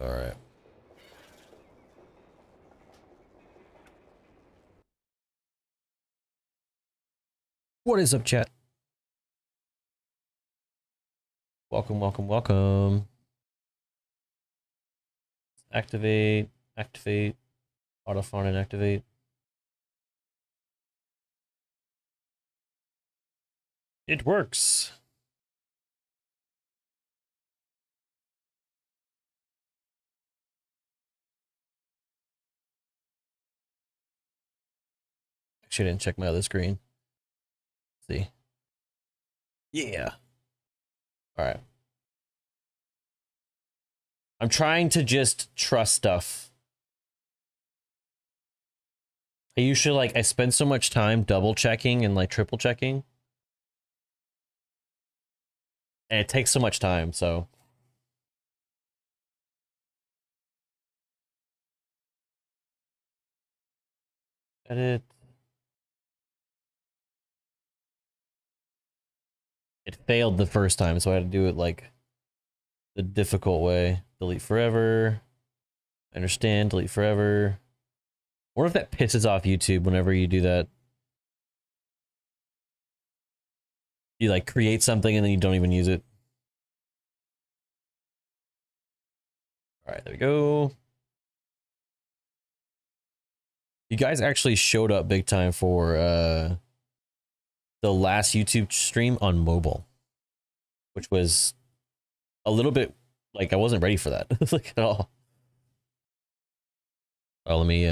All right. What is up, chat? Welcome, welcome, welcome. Activate, activate, autofont and activate. It works. Actually, I didn't check my other screen. Let's see. Yeah. All right. I'm trying to just trust stuff. I usually I spend so much time double checking and like triple checking. And it takes so much time, so. Edit. It failed the first time, so I had to do it like the difficult way. Delete forever. I understand, delete forever. I wonder if that pisses off YouTube whenever you do that. You like create something and then you don't even use it. All right, there we go. You guys actually showed up big time for the last YouTube stream on mobile, which was a little bit like I wasn't ready for that like at all. Oh, let me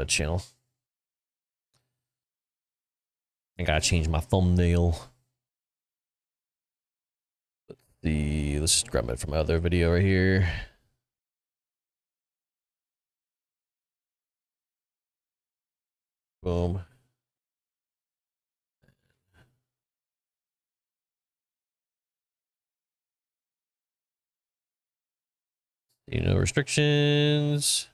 channel. I gotta change my thumbnail. Let's see. Let's just grab it from my other video right here. Boom. No restrictions.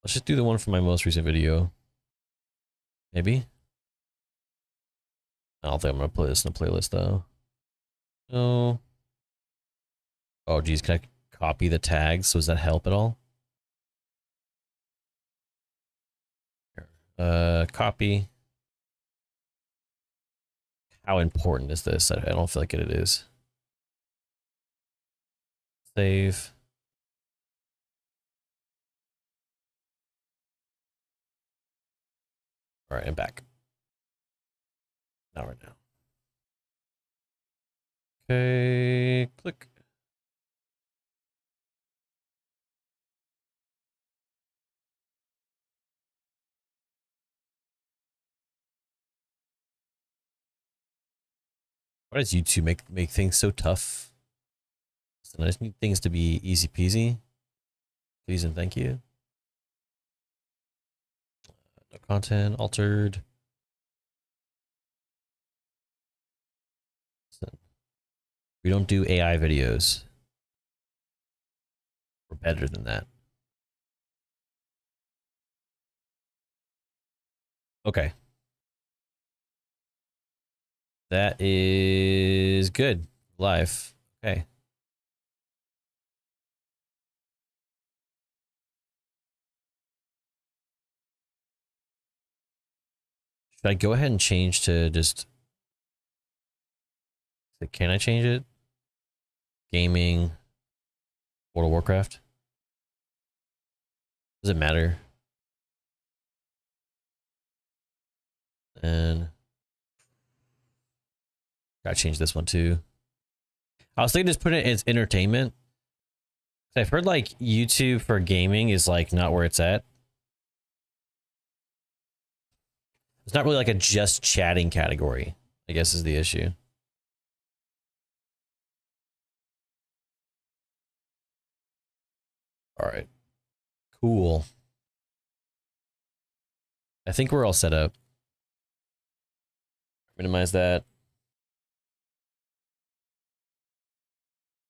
Let's just do the one from my most recent video. Maybe. I don't think I'm gonna put this in the playlist though. No. Oh geez, can I copy the tags? So does that help at all? Copy. How important is this? I don't feel like it is. Save. All right, I'm back. Not right now. Okay, click. Why does YouTube make things so tough? So I just need things to be easy peasy. Please and thank you. No content altered. We don't do AI videos. We're better than that. Okay. That is good. Live. Okay. Should I go ahead and change to just... Can I change it? Gaming. World of Warcraft. Does it matter? And gotta change this one too. I was thinking just put it as entertainment. I've heard like YouTube for gaming is like not where it's at. It's not really like a just chatting category, I guess is the issue. All right, cool. I think we're all set up. Minimize that.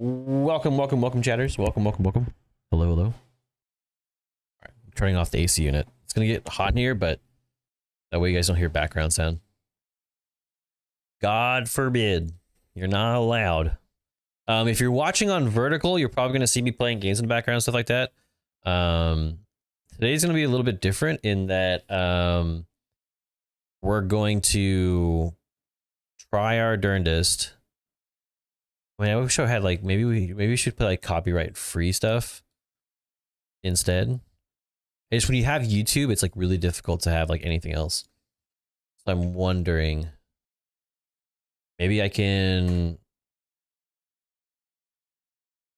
Welcome, chatters. Welcome. Hello. All right, I'm turning off the AC unit. It's gonna get hot in here, but that way you guys don't hear background sound. God forbid. You're not allowed. If you're watching on vertical, you're probably gonna see me playing games in the background, stuff like that. Today's gonna be a little bit different in that we're going to try our darndest. I mean, I wish I had like maybe we should play like copyright free stuff instead. It's when you have YouTube, it's like really difficult to have like anything else. So I'm wondering, maybe I can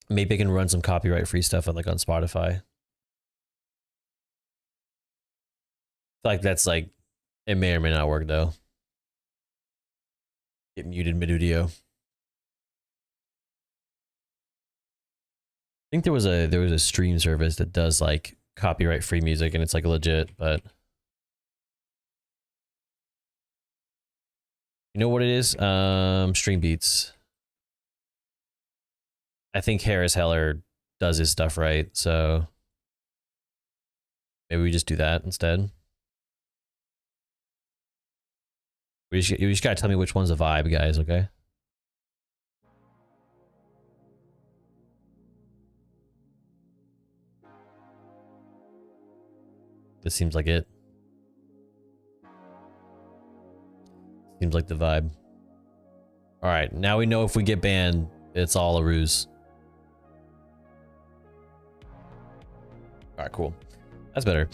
run some copyright free stuff on like on Spotify. I feel like that's like, it may or may not work though. Get muted mid-audio. I think there was a stream service that does like copyright free music and it's like legit, but you know what it is? Stream Beats. I think Harris Heller does his stuff right, so maybe we just do that instead. You just gotta tell me which one's a vibe, guys, okay? This seems like it. Seems like the vibe. All right, now we know if we get banned, it's all a ruse. All right, cool. That's better.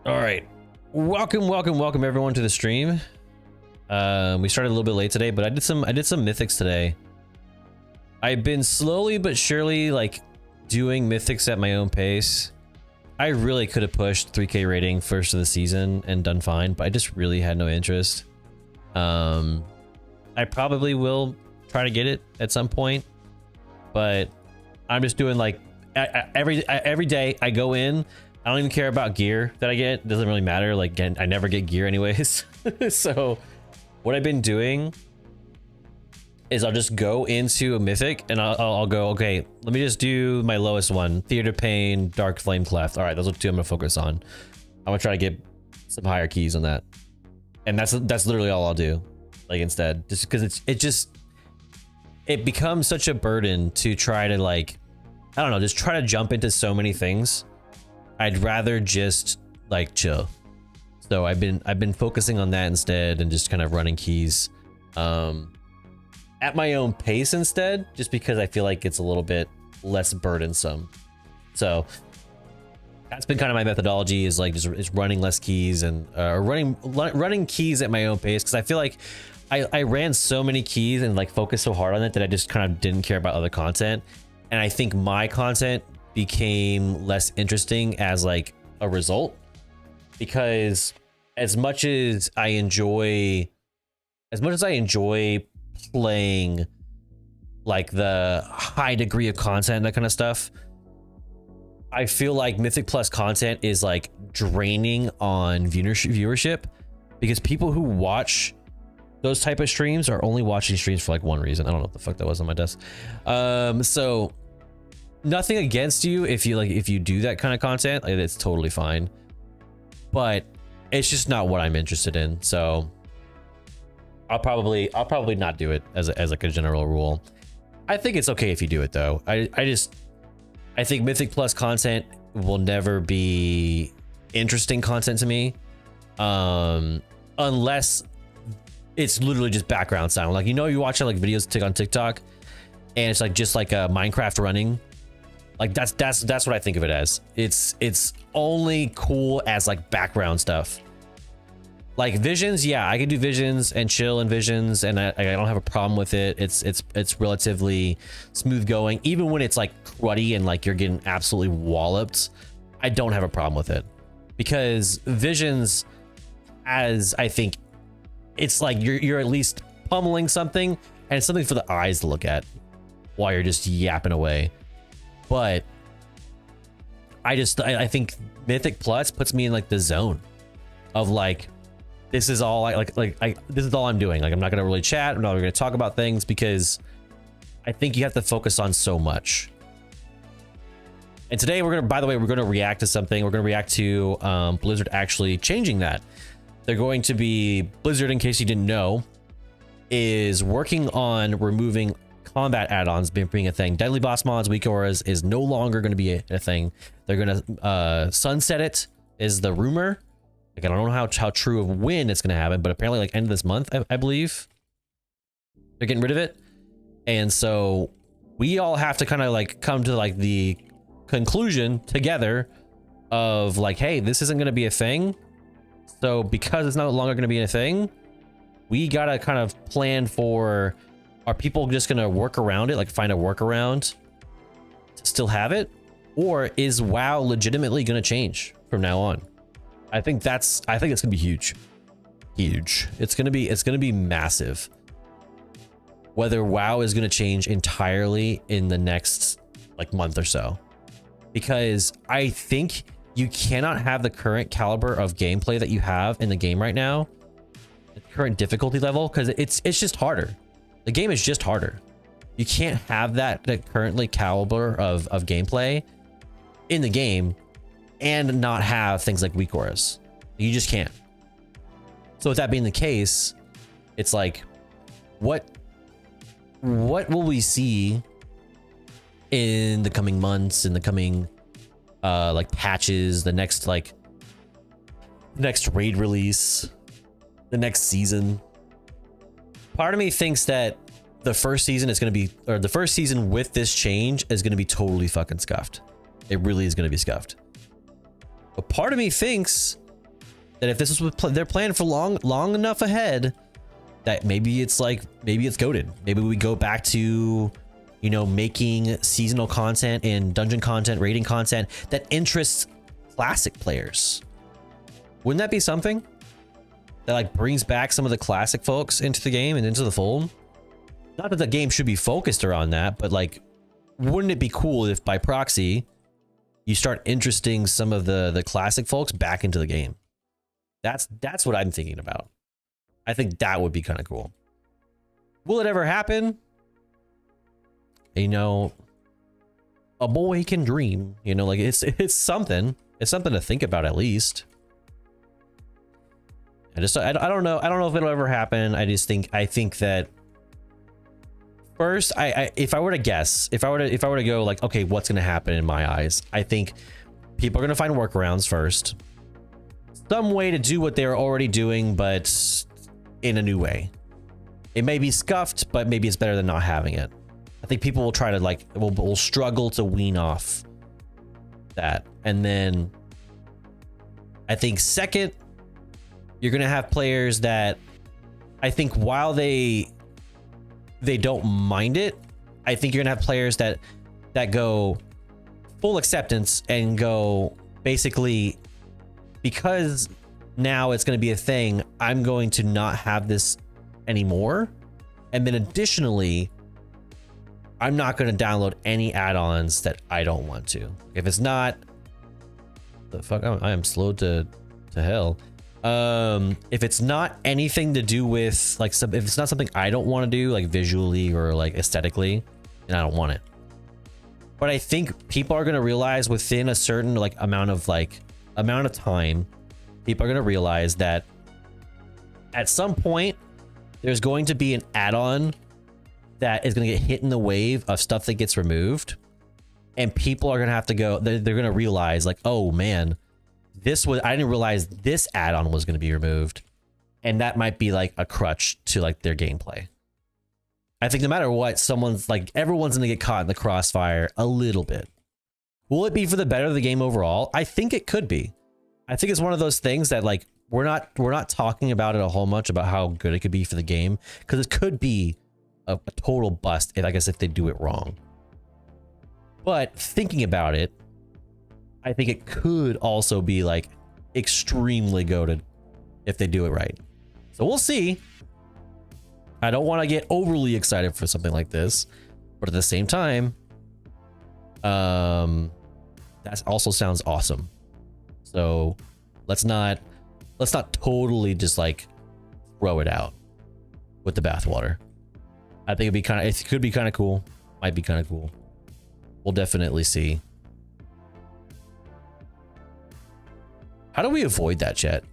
All right. Welcome everyone to the stream. We started a little bit late today, but I did some mythics today. I've been slowly but surely like doing mythics at my own pace. I really could have pushed 3K rating first of the season and done fine, but I just really had no interest. I probably will try to get it at some point, but I'm just doing like every day I go in. I don't even care about gear that I get. It doesn't really matter. Like, I never get gear anyways. So what I've been doing is I'll just go into a mythic and I'll go, okay, let me just do my lowest one. Theater Pain, Dark Flame Cleft. All right, those are two I'm gonna focus on. I'm gonna try to get some higher keys on that. And that's literally all I'll do. Like instead, just because it becomes such a burden to try to like, I don't know, just try to jump into so many things. I'd rather just like chill. So I've been focusing on that instead and just kind of running keys at my own pace instead, just because I feel like it's a little bit less burdensome. So that's been kind of my methodology, is like just running less keys and running keys at my own pace, because I feel like I ran so many keys and like focused so hard on it that I just kind of didn't care about other content. And I think my content became less interesting as like a result, because as much as I enjoy playing like the high degree of content, that kind of stuff, I feel like Mythic Plus content is like draining on viewership, because people who watch those type of streams are only watching streams for like one reason. I don't know what the fuck that was on my desk. So nothing against you if you do that kind of content, like, it's totally fine, but it's just not what I'm interested in. So I'll probably not do it as like a general rule. I think it's okay if you do it though. I think Mythic Plus content will never be interesting content to me, unless it's literally just background sound. Like, you know, you're watching like videos on TikTok and it's like just like a Minecraft running. Like that's what I think of it as. It's only cool as like background stuff. Like visions, yeah, I can do visions and chill in visions, and I don't have a problem with it. It's relatively smooth going, even when it's like cruddy and like you're getting absolutely walloped. I don't have a problem with it because visions, as I think, it's like you're at least pummeling something, and it's something for the eyes to look at while you're just yapping away. But I think Mythic Plus puts me in like the zone of like, this is all this is all I'm doing. Like, I'm not going to really chat. I'm not going to talk about things because I think you have to focus on so much. And today we're going to, by the way, we're going to react to something. We're going to react to Blizzard actually changing that. They're going to be, Blizzard, in case you didn't know, is working on removing combat add-ons being a thing. Deadly boss mods, weak auras is no longer going to be a thing. They're going to sunset it, is the rumor. Like, I don't know how true of when it's going to happen, but apparently like end of this month, I believe they're getting rid of it. And so we all have to kind of like come to like the conclusion together of like, hey, this isn't going to be a thing. So because it's no longer going to be a thing, we got to kind of plan for, are people just going to work around it? Like find a workaround to still have it? Or is WoW legitimately going to change from now on? I think it's going to be huge. It's going to be massive. Whether WoW is going to change entirely in the next like month or so. Because I think you cannot have the current caliber of gameplay that you have in the game right now, the current difficulty level, because it's just harder. The game is just harder. You can't have that currently caliber of gameplay in the game and not have things like weak auras. You just can't. So with that being the case, it's like, what will we see in the coming months, in the coming like patches, the next raid release, the next season? Part of me thinks that the first season is going to be, or the first season with this change is going to be totally fucking scuffed. It really is going to be scuffed. But part of me thinks that if this is what they're planning for long enough ahead, that maybe it's goated. Maybe we go back to, you know, making seasonal content and dungeon content, raiding content that interests classic players. Wouldn't that be something that like brings back some of the classic folks into the game and into the fold? Not that the game should be focused around that, but like, wouldn't it be cool if by proxy you start interesting some of the classic folks back into the game? That's what I'm thinking about. I think that would be kind of cool. Will it ever happen? You know, a boy can dream. You know, like it's something. It's something to think about at least. I don't know. I don't know if it'll ever happen. I think that first, if I were to guess, if I were to go like, okay, what's going to happen in my eyes? I think people are going to find workarounds first. Some way to do what they're already doing, but in a new way. It may be scuffed, but maybe it's better than not having it. I think people will try to like, will struggle to wean off that. And then I think second, you're going to have players that I think while they don't mind it, I think you're going to have players that go full acceptance and go basically, because now it's going to be a thing, I'm going to not have this anymore. And then additionally, I'm not going to download any add-ons that I don't want to. If it's not, the fuck, I am slow to hell. If it's not anything to do with like if it's not something I don't want to do like visually or like aesthetically, then I don't want it. But I think people are going to realize within a certain like amount of time, people are going to realize that at some point there's going to be an add-on that is going to get hit in the wave of stuff that gets removed, and people are going to have to go, they're going to realize like, oh man, I didn't realize this add-on was going to be removed, and that might be like a crutch to like their gameplay. I think no matter what, everyone's going to get caught in the crossfire a little bit. Will it be for the better of the game overall? I think it could be. I think it's one of those things that like we're not talking about it a whole much about how good it could be for the game, because it could be a total bust if, I guess, if they do it wrong. But thinking about it, I think it could also be like extremely goated if they do it right. So we'll see. I don't want to get overly excited for something like this, but at the same time, that also sounds awesome. So let's not totally just like throw it out with the bathwater. I think it could be kind of cool. Might be kind of cool. We'll definitely see. How do we avoid that, chat?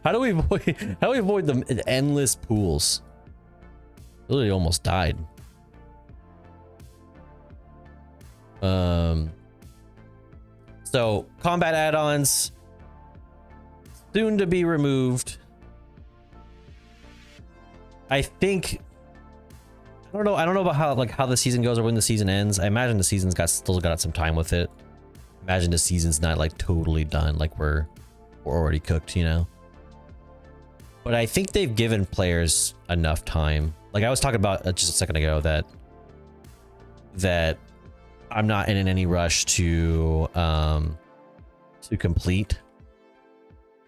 how do we avoid the endless pools? Literally almost died. So combat add-ons soon to be removed. I think I don't know about how the season goes or when the season ends. I imagine the season's still got some time with it. Imagine the season's not like totally done, like we're already cooked, you know. But I think they've given players enough time. Like I was talking about just a second ago that I'm not in any rush to complete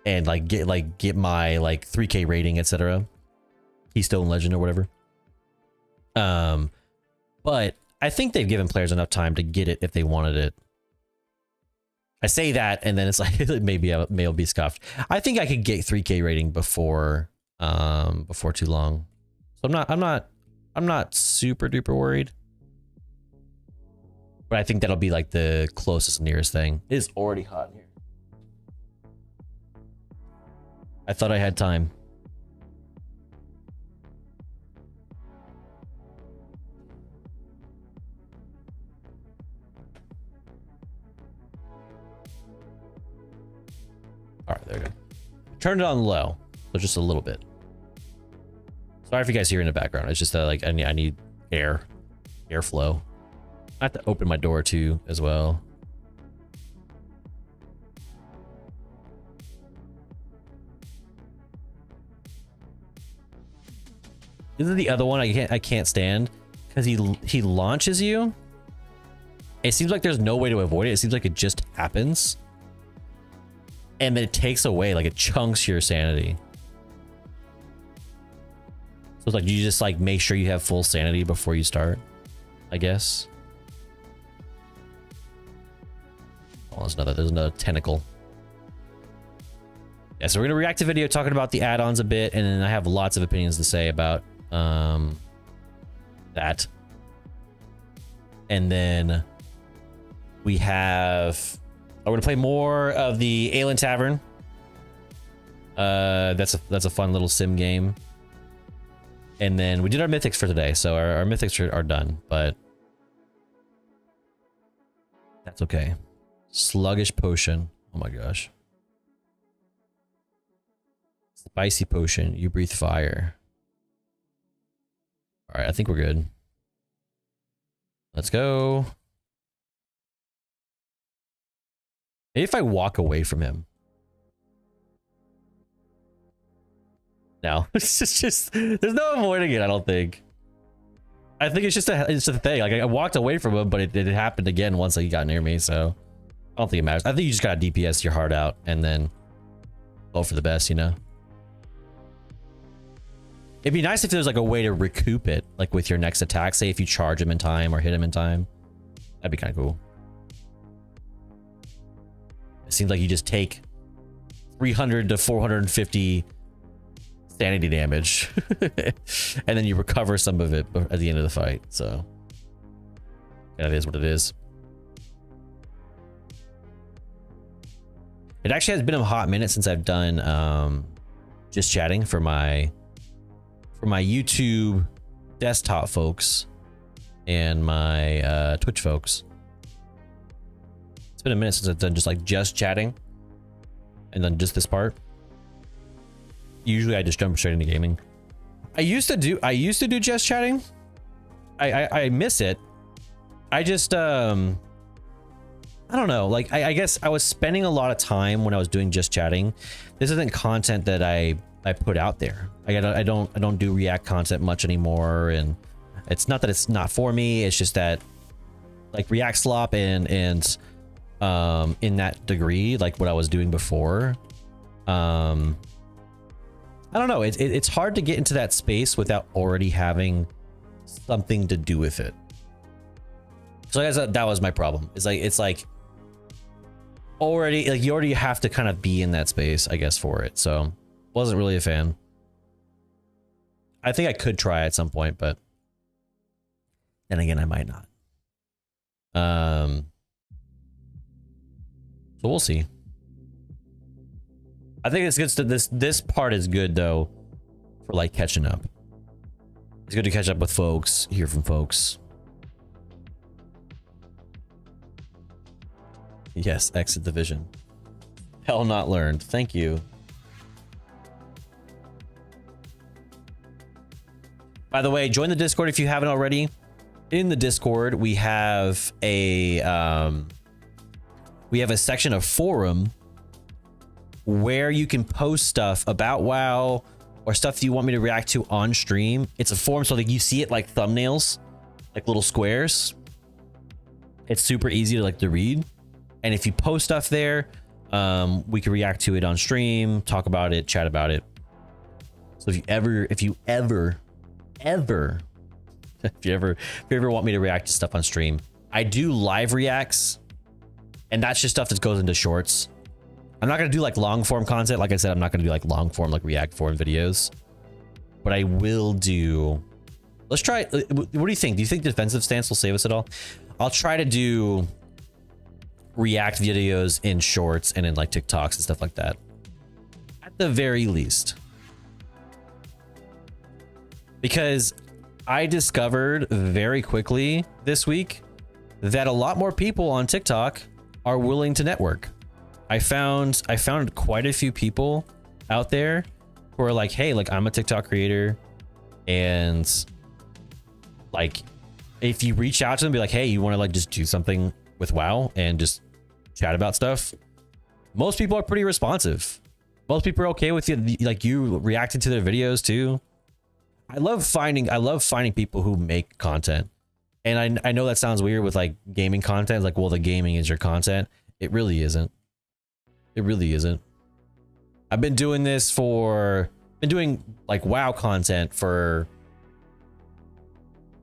and get my like 3K rating, etc. Keystone Legend or whatever. But I think they've given players enough time to get it if they wanted it. I say that and then it's like maybe I'll be scuffed. I think I could get 3K rating before too long. So I'm not super duper worried. But I think that'll be like the closest nearest thing. It is already hot in here. I thought I had time. All right, there we go. Turned it on low, so just a little bit. Sorry if you guys hear in the background. It's just that like I need airflow. I have to open my door too as well. This is the other one I can't stand because he launches you. It seems like there's no way to avoid it. It seems like it just happens. And then it takes away, like it chunks your sanity. So it's like you just like make sure you have full sanity before you start, I guess. Oh, there's another tentacle. Yeah, so we're gonna react to video talking about the add-ons a bit, and then I have lots of opinions to say about that. And then we have we're gonna play more of the Alien Tavern. That's a fun little sim game. And then we did our mythics for today, so our mythics are done, but that's okay. Sluggish potion. Oh my gosh. Spicy potion. You breathe fire. All right, I think we're good. Let's go. Maybe if I walk away from him. No, it's just there's no avoiding it, I don't think. I think it's just a thing. Like I walked away from him, but it happened again once he got near me, so I don't think it matters. I think you just gotta DPS your heart out and then hope for the best, you know? It'd be nice if there's like a way to recoup it, like with your next attack. Say if you charge him in time or hit him in time. That'd be kind of cool. It seems like you just take 300 to 450 sanity damage and then you recover some of it at the end of the fight. So that is what it is. It actually has been a hot minute since I've done just chatting for my YouTube desktop folks and my Twitch folks. It's been a minute since I've done just chatting and then just this part. Usually I just jump straight into gaming. I used to do just chatting. I miss it. I just I don't know. Like, I guess I was spending a lot of time when I was doing just chatting. This isn't content that I put out there. I don't do React content much anymore, and it's not that it's not for me. It's just that like React slop and in that degree, like what I was doing before. I don't know. It's hard to get into that space without already having something to do with it. So I guess that was my problem. It's like already, like you already have to kind of be in that space, I guess, for it. So wasn't really a fan. I think I could try at some point, but then again, I might not. So we'll see. I think it's good. This part is good though, for like catching up. It's good to catch up with folks, hear from folks. Yes, exit division. Hell not learned. Thank you. By the way, join the Discord if you haven't already. In the Discord, we have a section of forum where you can post stuff about WoW or stuff you want me to react to on stream. It's a forum, so like you see it like thumbnails, like little squares. It's super easy to read. And if you post stuff there, we can react to it on stream, talk about it, chat about it. So if you ever want me to react to stuff on stream, I do live reacts, and that's just stuff that goes into shorts. I'm not gonna do like long form content. Like I said, I'm not gonna do like long form, like react form videos, but I will do. Let's try. What do you think? Do you think defensive stance will save us at all? I'll try to do react videos in shorts and in like TikToks and stuff like that. At the very least. Because I discovered very quickly this week that a lot more people on TikTok are willing to network. I found quite a few people out there who are like, hey, like I'm a TikTok creator, and like if you reach out to them, be like, hey, you want to like just do something with WoW and just chat about stuff, most people are pretty responsive. Most people are okay with you, like you reacting to their videos too. I love finding people who make content. And I know that sounds weird with like gaming content, like, well, the gaming is your content. It really isn't. It really isn't. I've been doing like WoW content for,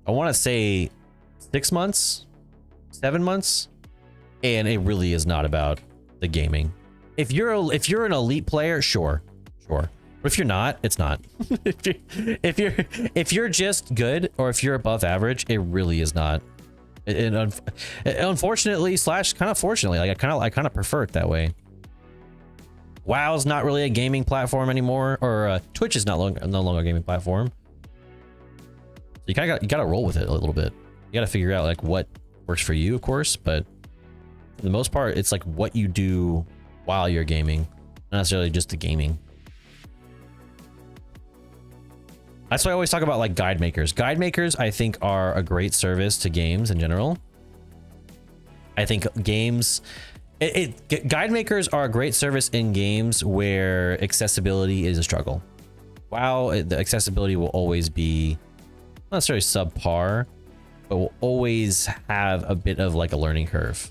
I want to say 6 months, 7 months. And it really is not about the gaming. If you're an elite player, sure. But if you're not, it's not. if you're just good, or if you're above average, it really is not. Unfortunately, / kind of fortunately, like I kind of prefer it that way. WoW's not really a gaming platform anymore, or Twitch is no longer a gaming platform. So you gotta roll with it a little bit. You gotta figure out like what works for you, of course, but for the most part, it's like what you do while you're gaming, not necessarily just the gaming. That's why I always talk about like guide makers. Guide makers, I think, are a great service to games in general. I think games, guide makers are a great service in games where accessibility is a struggle. WoW, the accessibility will always be not necessarily subpar, but will always have a bit of like a learning curve.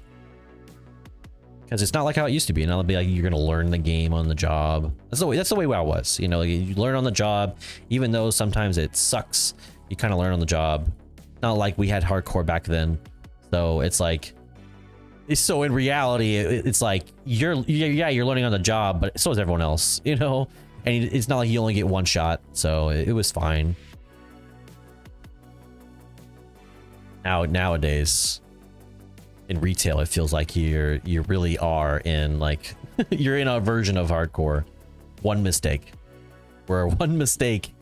Because it's not like how it used to be. And it'll be like you're gonna learn the game on the job. That's the way WoW was. You know, like you learn on the job, even though sometimes it sucks. You kind of learn on the job. Not like we had hardcore back then. So it's like, so in reality, it's like you're learning on the job, but so is everyone else. You know, and it's not like you only get one shot. So it was fine. Nowadays, in retail, it feels like you really are in like you're in a version of hardcore. One mistake. We're one mistake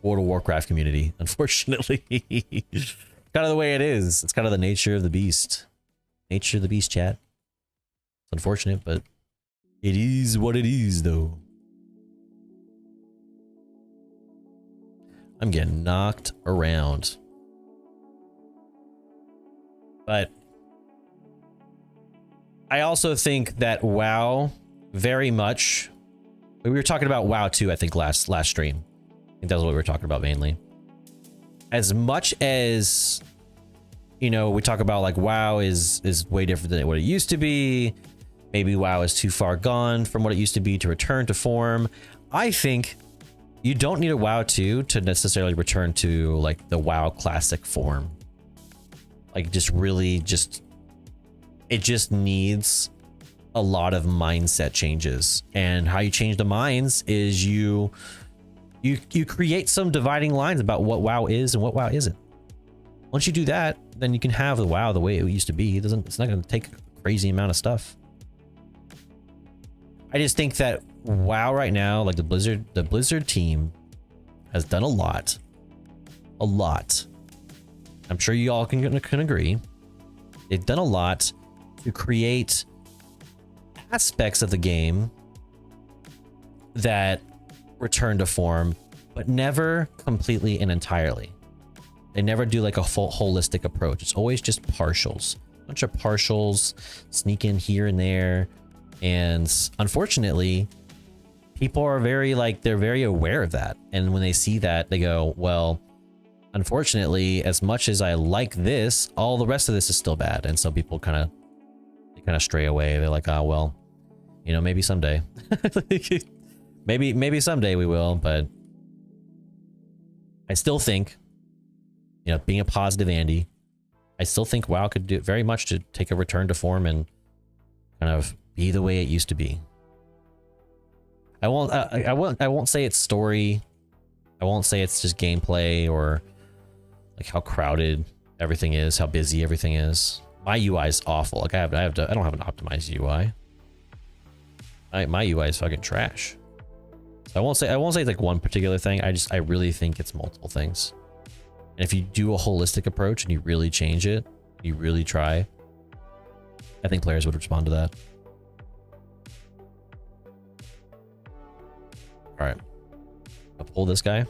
World of Warcraft community, unfortunately. Kind of the way it is. It's kind of the nature of the beast. Nature of the beast, chat. It's unfortunate, but it is what it is, though. I'm getting knocked around. But I also think that WoW very much. We were talking about WoW too, I think last stream. I think that was what we were talking about mainly. As much as, you know, we talk about like WoW is way different than what it used to be. Maybe WoW is too far gone from what it used to be to return to form. I think you don't need a WoW 2 to necessarily return to like the WoW classic form. Like just really it just needs a lot of mindset changes, and how you change the minds is you create some dividing lines about what WoW is and what WoW isn't. Once you do that, then you can have the WoW the way it used to be. It's not going to take a crazy amount of stuff. I just think that WoW right now, like the Blizzard team has done a lot. I'm sure you all can agree. They've done a lot to create aspects of the game that return to form, but never completely and entirely. They never do like a full holistic approach. It's always just partials. A bunch of partials sneak in here and there. And unfortunately, people are they're very aware of that. And when they see that, they go, well, unfortunately, as much as I like this, all the rest of this is still bad. And so people kind of stray away. They're like, oh, well, you know, maybe someday. maybe someday we will, but I still think, you know, being a positive Andy, I still think WoW could do very much to take a return to form and kind of be the way it used to be. I won't say it's story. I won't say it's just gameplay or like how crowded everything is, how busy everything is. My UI is awful. Like I don't have an optimized UI. My UI is fucking trash. So I won't say it's like one particular thing. I really think it's multiple things. And if you do a holistic approach and you really change it, you really try, I think players would respond to that. All right, I'll pull this guy.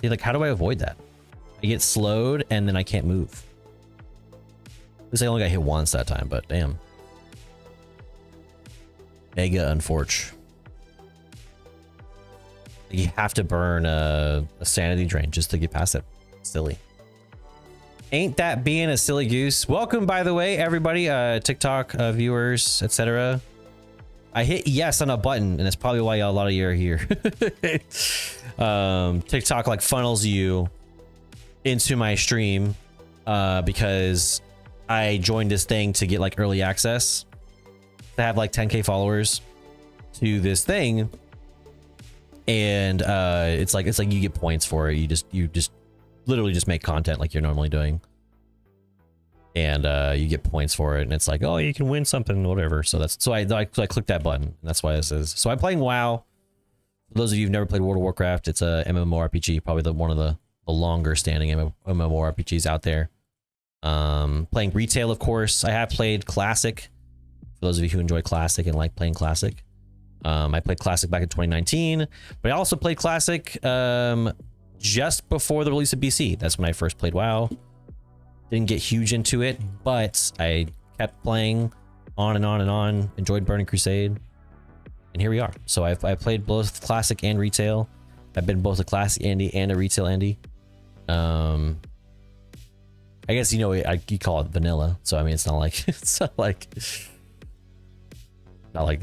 See, like, how do I avoid that? I get slowed and then I can't move. At least I only got hit once that time, but damn. Mega unfortunate. You have to burn a sanity drain just to get past it. Silly. Ain't that being a silly goose? Welcome, by the way, everybody, TikTok viewers, etc. I hit yes on a button, and that's probably why a lot of you are here. TikTok like funnels you into my stream because I joined this thing to get like early access, to have like 10K followers to this thing, and it's like you get points for it. You just literally just make content like you're normally doing, and you get points for it, and it's like, oh, you can win something, whatever. So I clicked that button, and that's why this is. So I'm playing WoW. For those of you who've never played World of Warcraft, it's a MMORPG, probably one of the longer standing MMORPGs out there. Playing retail, of course. I have played Classic. For those of you who enjoy Classic and like playing Classic. I played Classic back in 2019, but I also played Classic just before the release of BC. That's when I first played WoW. Didn't get huge into it, but I kept playing on and on and on. Enjoyed Burning Crusade. And here we are. So I've played both Classic and Retail. I've been both a Classic Andy and a Retail Andy. I guess, you know, you call it vanilla. So, I mean, it's not like, I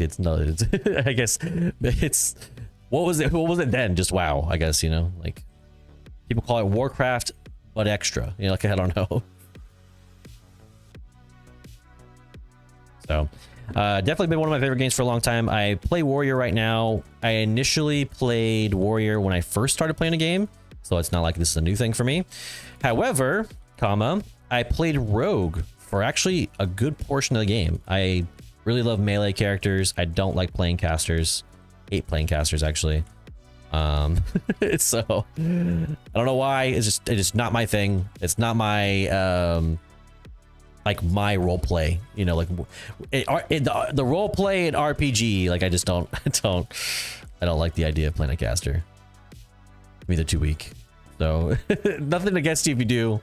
guess it's, what was it then? Just WoW, I guess, you know, like people call it Warcraft, but extra, you know, like, I don't know. So, definitely been one of my favorite games for a long time. I play Warrior right now. I initially played Warrior when I first started playing a game, so it's not like this is a new thing for me. However, I played Rogue for actually a good portion of the game. I really love melee characters. I don't like playing casters. Hate playing casters, actually. So I don't know why. It's just not my thing. It's not my like my role play. You know, like the role play in RPG. Like I just don't I don't like the idea of playing a caster. I mean, they're too weak. So nothing against you if you do.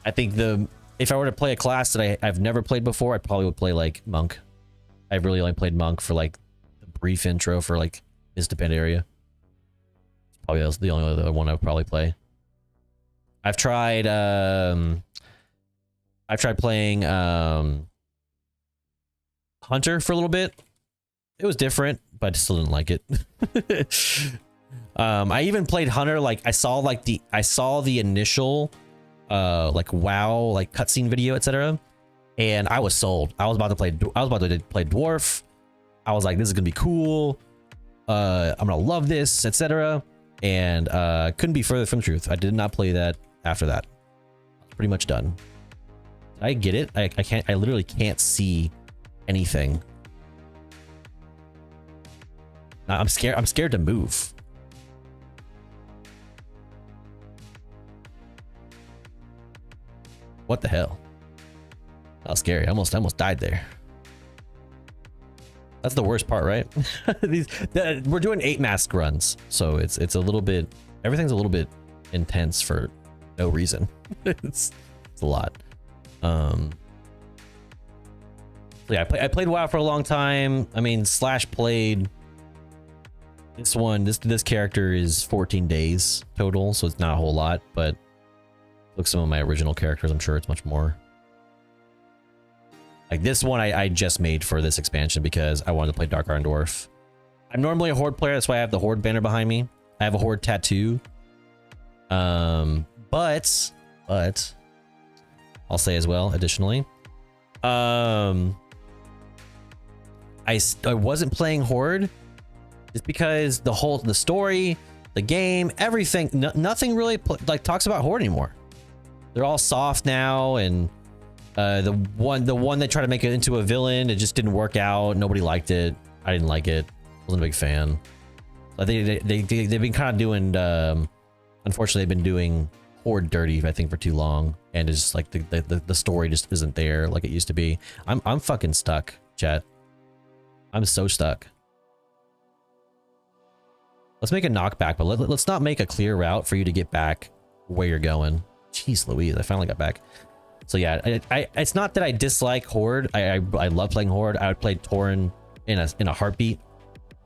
I think if I were to play a class that I've never played before, I probably would play like monk. I've really only played monk for like the brief intro for like this depend area. Probably that's the only other one I would probably play. I've tried playing Hunter for a little bit. It was different, but I still didn't like it. I even played Hunter, like I saw the initial like WoW like cutscene video, etc. And I was sold. I was about to play Dwarf. I was like, this is gonna be cool. I'm gonna love this, etc. And couldn't be further from the truth. I did not play that after that. Pretty much done. I get it. I literally can't see anything. I'm scared to move. What the hell? That was scary. I almost died there. That's the worst part, right? We're doing 8 mask runs, so it's a little bit, everything's a little bit intense for no reason. it's a lot. Yeah, I played WoW for a long time. I mean, Slash played this character is 14 days total, so it's not a whole lot, but look, some of my original characters, I'm sure it's much more. Like this one I just made for this expansion because I wanted to play Dark Iron Dwarf. I'm normally a Horde player, that's why I have the Horde banner behind me. I have a Horde tattoo. But I'll say as well, additionally, I wasn't playing Horde just because the story, the game, everything, nothing really like talks about Horde anymore. They're all soft now, and the one that tried to make it into a villain, it just didn't work out. Nobody liked it. I didn't like it. Wasn't a big fan. I think they've been kind of doing. Unfortunately, they've been doing Horde dirty, I think, for too long, and it's just like the story just isn't there like it used to be. I'm fucking stuck, chat. I'm so stuck. Let's make a knockback, but let's not make a clear route for you to get back where you're going. Jeez Louise, I finally got back. So yeah, it's not that I dislike Horde. I love playing Horde. I would play Tauren in a heartbeat.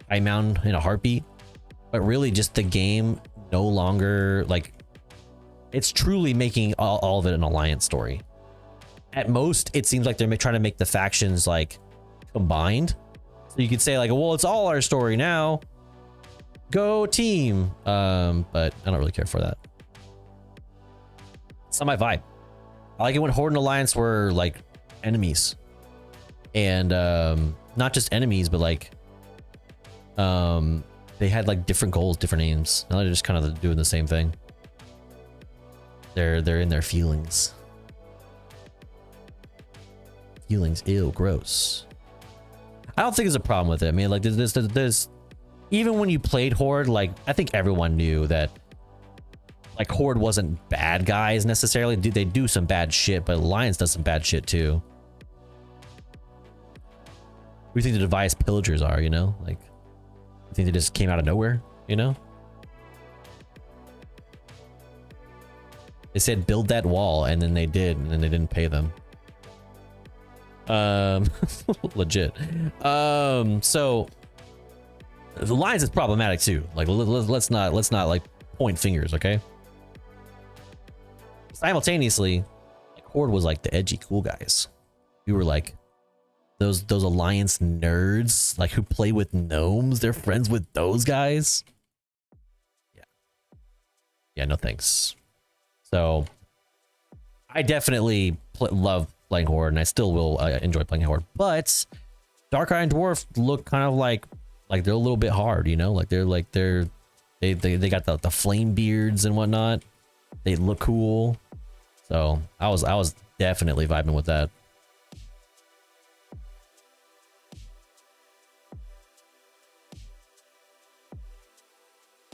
I Mountain in a heartbeat. But really just the game no longer, like, it's truly making all of it an alliance story. At most, it seems like they're trying to make the factions like combined. So you could say like, well, it's all our story now. Go team. But I don't really care for that. It's not my vibe. I like it when Horde and Alliance were like enemies, and not just enemies, but like they had like different goals, different aims. Now they're just kind of doing the same thing. They're in their feelings. Feelings, ew, gross. I don't think there's a problem with it. I mean, like there's even when you played Horde, like I think everyone knew that. Like Horde wasn't bad guys necessarily. They do some bad shit, but Alliance does some bad shit too. We think the device pillagers are, you know? Like, you think they just came out of nowhere, you know? They said build that wall, and then they did, and then they didn't pay them. Legit. So the Alliance is problematic too. Like, let's not like point fingers, okay? Simultaneously, like Horde was like the edgy cool guys. We were like those Alliance nerds, like who play with gnomes. They're friends with those guys. Yeah, no thanks. So I definitely love playing Horde, and I still will enjoy playing Horde. But Dark Iron Dwarf look kind of like they're a little bit hard, you know? Like they got the flame beards and whatnot. They look cool. So I was definitely vibing with that.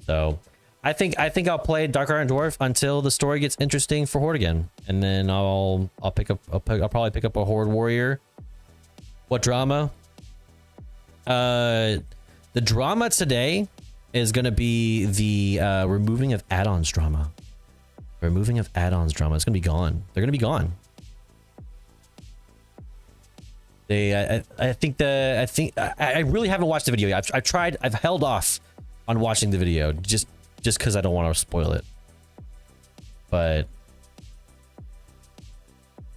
So I think I'll play Dark Iron Dwarf until the story gets interesting for Horde again, and then I'll probably pick up a Horde Warrior. What drama? The drama today is gonna be the removing of add-ons drama. Removing of add-ons drama. It's gonna be gone. They're gonna be gone. I really haven't watched the video yet. I've held off on watching the video just because I don't want to spoil it. But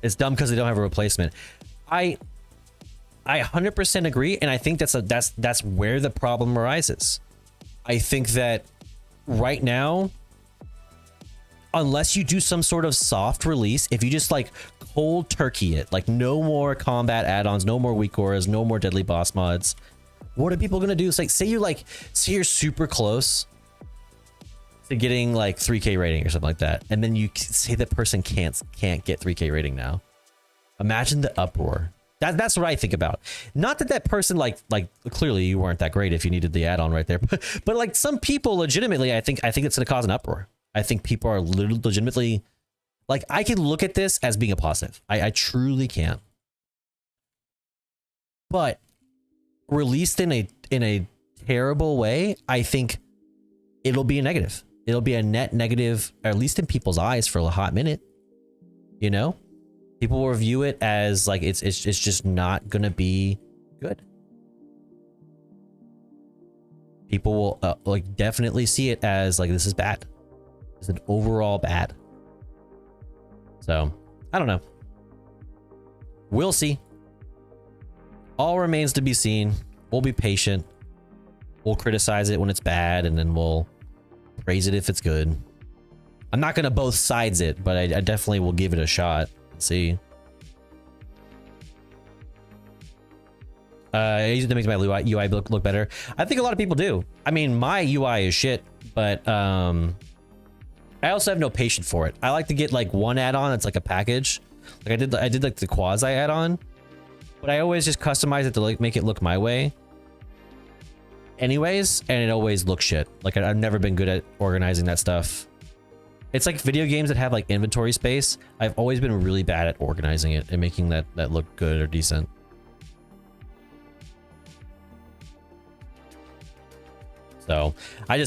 it's dumb because they don't have a replacement. I 100% agree, and I think that's where the problem arises. I think that right now, unless you do some sort of soft release, if you just like cold turkey it, like no more combat add-ons, no more weak auras, no more deadly boss mods, what are people gonna do? It's like, say you're super close to getting like 3K rating or something like that, and then you say that person can't get 3K rating now. Imagine the uproar. That's what I think about. Not that person like clearly you weren't that great if you needed the add-on right there, but like some people legitimately, I think it's gonna cause an uproar. I think people are legitimately, like, I can look at this as being a positive. I truly can. But released in a terrible way, I think it'll be a negative. It'll be a net negative, or at least in people's eyes, for a hot minute. You know, people will view it as like it's just not gonna be good. People will like definitely see it as like, this is bad. It's an overall bad. So I don't know. We'll see. All remains to be seen. We'll be patient. We'll criticize it when it's bad, and then we'll praise it if it's good. I'm not gonna both sides it, but I definitely will give it a shot. Let's see. I use it to make my UI look better. I think a lot of people do. I mean, my UI is shit, but I also have no patience for it. I like to get like one add-on that's like a package. Like I did like the quasi add-on, but I always just customize it to like make it look my way. Anyways, and it always looks shit. Like I've never been good at organizing that stuff. It's like video games that have like inventory space. I've always been really bad at organizing it and making that look good or decent. So I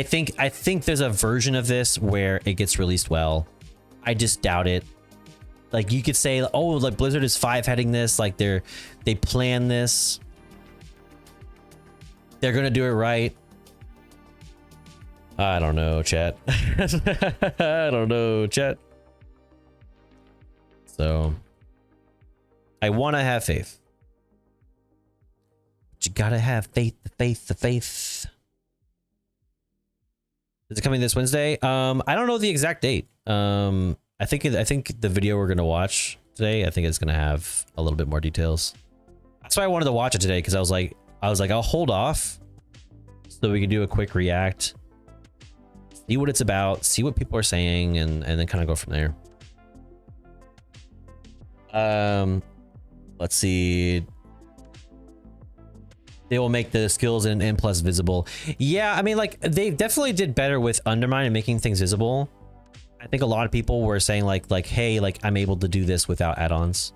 think there's a version of this where it gets released well. I just doubt it. Like you could say, oh, like Blizzard is 5-heading this, like they plan this. They're gonna do it right. I don't know, chat. I don't know, chat. So I want to have faith. But you gotta have faith, the faith. Is it coming this Wednesday? I don't know the exact date. I think the video we're gonna watch today, I think it's gonna have a little bit more details. That's why I wanted to watch it today, because I was like, I'll hold off so we can do a quick react, see what it's about, see what people are saying, and then kind of go from there. Let's see. They will make the skills in N+ visible. Yeah, I mean, like, they definitely did better with Undermine and making things visible. I think a lot of people were saying like, hey, like, I'm able to do this without add-ons.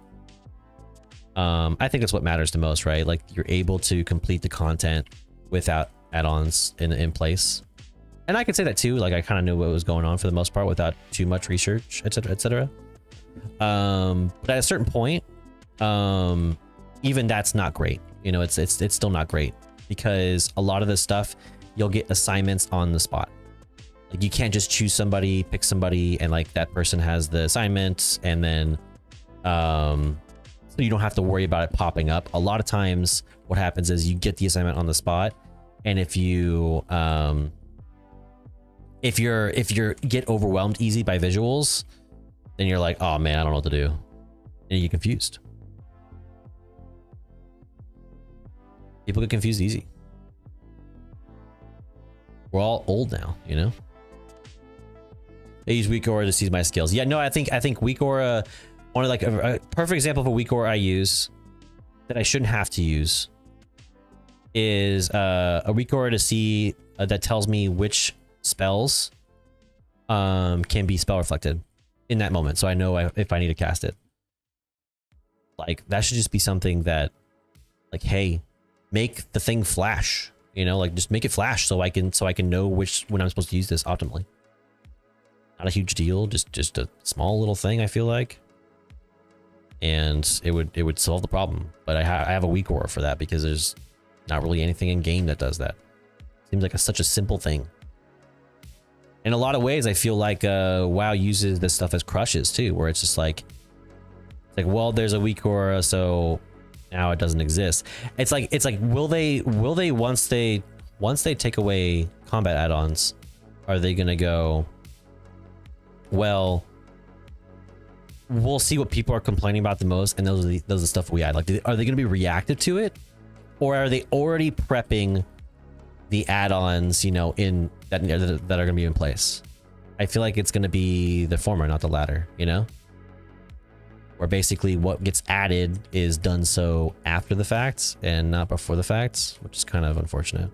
I think that's what matters the most, right? Like, you're able to complete the content without add-ons in place. And I could say that too. Like, I kind of knew what was going on for the most part without too much research, etc., etc. But at a certain point, even that's not great. You know, it's still not great, because a lot of this stuff, you'll get assignments on the spot. Like, you can't just choose somebody, pick somebody, and like that person has the assignment, and then so you don't have to worry about it popping up. A lot of times what happens is you get the assignment on the spot, and if you get overwhelmed easy by visuals, then you're like, oh man, I don't know what to do, and you get confused. People get confused easy. We're all old now, you know? I use weak aura to seize my skills. Yeah, no, I think weak aura, one of like a perfect example of a weak aura I use that I shouldn't have to use is a weak aura to see that tells me which spells can be spell reflected in that moment, so I know if I need to cast it. Like, that should just be something that, like, hey, make the thing flash, you know, like just make it flash so I can know when I'm supposed to use this optimally. Not a huge deal, just a small little thing, I feel like. And it would solve the problem. But I have a weak aura for that because there's not really anything in game that does that. Seems like such a simple thing. In a lot of ways, I feel like WoW uses this stuff as crushes too, where it's just like, well, there's a weak aura, so now it doesn't exist. It's like will they once they take away combat add-ons, are they gonna go, well, we'll see what people are complaining about the most, and those are the stuff we add. Like, are they gonna be reactive to it, or are they already prepping the add-ons, you know, in that are gonna be in place? I feel like it's gonna be the former, not the latter, you know? Where basically what gets added is done so after the fact and not before the fact, which is kind of unfortunate.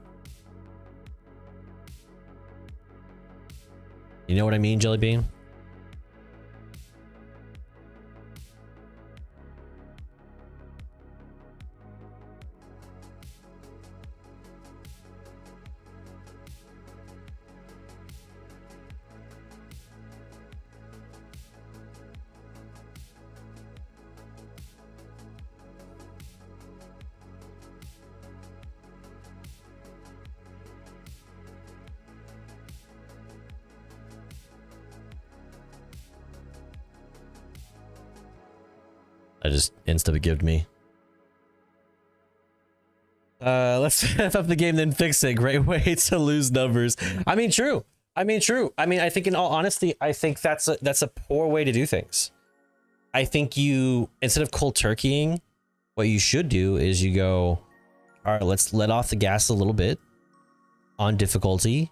You know what I mean, Jelly Bean? I just insta-gived me. Let's step up the game, then fix it. Great way to lose numbers. I mean, true. I mean, I think in all honesty, I think that's a poor way to do things. I think you, instead of cold turkeying, what you should do is you go, all right, let's let off the gas a little bit on difficulty.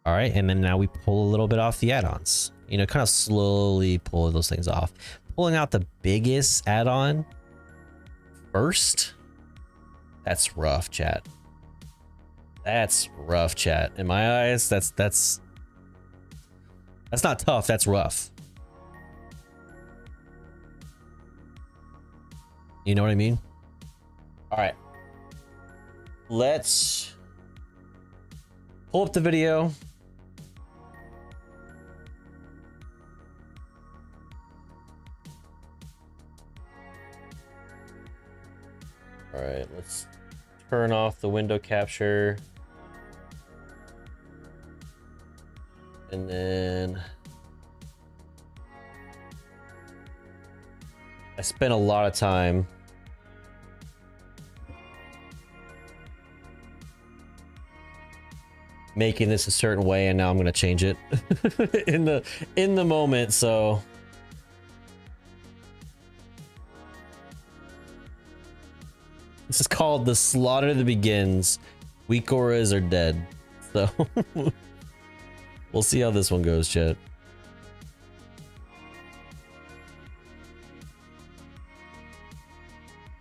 All right, and then now we pull a little bit off the add-ons. You know, kind of slowly pull those things off. Pulling out the biggest add-on first, that's rough, chat. That's rough, chat. In my eyes, that's not tough, that's rough. You know what I mean? All right. Let's pull up the video. All right, let's turn off the window capture. And then I spent a lot of time making this a certain way, and now I'm gonna change it in the moment, so this is called The Slaughter That Begins. Weak auras are dead. So we'll see how this one goes, chat.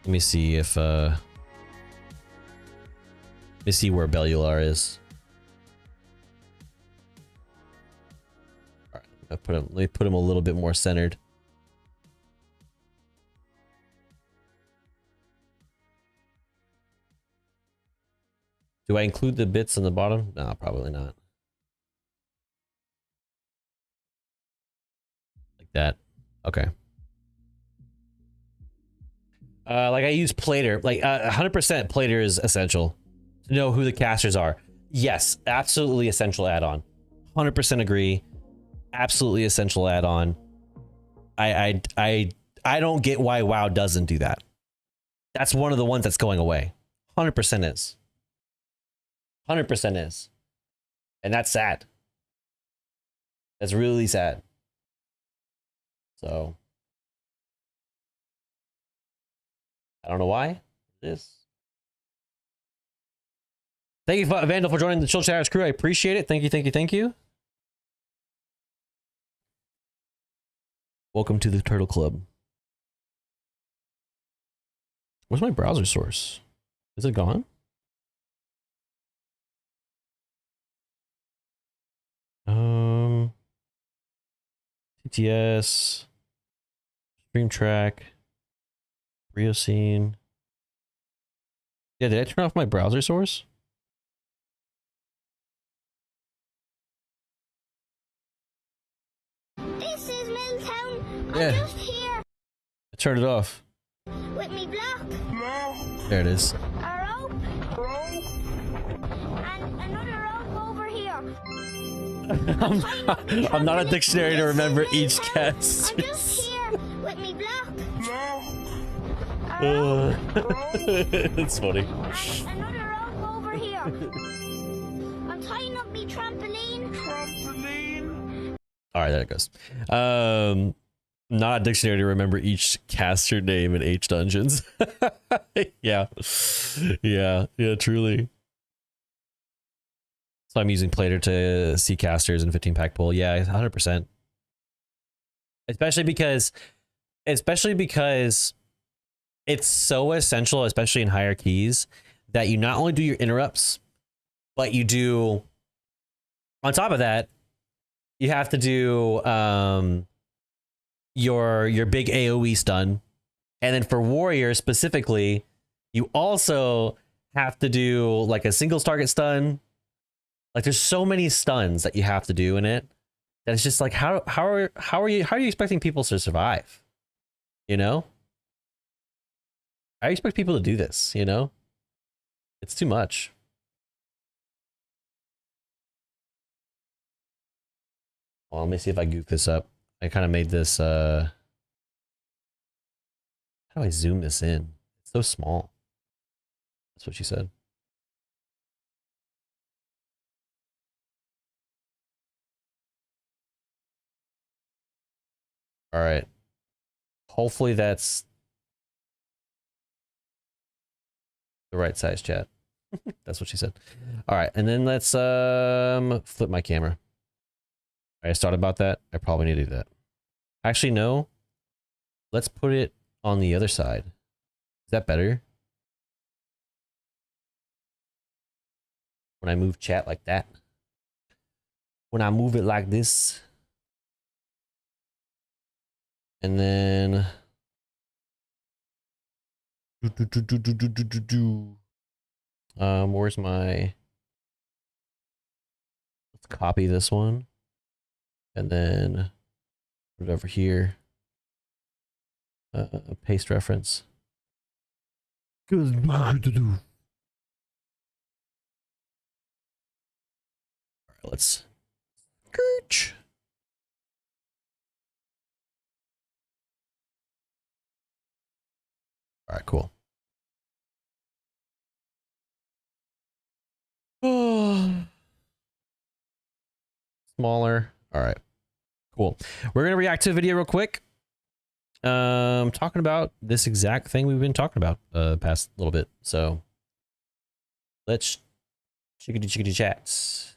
Let me see if let me see where Bellular is. All right, let me put him a little bit more centered. Do I include the bits in the bottom? No, probably not. Like that. Okay. Like I use Plater. Like 100% Plater is essential to know who the casters are. Yes, absolutely essential add-on. 100% agree. Absolutely essential add-on. I don't get why WoW doesn't do that. That's one of the ones that's going away. 100% is. 100% is. And that's sad. That's really sad. So I don't know why it is. Thank you, Vandal, for joining the Chill Chatters crew. I appreciate it. Thank you, thank you, thank you. Welcome to the Turtle Club. Where's my browser source? Is it gone? BTS, Stream Track, Rioscene. Yeah, did I turn off my browser source? This is Milltown. Yeah. I'm just here I turned it off. with me block. There it is. A rope. And another rope over here. I'm not a dictionary to remember each cast. I'm just here with me block. A rope. It's funny. And another rope over here. I'm tying up me trampoline. All right, there it goes. Not a dictionary to remember each caster name in H dungeons. Yeah, truly. So I'm using Plater to see casters in 15-pack pool. Yeah, 100%. Especially because it's so essential, especially in higher keys, that you not only do your interrupts, but you do, on top of that, you have to do your big AoE stun. And then for warrior specifically, you also have to do like a single target stun. Like there's so many stuns that you have to do in it that it's just like how are you expecting people to survive? You know? How do you expect people to do this, you know? It's too much. Well, let me see if I goof this up. I kind of made this, how do I zoom this in? It's so small. That's what she said. All right. Hopefully that's the right size, chat. That's what she said. All right, and then let's flip my camera. I thought about that. I probably need to do that. Actually, no. Let's put it on the other side. Is that better? When I move chat like that. When I move it like this. And then where's my, let's copy this one and then put it over here. Paste reference. All right, let's search. All right, cool. Smaller. All right, cool. We're gonna react to a video real quick. Talking about this exact thing we've been talking about past little bit. So let's chickadee chats.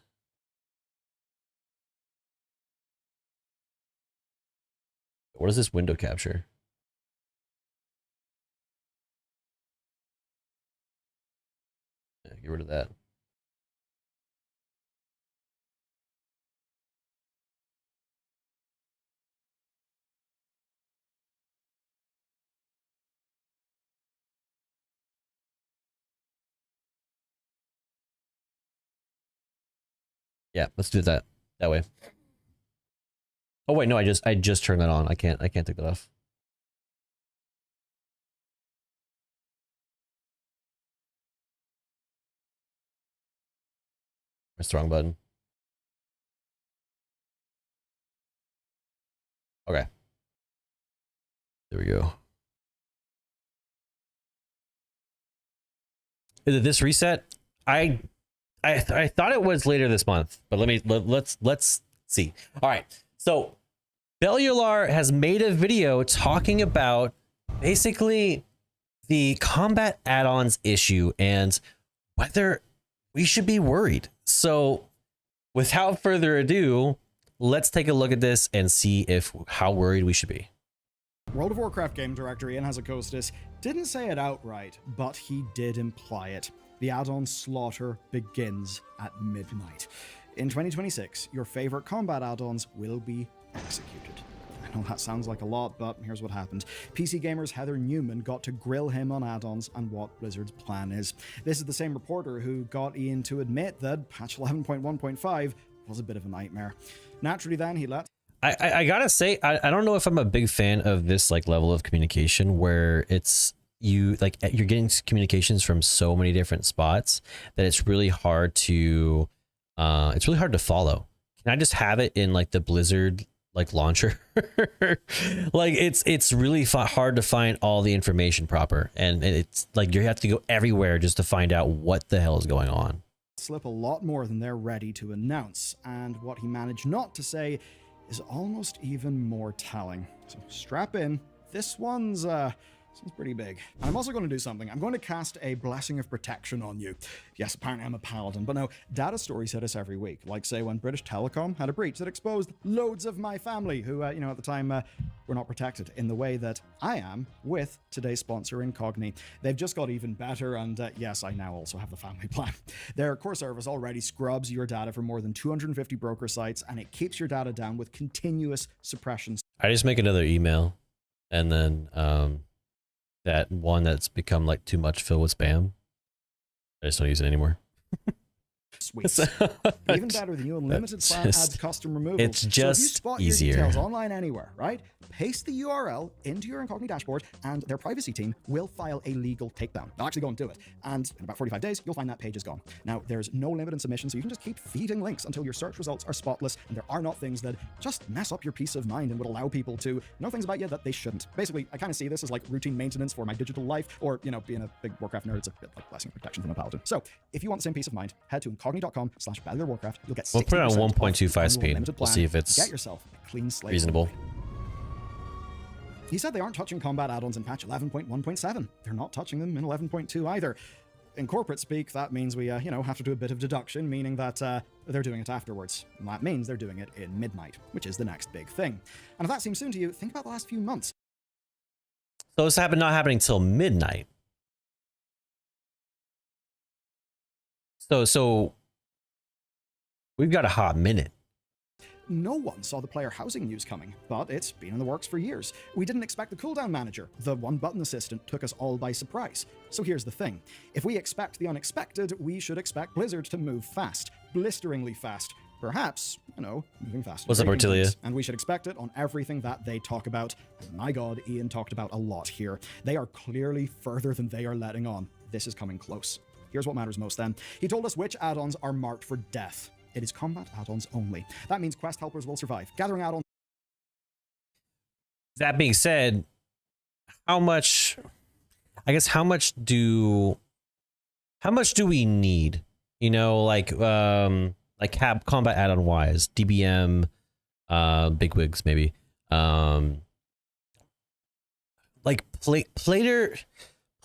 What is this window capture? Get rid of that. Yeah, let's do that way. Oh wait, no, I just turned that on. I can't take that off. Press the wrong button. Okay. There we go. Is it this reset? I thought it was later this month, but let's see. All right. So Bellular has made a video talking about basically the combat add-ons issue and whether we should be worried. So without further ado, let's take a look at this and see how worried we should be. World of Warcraft game director Ian Hazzikostas didn't say it outright, but he did imply it. The add-on slaughter begins at midnight. In 2026, your favorite combat add-ons will be executed. I know that sounds like a lot, but here's what happened. PC Gamer's Heather Newman got to grill him on add-ons and what Blizzard's plan is. This is the same reporter who got Ian to admit that patch 11.1.5 was a bit of a nightmare. Naturally then, he let... I gotta say, I don't know if I'm a big fan of this like level of communication where it's you're getting communications from so many different spots that it's really hard to follow. Can I just have it in like the Blizzard like launcher? Like it's really hard to find all the information proper, and it's like you have to go everywhere just to find out what the hell is going on. Slip a lot more than they're ready to announce, and what he managed not to say is almost even more telling. So strap in. This one's pretty big. And I'm also going to do something. I'm going to cast a blessing of protection on you. Yes, apparently I'm a paladin, but no, data stories hit us every week. Like, say, when British Telecom had a breach that exposed loads of my family who, at the time were not protected in the way that I am with today's sponsor, Incogni. They've just got even better, and yes, I now also have the family plan. Their core service already scrubs your data from more than 250 broker sites, and it keeps your data down with continuous suppression. I just make another email, and then that one that's become like too much filled with spam, I just don't use it anymore. Sweet. Even better, the new unlimited plan adds custom removal. It's just so if you spot easier. Your details online anywhere, right? Paste the URL into your Incogni dashboard, and their privacy team will file a legal takedown. They'll actually go and do it. And in about 45 days, you'll find that page is gone. Now, there's no limit in submission, so you can just keep feeding links until your search results are spotless, and there are not things that just mess up your peace of mind and would allow people to know things about you that they shouldn't. Basically, I kind of see this as like routine maintenance for my digital life, or, being a big Warcraft nerd, it's a bit like blessing of protection from a paladin. So, if you want the same peace of mind, head to incogni.com/BattleYourWarcraft. You'll get 60% We'll put it on off 1.25 speed. unlimited We'll plan. see if it's Get yourself a clean slate. reasonable. He said they aren't touching combat add-ons in patch 11.1.7. They're not touching them in 11.2 either. In corporate speak, that means we, have to do a bit of deduction, meaning that they're doing it afterwards. And that means they're doing it in midnight, which is the next big thing. And if that seems soon to you, think about the last few months. So it's not happening till midnight. So we've got a hot minute. No one saw the player housing news coming, but it's been in the works for years. We didn't expect the cooldown manager. The one-button assistant took us all by surprise. So here's the thing. If we expect the unexpected, we should expect Blizzard to move fast. Blisteringly fast. Perhaps, moving faster. What's up, Artilia? And we should expect it on everything that they talk about. And my God, Ian talked about a lot here. They are clearly further than they are letting on. This is coming close. Here's what matters most then. He told us which add-ons are marked for death. It is combat add-ons only. That means quest helpers will survive. Gathering add-ons. That being said, how much do we need? Like combat add-on wise, DBM, bigwigs maybe. Like Plater,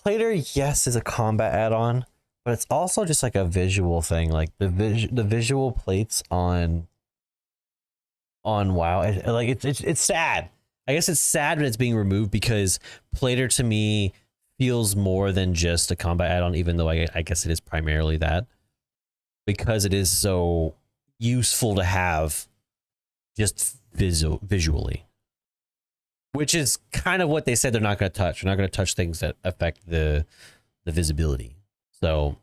yes, is a combat add-on. But it's also just like a visual thing, like the visual plates on WoW. It's sad. I guess it's sad when it's being removed because Plater to me feels more than just a combat add-on, even though I guess it is primarily that, because it is so useful to have just visually, which is kind of what they said they're not going to touch. They're not going to touch things that affect the visibility. So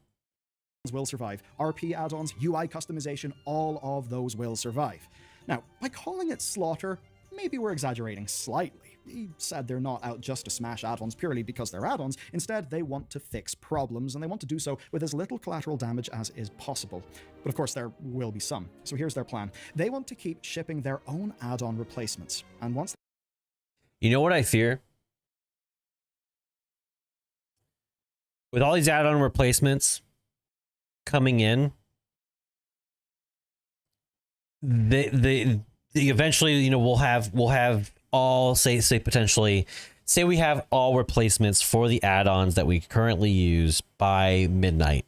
will survive. RP add-ons, UI customization, all of those will survive. Now, by calling it slaughter, maybe we're exaggerating slightly. He said they're not out just to smash add-ons purely because they're add-ons. Instead, they want to fix problems, and they want to do so with as little collateral damage as is possible. But of course, there will be some. So here's their plan. They want to keep shipping their own add-on replacements. And once... You know what I fear? With all these add-on replacements coming in, they eventually, we'll have all say potentially, say we have all replacements for the add-ons that we currently use by midnight.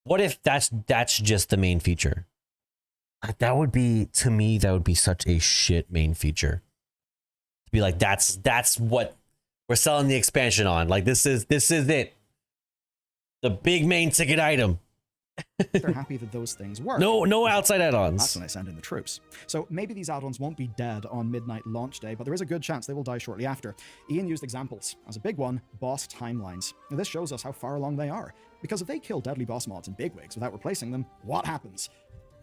What if that's just the main feature? That would be, to me, that would be such a shit main feature. To be like, that's what we're selling the expansion on. Like, this is it. The big main ticket item. They're happy that those things work. No outside add-ons. That's when they send in the troops. So maybe these add-ons won't be dead on midnight launch day, but there is a good chance they will die shortly after. Ian used examples. As a big one, boss timelines. Now, this shows us how far along they are. Because if they kill deadly boss mods and bigwigs without replacing them, what happens?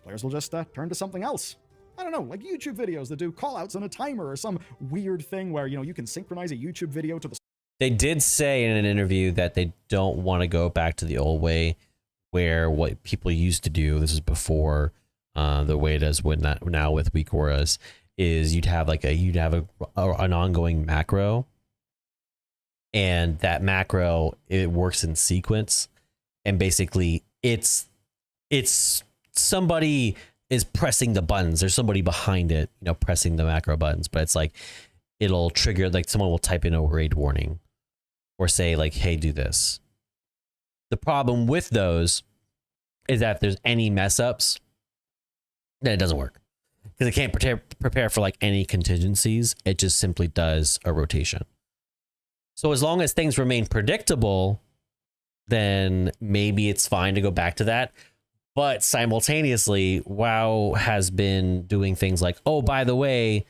Players will just turn to something else. I don't know, like YouTube videos that do callouts on a timer or some weird thing where, you can synchronize a YouTube video to the... They did say in an interview that they don't want to go back to the old way where what people used to do, this is before the way it is now with weak auras, is you'd have an ongoing macro, and that macro, it works in sequence, and basically it's somebody is pressing the buttons. There's somebody behind it, pressing the macro buttons, but it's like it'll trigger, like someone will type in a raid warning or say like, hey, do this. The problem with those is that if there's any mess ups, then it doesn't work because it can't prepare for like any contingencies. It just simply does a rotation. So as long as things remain predictable, then maybe it's fine to go back to that. But simultaneously, WoW has been doing things like, oh, by the way,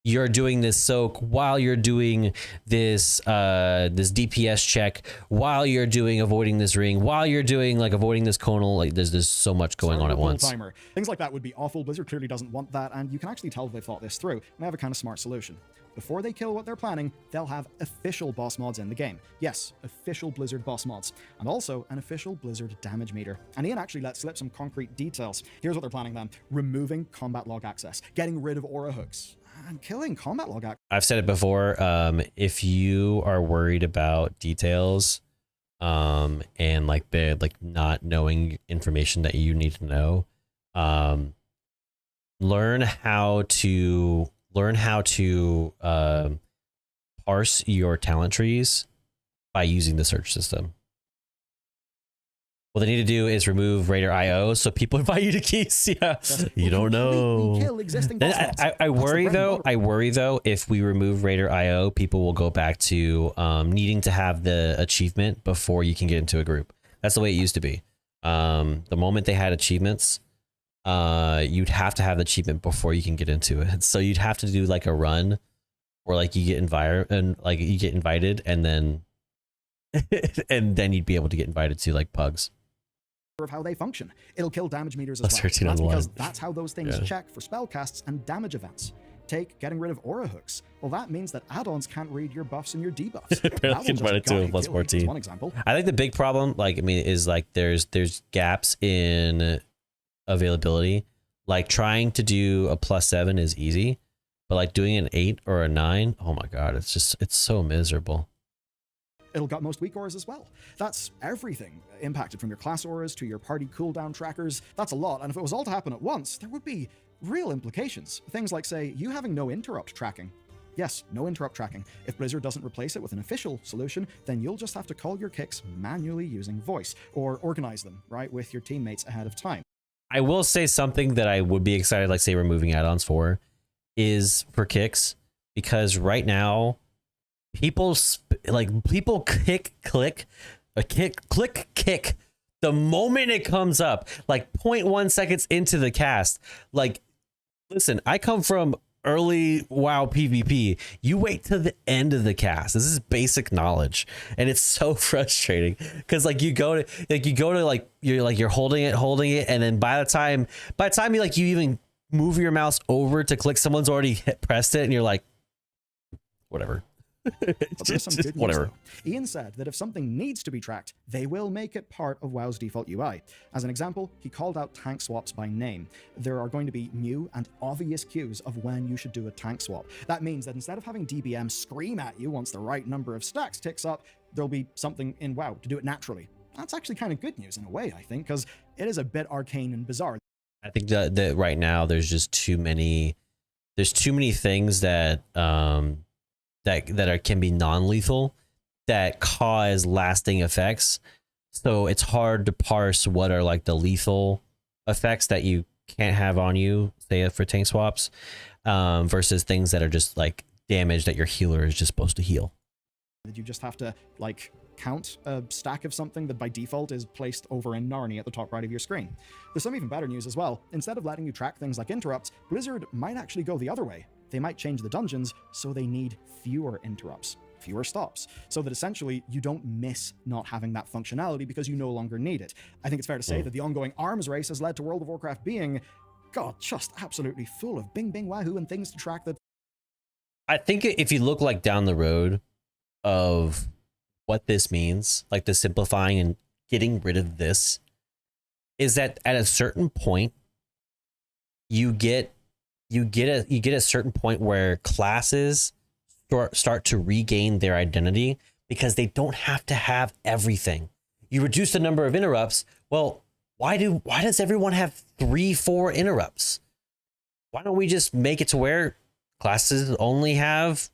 you're doing this soak while you're doing this this DPS check, while you're doing avoiding this ring, while you're doing like avoiding this conal. Like there's so much going on at once. Timer. Things like that would be awful. Blizzard clearly doesn't want that, and you can actually tell they've thought this through, and they have a kind of smart solution. Before they kill what they're planning, they'll have official boss mods in the game. Yes, official Blizzard boss mods. And also an official Blizzard damage meter. And Ian actually let slip some concrete details. Here's what they're planning then. Removing combat log access. Getting rid of aura hooks. And killing combat log access. I've said it before, if you are worried about details and like not knowing information that you need to know, learn how to parse your talent trees by using the search system. What they need to do is remove Raider IO so people invite you to keys. Yeah, you don't know. I worry though, if we remove Raider IO, people will go back to needing to have the achievement before you can get into a group. That's the way it used to be. The moment they had achievements, you'd have to have the achievement before you can get into it. So you'd have to do like a run or like you get invited and then and then you'd be able to get invited to like pugs. Of how they function. It'll kill damage meters as well. That's because that's how those things check for spell casts and damage events. Take getting rid of aura hooks. Well, that means that add-ons can't read your buffs and your debuffs. Invited to a plus 14. One example. I think the big problem, is like there's gaps in availability. Like trying to do a +7 is easy, but like doing an 8 or a 9, oh my god, it's so miserable. It'll gut most weak auras as well. That's everything impacted, from your class auras to your party cooldown trackers. That's a lot, and if it was all to happen at once, there would be real implications. Things like, say, you having no interrupt tracking. Yes, no interrupt tracking. If Blizzard doesn't replace it with an official solution, then you'll just have to call your kicks manually using voice, or organize them, right, with your teammates ahead of time. I will say something that I would be excited, like say removing add-ons for, is for kicks, because right now, people kick the moment it comes up, like 0.1 seconds into the cast. Like, listen, I come from early WoW PvP. You wait till the end of the cast. This is basic knowledge, and it's so frustrating because you're holding it, and then by the time you even move your mouse over to click, someone's already pressed it, and you're like, whatever. But there's some good news, though. Ian said that if something needs to be tracked, they will make it part of WoW's default UI. As an example, he called out tank swaps by name. There are going to be new and obvious cues of when you should do a tank swap. That means that instead of having DBM scream at you once the right number of stacks ticks up, there'll be something in WoW to do it naturally. That's actually kind of good news in a way, I think, because it is a bit arcane and bizarre. I think that right now there's just too many things that can be non-lethal that cause lasting effects. So it's hard to parse what are like the lethal effects that you can't have on you, say for tank swaps, versus things that are just like damage that your healer is just supposed to heal. You just have to like count a stack of something that by default is placed over in Narnia at the top right of your screen. There's some even better news as well. Instead of letting you track things like interrupts, Blizzard might actually go the other way. They might change the dungeons so they need fewer interrupts, fewer stops, so that essentially you don't miss not having that functionality because you no longer need it. I think it's fair to say that the ongoing arms race has led to World of Warcraft being, God, just absolutely full of bing, bing, wahoo and things to track that. I think if you look like down the road of what this means, like the simplifying and getting rid of this, is that at a certain point you get a certain point where classes start to regain their identity because they don't have to have everything. You reduce the number of interrupts. Well, why does everyone have 3-4 interrupts? Why don't we just make it to where classes only have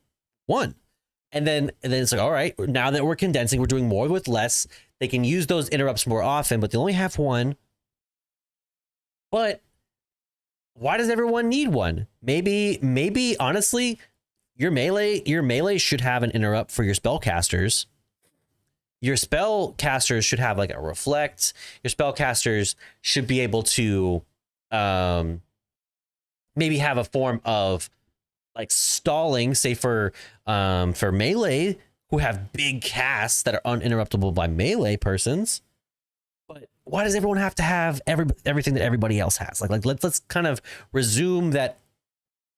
1? And then it's like, all right, now that we're condensing, we're doing more with less. They can use those interrupts more often, but they only have 1. But why does everyone need 1? Maybe honestly, your melee should have an interrupt for your spellcasters. Your spellcasters should have like a reflect. Your spellcasters should be able to maybe have a form of like stalling, say for melee who have big casts that are uninterruptible by melee persons. But why does everyone have to have everything that everybody else has? Like let's kind of resume that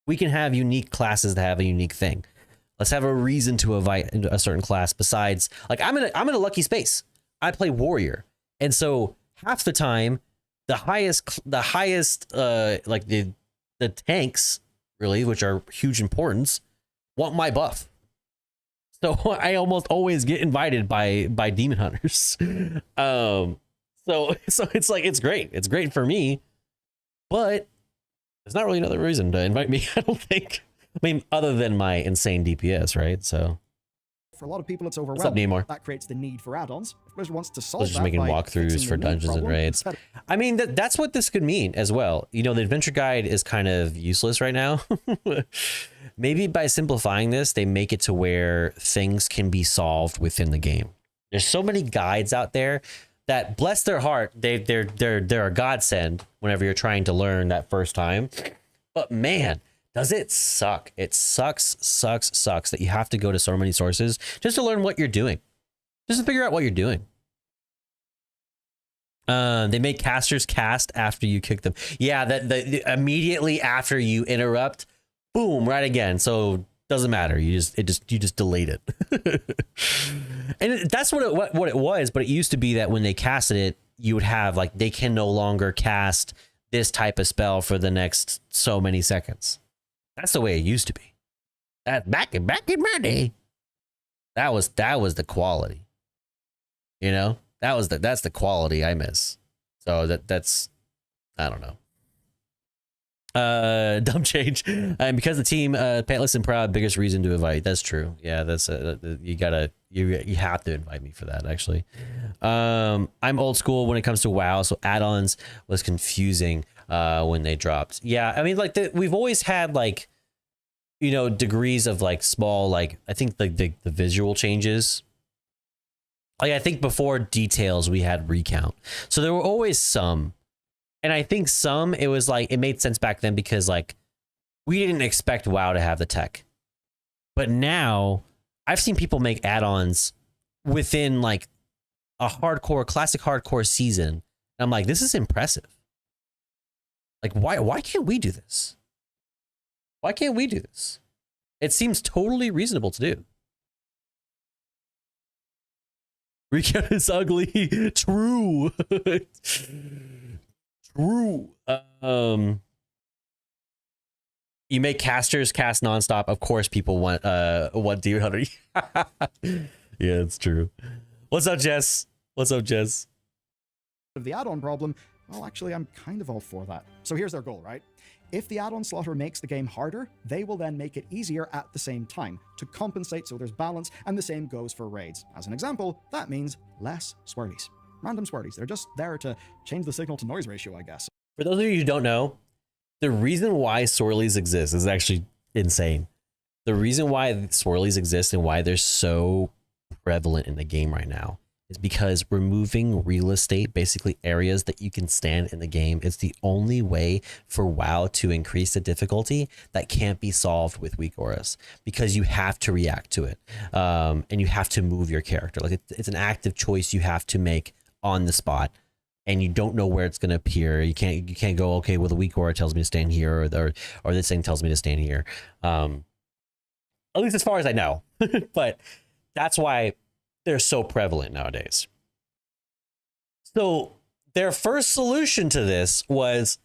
we can have unique classes that have a unique thing. Let's have a reason to invite a certain class besides, like, I'm in a lucky space. I play warrior, and so half the time the highest like the tanks really, which are huge importance, want my buff. So I almost always get invited by demon hunters. So it's like, it's great. It's great for me, but there's not really another reason to invite me, I don't think. I mean, other than my insane DPS, right? So for a lot of people, it's overwhelming. What's up, Neymar? That creates the need for add-ons. If Blizzard wants to solve Blizzard's that making by walkthroughs fixing for the main dungeons and problem, raids. instead- I mean, that's what this could mean as well. You know, the adventure guide is kind of useless right now. Maybe by simplifying this, they make it to where things can be solved within the game. There's so many guides out there that, bless their heart, they're a godsend whenever you're trying to learn that first time. But man, does it suck. It sucks that you have to go to so many sources just to learn what you're doing. Just to figure out what you're doing. They make casters cast after you kick them. Yeah, that immediately after you interrupt, boom, right again. So doesn't matter. You just delete it. And that's what it was, but it used to be that when they casted it, you would have like, they can no longer cast this type of spell for the next so many seconds. That's the way it used to be. That back in my day, that was the quality. You know, that's the quality I miss. So that's I don't know. Dumb change. And because the team pantless and proud, biggest reason to invite. That's true. Yeah, that's you have to invite me for that, actually. I'm old school when it comes to WoW, so add-ons was confusing when they dropped. Yeah, I mean, like we've always had, like, you know, degrees of like small, like, I think the visual changes. Like, I think before details we had recount, so there were always some. And I think some, it was like, it made sense back then because, like, we didn't expect WoW to have the tech. But now I've seen people make add-ons within like a classic hardcore season. And I'm like, this is impressive. Like, why can't we do this? Why can't we do this? It seems totally reasonable to do. Recount is ugly. True. True. You make casters cast nonstop. Of course, people want Deer Hunter. Yeah, it's true. What's up, Jess? What's up, Jess? Of the add-on problem, well, actually, I'm kind of all for that. So here's their goal, right? If the add-on slaughter makes the game harder, they will then make it easier at the same time to compensate so there's balance, and the same goes for raids. As an example, that means less swirlies. Random swirlies. They're just there to change the signal to noise ratio, I guess. For those of you who don't know, the reason why swirlies exist is actually insane. The reason why swirlies exist and why they're so prevalent in the game right now is because removing real estate, basically areas that you can stand in the game, is the only way for WoW to increase the difficulty that can't be solved with weak auras, because you have to react to it, and you have to move your character. Like it's an active choice you have to make on the spot, and you don't know where it's going to appear. You can't go, okay, well, the weak aura tells me to stand here, or this thing tells me to stand here. At least as far as I know. But that's why they're so prevalent nowadays. So their first solution to this was,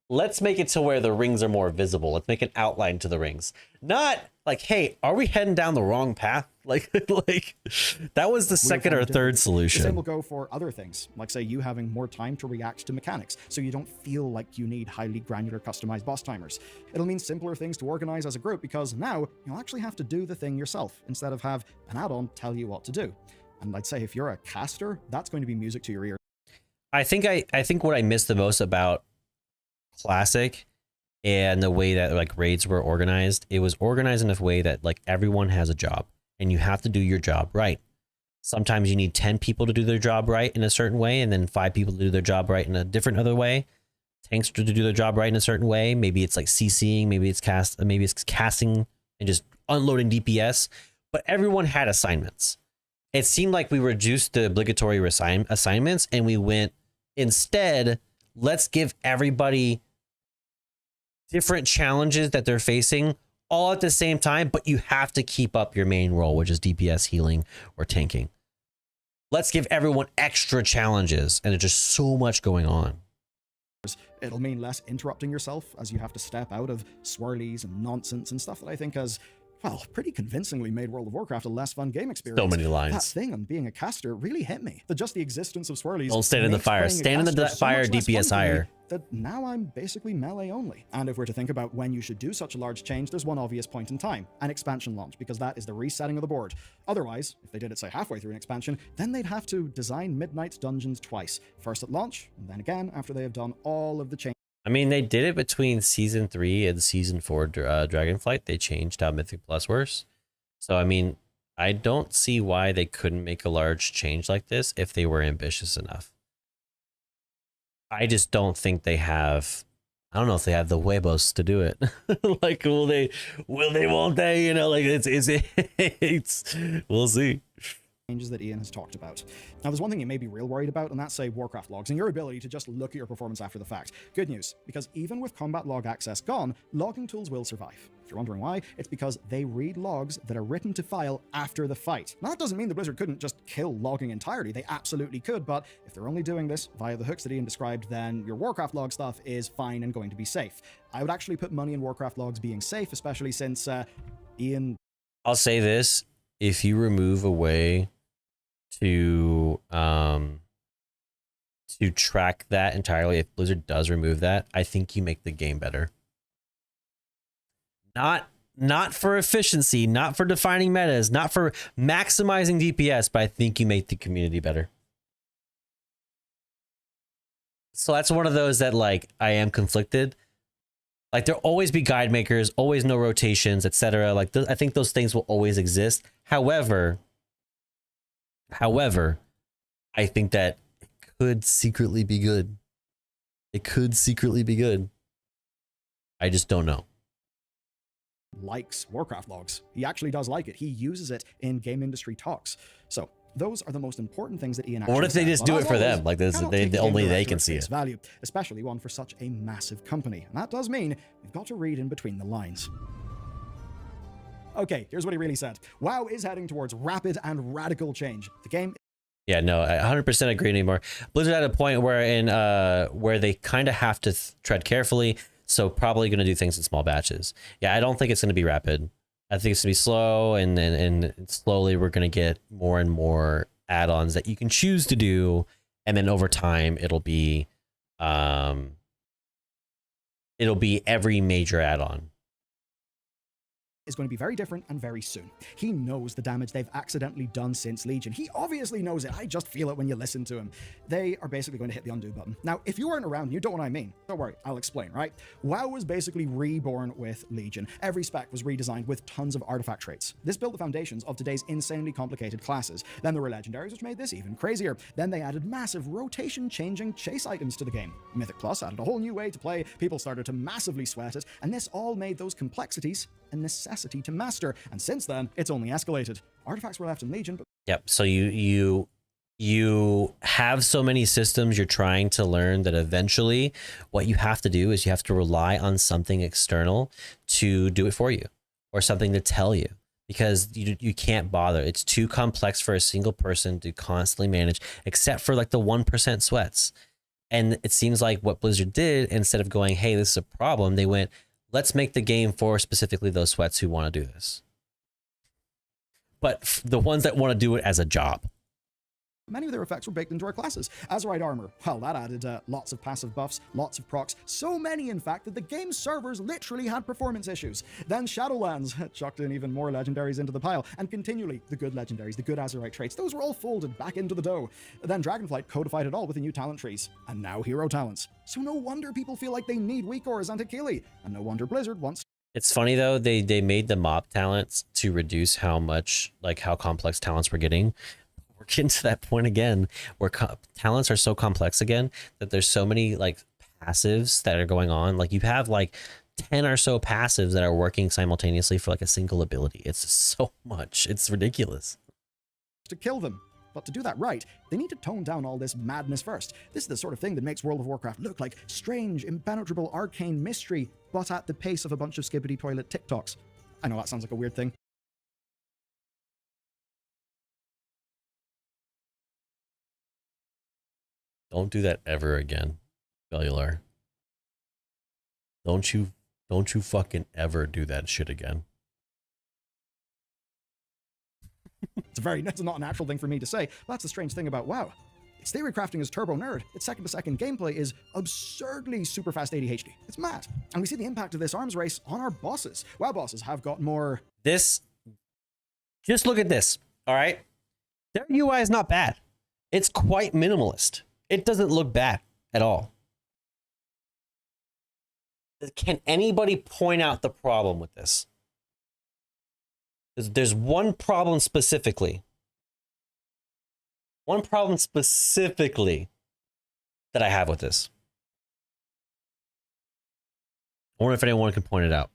let's make it to where the rings are more visible. Let's make an outline to the rings. Not like, hey, are we heading down the wrong path? Like that was the second or third solution. The same will go for other things, like say you having more time to react to mechanics, so you don't feel like you need highly granular customized boss timers. It'll mean simpler things to organize as a group, because now you'll actually have to do the thing yourself instead of have an add-on tell you what to do. And I'd say if you're a caster, that's going to be music to your ear. I think what I missed the most about Classic and the way that like raids were organized, it was organized in a way that like everyone has a job and you have to do your job right. Sometimes you need 10 people to do their job right in a certain way, and then 5 people to do their job right in a different other way. Tanks to do their job right in a certain way. Maybe it's like CCing, maybe it's casting and just unloading DPS, but everyone had assignments. It seemed like we reduced the obligatory assignments and we went, instead, let's give everybody different challenges that they're facing all at the same time, but you have to keep up your main role, which is DPS, healing, or tanking. Let's give everyone extra challenges, and there's just so much going on. It'll mean less interrupting yourself as you have to step out of swirlies and nonsense and stuff that I think has, well, pretty convincingly made World of Warcraft a less fun game experience. So many lines. That thing on being a caster really hit me. Just the existence of swirlies. Don't stand in the fire. Stand in the fire, DPS higher. That now I'm basically melee only. And if we're to think about when you should do such a large change, there's one obvious point in time, an expansion launch, because that is the resetting of the board. Otherwise, if they did it, say, halfway through an expansion, then they'd have to design Midnight's dungeons twice. First at launch, and then again after they have done all of the changes. I mean, they did it between Season 3 and Season 4 Dragonflight. They changed how Mythic Plus works. So, I mean, I don't see why they couldn't make a large change like this if they were ambitious enough. I just don't think they have, I don't know if they have the huevos to do it. Like, will they, won't they? You know, like, it's we'll see. Changes that Ian has talked about. Now, there's one thing you may be real worried about, and that's, say, Warcraft logs and your ability to just look at your performance after the fact. Good news, because even with combat log access gone, logging tools will survive. If you're wondering why, it's because they read logs that are written to file after the fight. Now, that doesn't mean the Blizzard couldn't just kill logging entirely. They absolutely could, but if they're only doing this via the hooks that Ian described, then your Warcraft log stuff is fine and going to be safe. I would actually put money in Warcraft logs being safe, especially since Ian... I'll say this, if you remove a way to track that entirely, if Blizzard does remove that, I think you make the game better. Not for efficiency, not for defining metas, not for maximizing DPS, but I think you make the community better. So that's one of those that, like, I am conflicted. Like, there'll always be guide makers, always no rotations, etc. Like, I think those things will always exist. However, I think that it could secretly be good. It could secretly be good. I just don't know. Likes Warcraft logs. He actually does like it. He uses it in game industry talks. So those are the most important things that Ian actually What if they just do it for them? Like this, only they can see it. Value, especially one for such a massive company. And that does mean we've got to read in between the lines. Okay, here's what he really said. WoW is heading towards rapid and radical change. The game... Yeah, no, I 100% agree anymore. Blizzard at a point where they kind of have to tread carefully, so probably going to do things in small batches. Yeah, I don't think it's going to be rapid. I think it's going to be slow, and slowly we're going to get more and more add-ons that you can choose to do, and then over time it'll be every major add-on. is going to be very different and very soon. He knows the damage they've accidentally done since Legion. He obviously knows it. I just feel it when you listen to him. They are basically going to hit the undo button. Now, if you weren't around and you don't know what I mean, don't worry, I'll explain, right? WoW was basically reborn with Legion. Every spec was redesigned with tons of artifact traits. This built the foundations of today's insanely complicated classes. Then there were legendaries, which made this even crazier. Then they added massive rotation-changing chase items to the game. Mythic Plus added a whole new way to play. People started to massively sweat it, and this all made those complexities a necessity to master. And since then, it's only escalated. Artifacts were left in Legion, but Yep. So you have so many systems you're trying to learn that eventually what you have to do is you have to rely on something external to do it for you, or something to tell you, because you can't bother. It's too complex for a single person to constantly manage, except for like the 1% sweats. And it seems like what Blizzard did, instead of going, hey, this is a problem, they went, let's make the game for specifically those sweats who want to do this. But the ones that want to do it as a job. many of their effects were baked into our classes. Azerite Armor, well, that added lots of passive buffs, lots of procs, so many in fact that the game's servers literally had performance issues. Then Shadowlands chucked in even more legendaries into the pile, and continually the good legendaries, the good Azerite traits, those were all folded back into the dough. Then Dragonflight codified it all with the new talent trees, and now hero talents. So no wonder people feel like they need weak auras and Achille, and no wonder Blizzard wants. It's funny though, they made the mob talents to reduce how much, like how complex talents were getting. We're getting to that point again where talents are so complex again that there's so many like passives that are going on. Like you have like 10 or so passives that are working simultaneously for like a single ability. It's so much. It's ridiculous. To kill them. But to do that right, they need to tone down all this madness first. This is the sort of thing that makes World of Warcraft look like strange, impenetrable, arcane mystery, but at the pace of a bunch of skibbity toilet TikToks. I know that sounds like a weird thing. Don't do that ever again, Cellular. Don't you fucking ever do that shit again. It's not a natural thing for me to say, but that's the strange thing about WoW. Its theory crafting is turbo nerd. Its second-to-second gameplay is absurdly super fast ADHD. It's mad. And we see the impact of this arms race on our bosses. WoW bosses have got more... Just look at this, all right? Their UI is not bad. It's quite minimalist. It doesn't look bad at all. Can anybody point out the problem with this? There's one problem specifically. One problem specifically that I have with this. I wonder if anyone can point it out.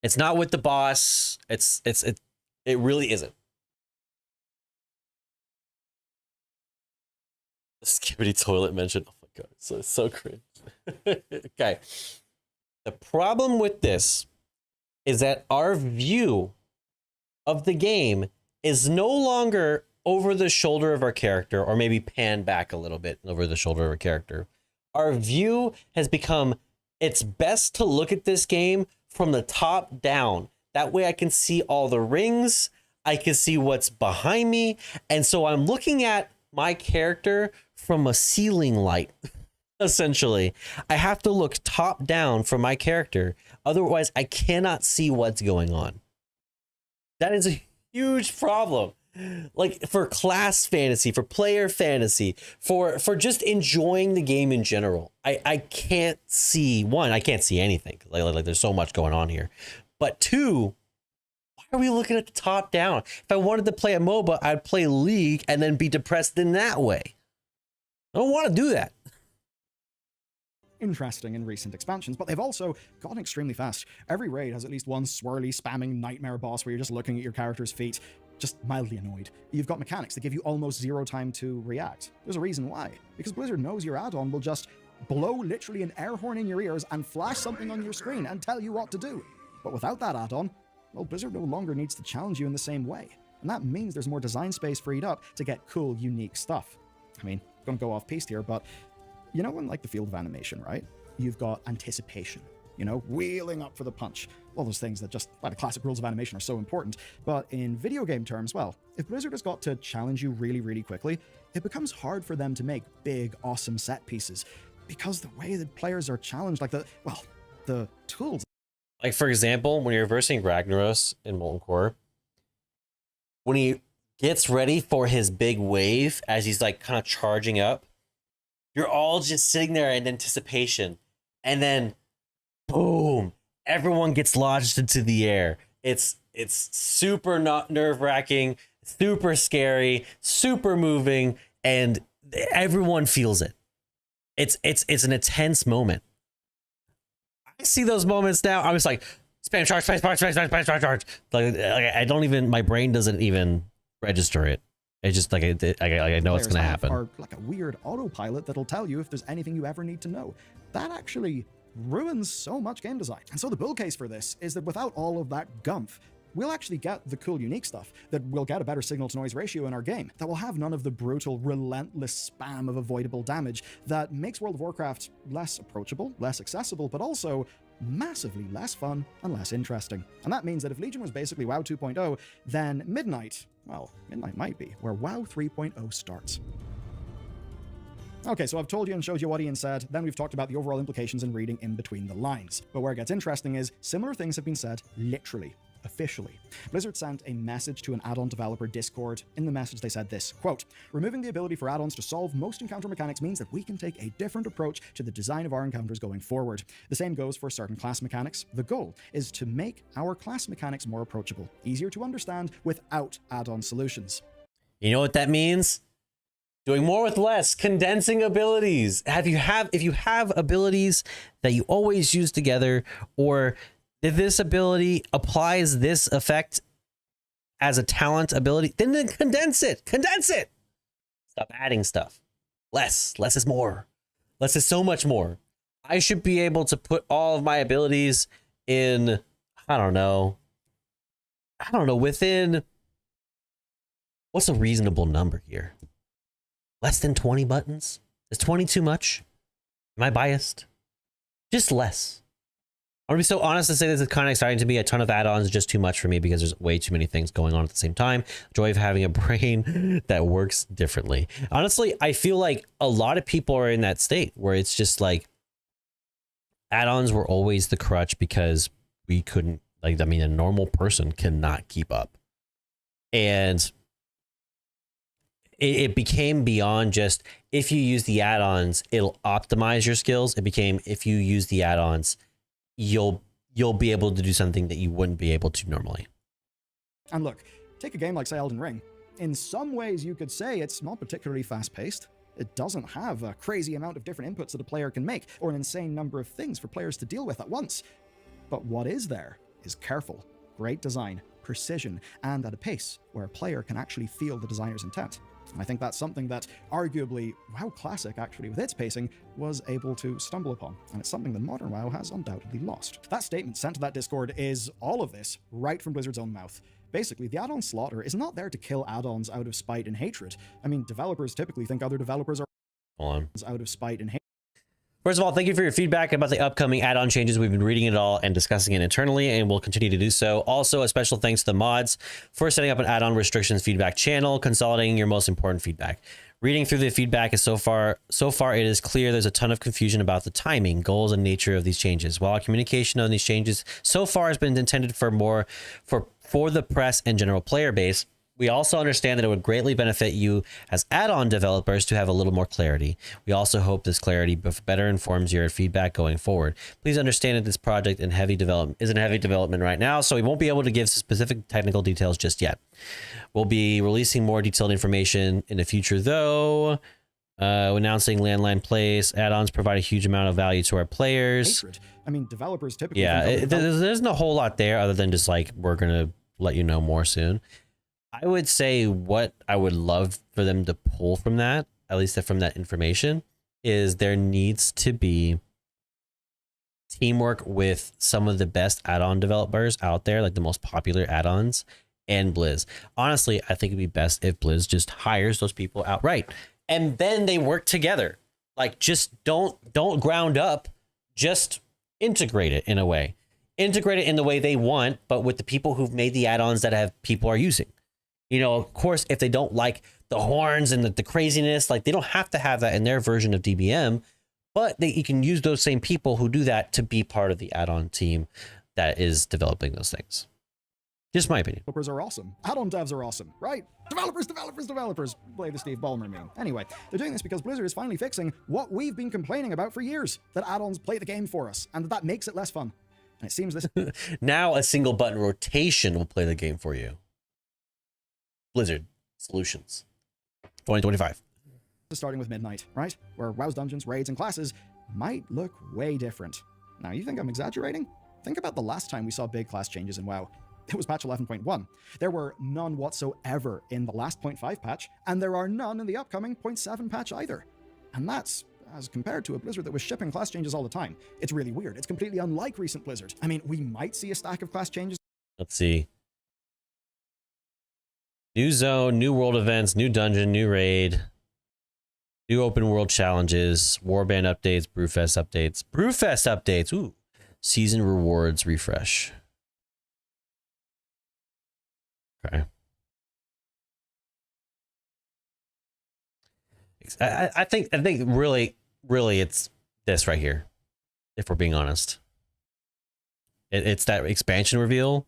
It's not with the boss. It really isn't. The skibbity toilet mention. Oh my god, it's so cringe. Okay. The problem with this is that our view of the game is no longer over the shoulder of our character, or maybe pan back a little bit over the shoulder of our character. Our view has become, it's best to look at this game from the top down. That way I can see all the rings, I can see what's behind me, and so I'm looking at my character from a ceiling light. Essentially, I have to look top down for my character. Otherwise, I cannot see what's going on. That is a huge problem. Like for class fantasy, for player fantasy, for just enjoying the game in general. I can't see, one, I can't see anything. Like there's so much going on here. But two, why are we looking at the top down? If I wanted to play a MOBA, I'd play League and then be depressed in that way. I don't want to do that. Interesting in recent expansions, but they've also gotten extremely fast. Every raid has at least one swirly, spamming nightmare boss where you're just looking at your character's feet, just mildly annoyed. You've got mechanics that give you almost zero time to react. There's a reason why. Because Blizzard knows your add-on will just blow literally an air horn in your ears and flash something on your screen and tell you what to do. But without that add-on, well, Blizzard no longer needs to challenge you in the same way. And that means there's more design space freed up to get cool, unique stuff. I mean, don't go off-piste here, but you know in like the field of animation, right? You've got anticipation, you know, wheeling up for the punch. All those things that just, by the classic rules of animation, are so important. But in video game terms, well, if Blizzard has got to challenge you really, really quickly, it becomes hard for them to make big, awesome set pieces. Because the way that players are challenged, like the tools. Like, for example, when you're versing Ragnaros in Molten Core, when he gets ready for his big wave as he's like kind of charging up, you're all just sitting there in anticipation. And then, boom, everyone gets launched into the air. It's super not nerve-wracking, super scary, super moving, and everyone feels it. It's an intense moment. I see those moments now. I'm just like, spam charge, spam charge. Like I don't even, my brain doesn't even register it. It's just like I know it's gonna happen. Or like a weird autopilot that'll tell you if there's anything you ever need to know. That actually ruins so much game design. And so the bull case for this is that without all of that gumph, we'll actually get the cool unique stuff, that we'll get a better signal to noise ratio in our game, that will have none of the brutal, relentless spam of avoidable damage that makes World of Warcraft less approachable, less accessible, but also massively less fun and less interesting. And that means that if Legion was basically WoW 2.0, then Midnight, well, Midnight might be where WoW 3.0 starts. Okay, so I've told you and showed you what Ian said, then we've talked about the overall implications and reading in between the lines. But where it gets interesting is, similar things have been said literally, officially. Blizzard sent a message to an add-on developer Discord. In the message they said this, quote, "Removing the ability for add-ons to solve most encounter mechanics means that we can take a different approach to the design of our encounters going forward. The same goes for certain class mechanics. The goal is to make our class mechanics more approachable, easier to understand without add-on solutions." You know what that means? Doing more with less, condensing abilities. If you have abilities that you always use together, or if this ability applies this effect as a talent ability, then condense it. Condense it. Stop adding stuff. Less is more. Less is so much more. I should be able to put all of my abilities in, I don't know, within, what's a reasonable number here? Less than 20 buttons? Is 20 too much? Am I biased? Just less. I'm gonna be so honest to say this is kind of exciting to me. A ton of add-ons is just too much for me because there's way too many things going on at the same time. Joy of having a brain that works differently. Honestly, I feel like a lot of people are in that state where it's just like add-ons were always the crutch because we couldn't, like, I mean, a normal person cannot keep up. And it became beyond just, if you use the add-ons, it'll optimize your skills. It became, if you use the add-ons, you'll be able to do something that you wouldn't be able to normally. And look, take a game like, say, Elden Ring. In some ways, you could say it's not particularly fast-paced. It doesn't have a crazy amount of different inputs that a player can make, or an insane number of things for players to deal with at once. But what is there is careful, great design, precision, and at a pace where a player can actually feel the designer's intent. And I think that's something that arguably WoW Classic, actually, with its pacing, was able to stumble upon. And it's something that modern WoW has undoubtedly lost. That statement sent to that Discord is all of this right from Blizzard's own mouth. Basically, the add-on slaughter is not there to kill add-ons out of spite and hatred. I mean, developers typically think other developers are out of spite and hatred. First of all, thank you for your feedback about the upcoming add-on changes. We've been reading it all and discussing it internally, and we'll continue to do so. Also, a special thanks to the mods for setting up an add-on restrictions feedback channel, consolidating your most important feedback. Reading through the feedback is so far it is clear there's a ton of confusion about the timing, goals, and nature of these changes. While communication on these changes so far has been intended for the press and general player base, we also understand that it would greatly benefit you as add-on developers to have a little more clarity. We also hope this clarity better informs your feedback going forward. Please understand that this project is in heavy development right now, so we won't be able to give specific technical details just yet. We'll be releasing more detailed information in the future, though. Announcing landline place, add-ons provide a huge amount of value to our players. I mean, developers typically... Yeah, there's not a whole lot there other than just like, we're going to let you know more soon. I would say what I would love for them to pull from that, at least from that information, is there needs to be teamwork with some of the best add-on developers out there, like the most popular add-ons, and Blizz. Honestly, I think it'd be best if Blizz just hires those people outright, and then they work together. Like, just don't ground up, just integrate it in a way. Integrate it in the way they want, but with the people who've made the add-ons that people are using. You know, of course, if they don't like the horns and the craziness, like, they don't have to have that in their version of DBM, But you can use those same people who do that to be part of the add-on team that is developing those things. Just my opinion. Developers are awesome. Add-on devs are awesome, right? Developers, developers, developers. Play the Steve Ballmer meme. Anyway, they're doing this because Blizzard is finally fixing what we've been complaining about for years, that add-ons play the game for us, and that makes it less fun. And it seems this... Now a single button rotation will play the game for you. Blizzard Solutions 2025. Starting with Midnight, right? Where WoW's dungeons, raids, and classes might look way different. Now, you think I'm exaggerating? Think about the last time we saw big class changes in WoW. It was patch 11.1. There were none whatsoever in the last 0.5 patch, and there are none in the upcoming 0.7 patch either. And that's as compared to a Blizzard that was shipping class changes all the time. It's really weird. It's completely unlike recent Blizzard. I mean, we might see a stack of class changes. Let's see. New zone, new world events, new dungeon, new raid, new open world challenges, warband updates, Brewfest updates. Brewfest updates! Ooh. Season rewards refresh. Okay. I think really it's this right here, if we're being honest. It's that expansion reveal.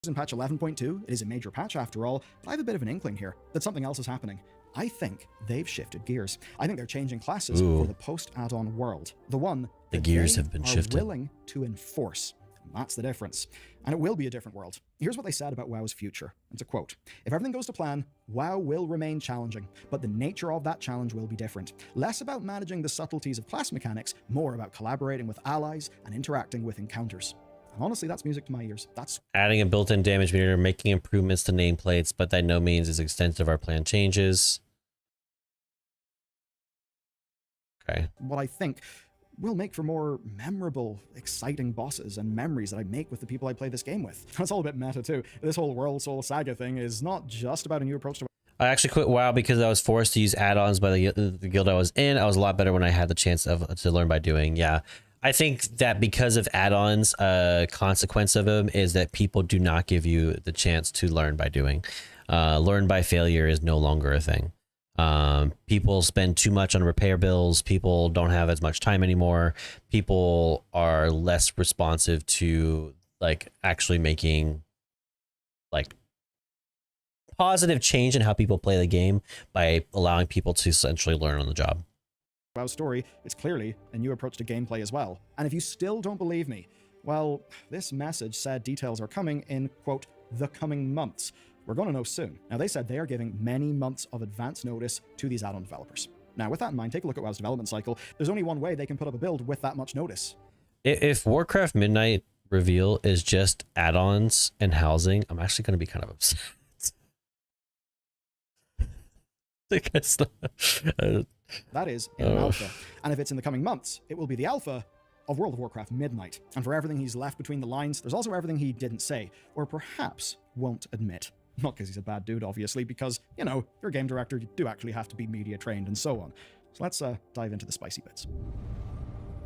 In patch 11.2, it is a major patch after all, but I have a bit of an inkling here that something else is happening. I think they've shifted gears. I think they're changing classes for the post-add-on world. The one the that gears they have been are shifted. Willing to enforce. That's the difference. And it will be a different world. Here's what they said about WoW's future. It's a quote. If everything goes to plan, WoW will remain challenging, but the nature of that challenge will be different. Less about managing the subtleties of class mechanics, more about collaborating with allies and interacting with encounters. And honestly, that's music to my ears. That's adding a built-in damage meter, making improvements to nameplates, but by no means is the extent of our plan changes. Okay. what I think will make for more memorable, exciting bosses and memories that I make with the people I play this game with. That's all a bit meta too. This whole World Soul Saga thing is not just about a new approach to... I actually quit WoW because I was forced to use add-ons by the guild I was in. I was a lot better when I had the chance to learn by doing. Yeah, I think that because of add-ons, consequence of them is that people do not give you the chance to learn by doing. Learn by failure is no longer a thing. People spend too much on repair bills. People don't have as much time anymore. People are less responsive to like actually making like positive change in how people play the game by allowing people to essentially learn on the job. WoW's story, it's clearly a new approach to gameplay as well. And if you still don't believe me, well, this message said details are coming in, quote, the coming months. We're going to know soon. Now, they said they are giving many months of advance notice to these add-on developers. Now, with that in mind, take a look at WoW's development cycle. There's only one way they can put up a build with that much notice. If Warcraft Midnight reveal is just add-ons and housing, I'm actually going to be kind of upset. That is in an alpha. And if it's in the coming months, it will be the alpha of World of Warcraft Midnight. And for everything he's left between the lines, there's also everything he didn't say, or perhaps won't admit. Not because he's a bad dude, obviously, because, you know, you're a game director, you do actually have to be media trained and so on. So let's dive into the spicy bits.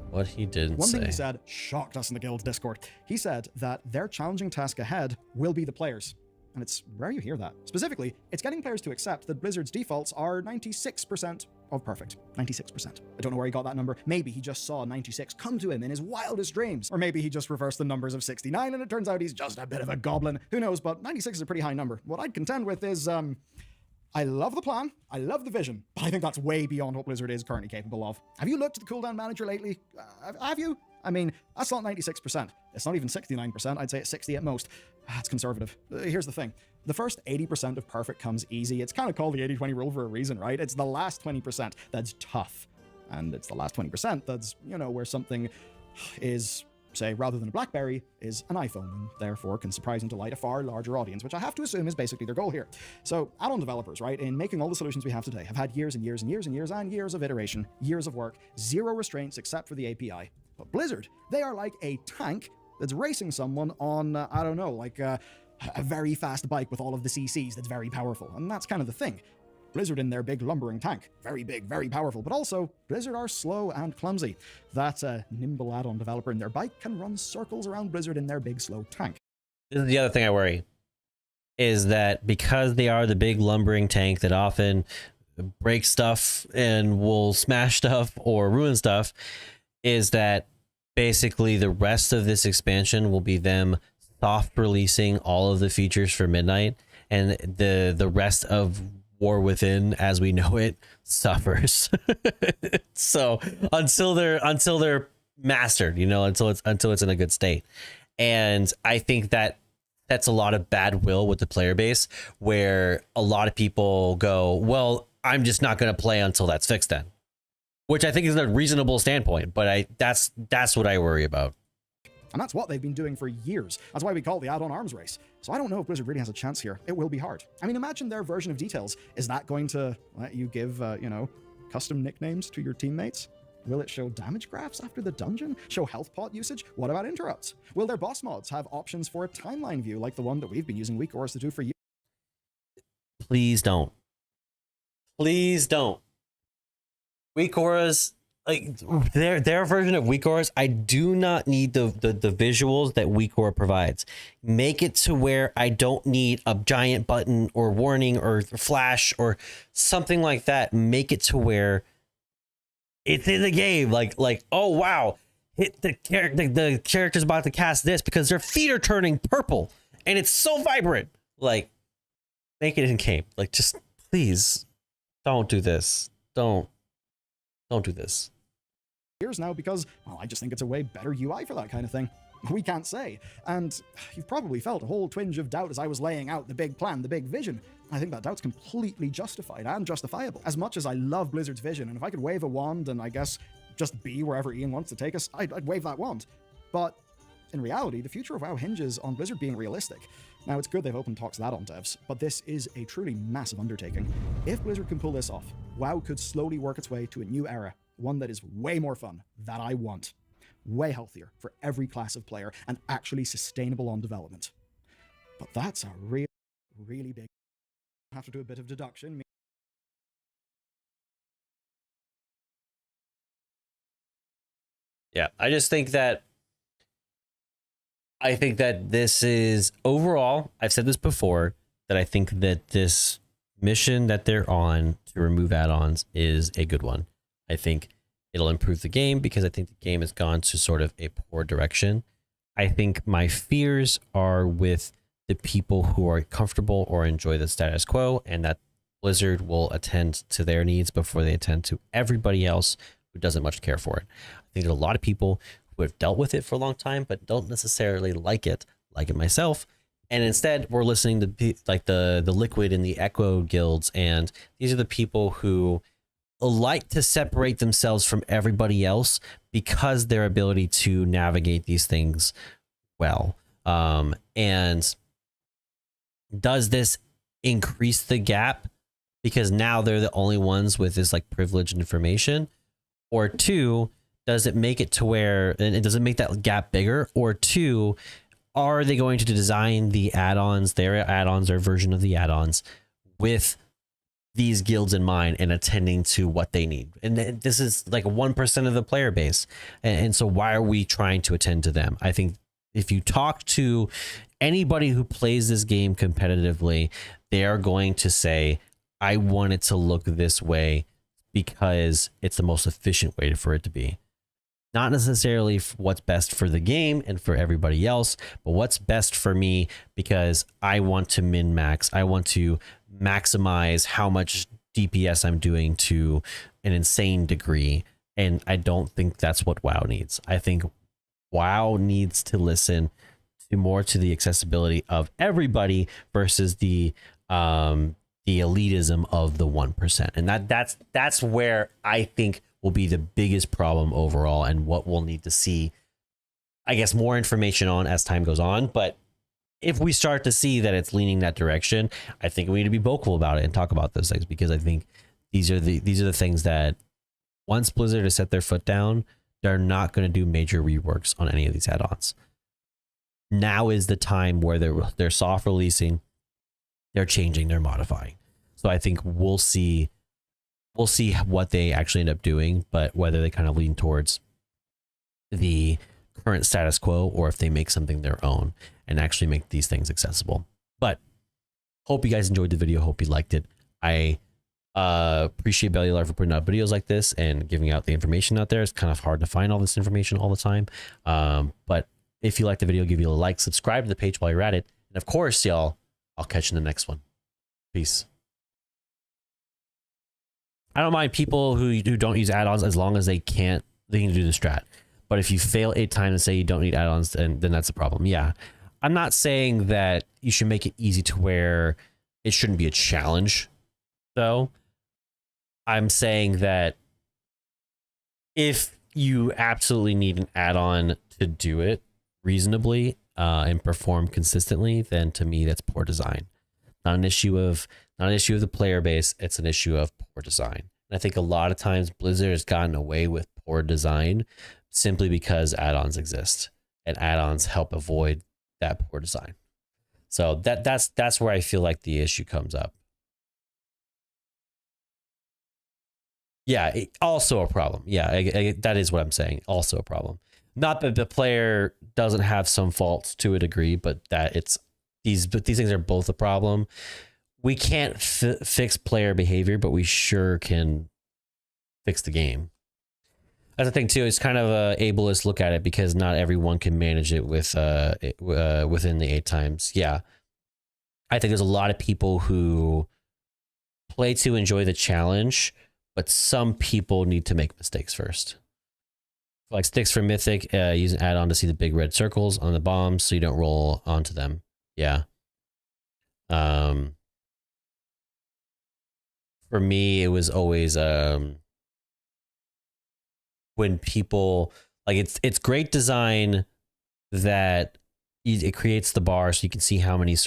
What he didn't One say. thing he said shocked us in the guild's Discord. He said that their challenging task ahead will be the players. And it's rare you hear that. Specifically, it's getting players to accept that Blizzard's defaults are 96% of perfect. 96%. I don't know where he got that number. Maybe he just saw 96 come to him in his wildest dreams. Or maybe he just reversed the numbers of 69 and it turns out he's just a bit of a goblin. Who knows, but 96 is a pretty high number. What I'd contend with is, I love the plan, I love the vision, but I think that's way beyond what Blizzard is currently capable of. Have you looked at the cooldown manager lately? Have you? I mean, that's not 96%. It's not even 69%. I'd say it's 60 at most. It's conservative. Here's the thing. The first 80% of perfect comes easy. It's kind of called the 80-20 rule for a reason, right? It's the last 20% that's tough. And it's the last 20% that's, you know, where something is, say, rather than a BlackBerry, is an iPhone, and therefore can surprise and delight a far larger audience, which I have to assume is basically their goal here. So, add-on developers, right, in making all the solutions we have today, have had years and years and years and years and years of iteration, years of work, zero restraints except for the API. But Blizzard, they are like a tank that's racing someone on, I don't know, like a very fast bike with all of the CCs that's very powerful. And that's kind of the thing. Blizzard in their big lumbering tank, very big, very powerful, but also Blizzard are slow and clumsy. That nimble add-on developer in their bike can run circles around Blizzard in their big, slow tank. This is the other thing I worry, is that because they are the big lumbering tank that often break stuff and will smash stuff or ruin stuff, is that basically the rest of this expansion will be them soft releasing all of the features for Midnight, and the rest of War Within as we know it suffers. So until they're mastered, you know, until it's in a good state. And I think that that's a lot of bad will with the player base, where a lot of people go, well, I'm just not going to play until that's fixed then, which I think is a reasonable standpoint, but that's what I worry about. And that's what they've been doing for years. That's why we call it the add-on arms race. So I don't know if Blizzard really has a chance here. It will be hard. I mean, imagine their version of details. Is that going to let you give, you know, custom nicknames to your teammates? Will it show damage graphs after the dungeon? Show health pot usage? What about interrupts? Will their boss mods have options for a timeline view like the one that we've been using Weak Auras to do for years? Please don't. Please don't. Weak Auras, like their version of Weak Auras, I do not need the visuals that Weak Aura provides. Make it to where I don't need a giant button or warning or flash or something like that. Make it to where it's in the game. Like oh wow, hit the character's about to cast this because their feet are turning purple and it's so vibrant. Like, make it in game. Like, just please don't do this. Don't do this. Years now because, well, I just think it's a way better UI for that kind of thing. We can't say. And you've probably felt a whole twinge of doubt as I was laying out the big plan, the big vision. I think that doubt's completely justified and justifiable. As much as I love Blizzard's vision, and if I could wave a wand and I guess just be wherever Ian wants to take us, I'd wave that wand. But in reality, the future of WoW hinges on Blizzard being realistic. Now, it's good they've opened talks to add-on devs, but this is a truly massive undertaking. If Blizzard can pull this off, WoW could slowly work its way to a new era, one that is way more fun, that I want. Way healthier for every class of player, and actually sustainable on development. But that's a really big... I have to do a bit of deduction. Yeah, I think that this is, overall, I've said this before, that I think that this mission that they're on to remove add-ons is a good one. I think it'll improve the game because I think the game has gone to sort of a poor direction. I think my fears are with the people who are comfortable or enjoy the status quo, and that Blizzard will attend to their needs before they attend to everybody else who doesn't much care for it. I think there's a lot of people who have dealt with it for a long time, but don't necessarily like it myself. And instead, we're listening to like the Liquid and the Echo guilds, and these are the people who like to separate themselves from everybody else because their ability to navigate these things well. And does this increase the gap because now they're the only ones with this like privileged information? Or two, does it make it to where, and does it make that gap bigger? Or two, are they going to design the add-ons, their add-ons, their version of the add-ons with these guilds in mind and attending to what they need? And this is like 1% of the player base. And so why are we trying to attend to them? I think if you talk to anybody who plays this game competitively, they are going to say, I want it to look this way because it's the most efficient way for it to be. Not necessarily what's best for the game and for everybody else, but what's best for me because I want to min-max. I want to maximize how much DPS I'm doing to an insane degree. And I don't think that's what WoW needs. I think WoW needs to listen to more to the accessibility of everybody versus the elitism of the 1%. And that's where I think will be the biggest problem overall, and what we'll need to see, I guess, more information on as time goes on. But if we start to see that it's leaning that direction, I think we need to be vocal about it and talk about those things, because I think these are the things that once Blizzard has set their foot down, they're not going to do major reworks on any of these add-ons. Now is the time where they're soft releasing, they're changing, they're modifying. So I think we'll see what they actually end up doing, but whether they kind of lean towards the current status quo or if they make something their own and actually make these things accessible. But hope you guys enjoyed the video. Hope you liked it. I Appreciate Belly Lard for putting out videos like this and giving out the information out there. It's kind of hard to find all this information all the time. But if you like the video, give you a like, subscribe to the page while you're at it. And of course, y'all, I'll catch you in the next one. Peace. I don't mind people who don't use add-ons as long as they can do the strat. But if you fail 8 times and say you don't need add-ons, then that's a problem. Yeah. I'm not saying that you should make it easy to where it shouldn't be a challenge, though. I'm saying that if you absolutely need an add-on to do it reasonably and perform consistently, then to me that's poor design. Not an issue of the player base, it's an issue of poor design. And I think a lot of times Blizzard has gotten away with poor design simply because add-ons exist, and add-ons help avoid that poor design. So that's where I feel like the issue comes up. Yeah, also a problem. Yeah, that is what I'm saying. Also a problem. Not that the player doesn't have some faults to a degree, but that these things are both a problem. We can't fix player behavior, but we sure can fix the game. That's the thing too. It's kind of a ableist look at it because not everyone can manage it with within the 8 times. Yeah, I think there's a lot of people who play to enjoy the challenge, but some people need to make mistakes first. Like Sticks for Mythic, use an add-on to see the big red circles on the bombs so you don't roll onto them. Yeah. For me, it was always when people like it's great design that it creates the bar so you can see how many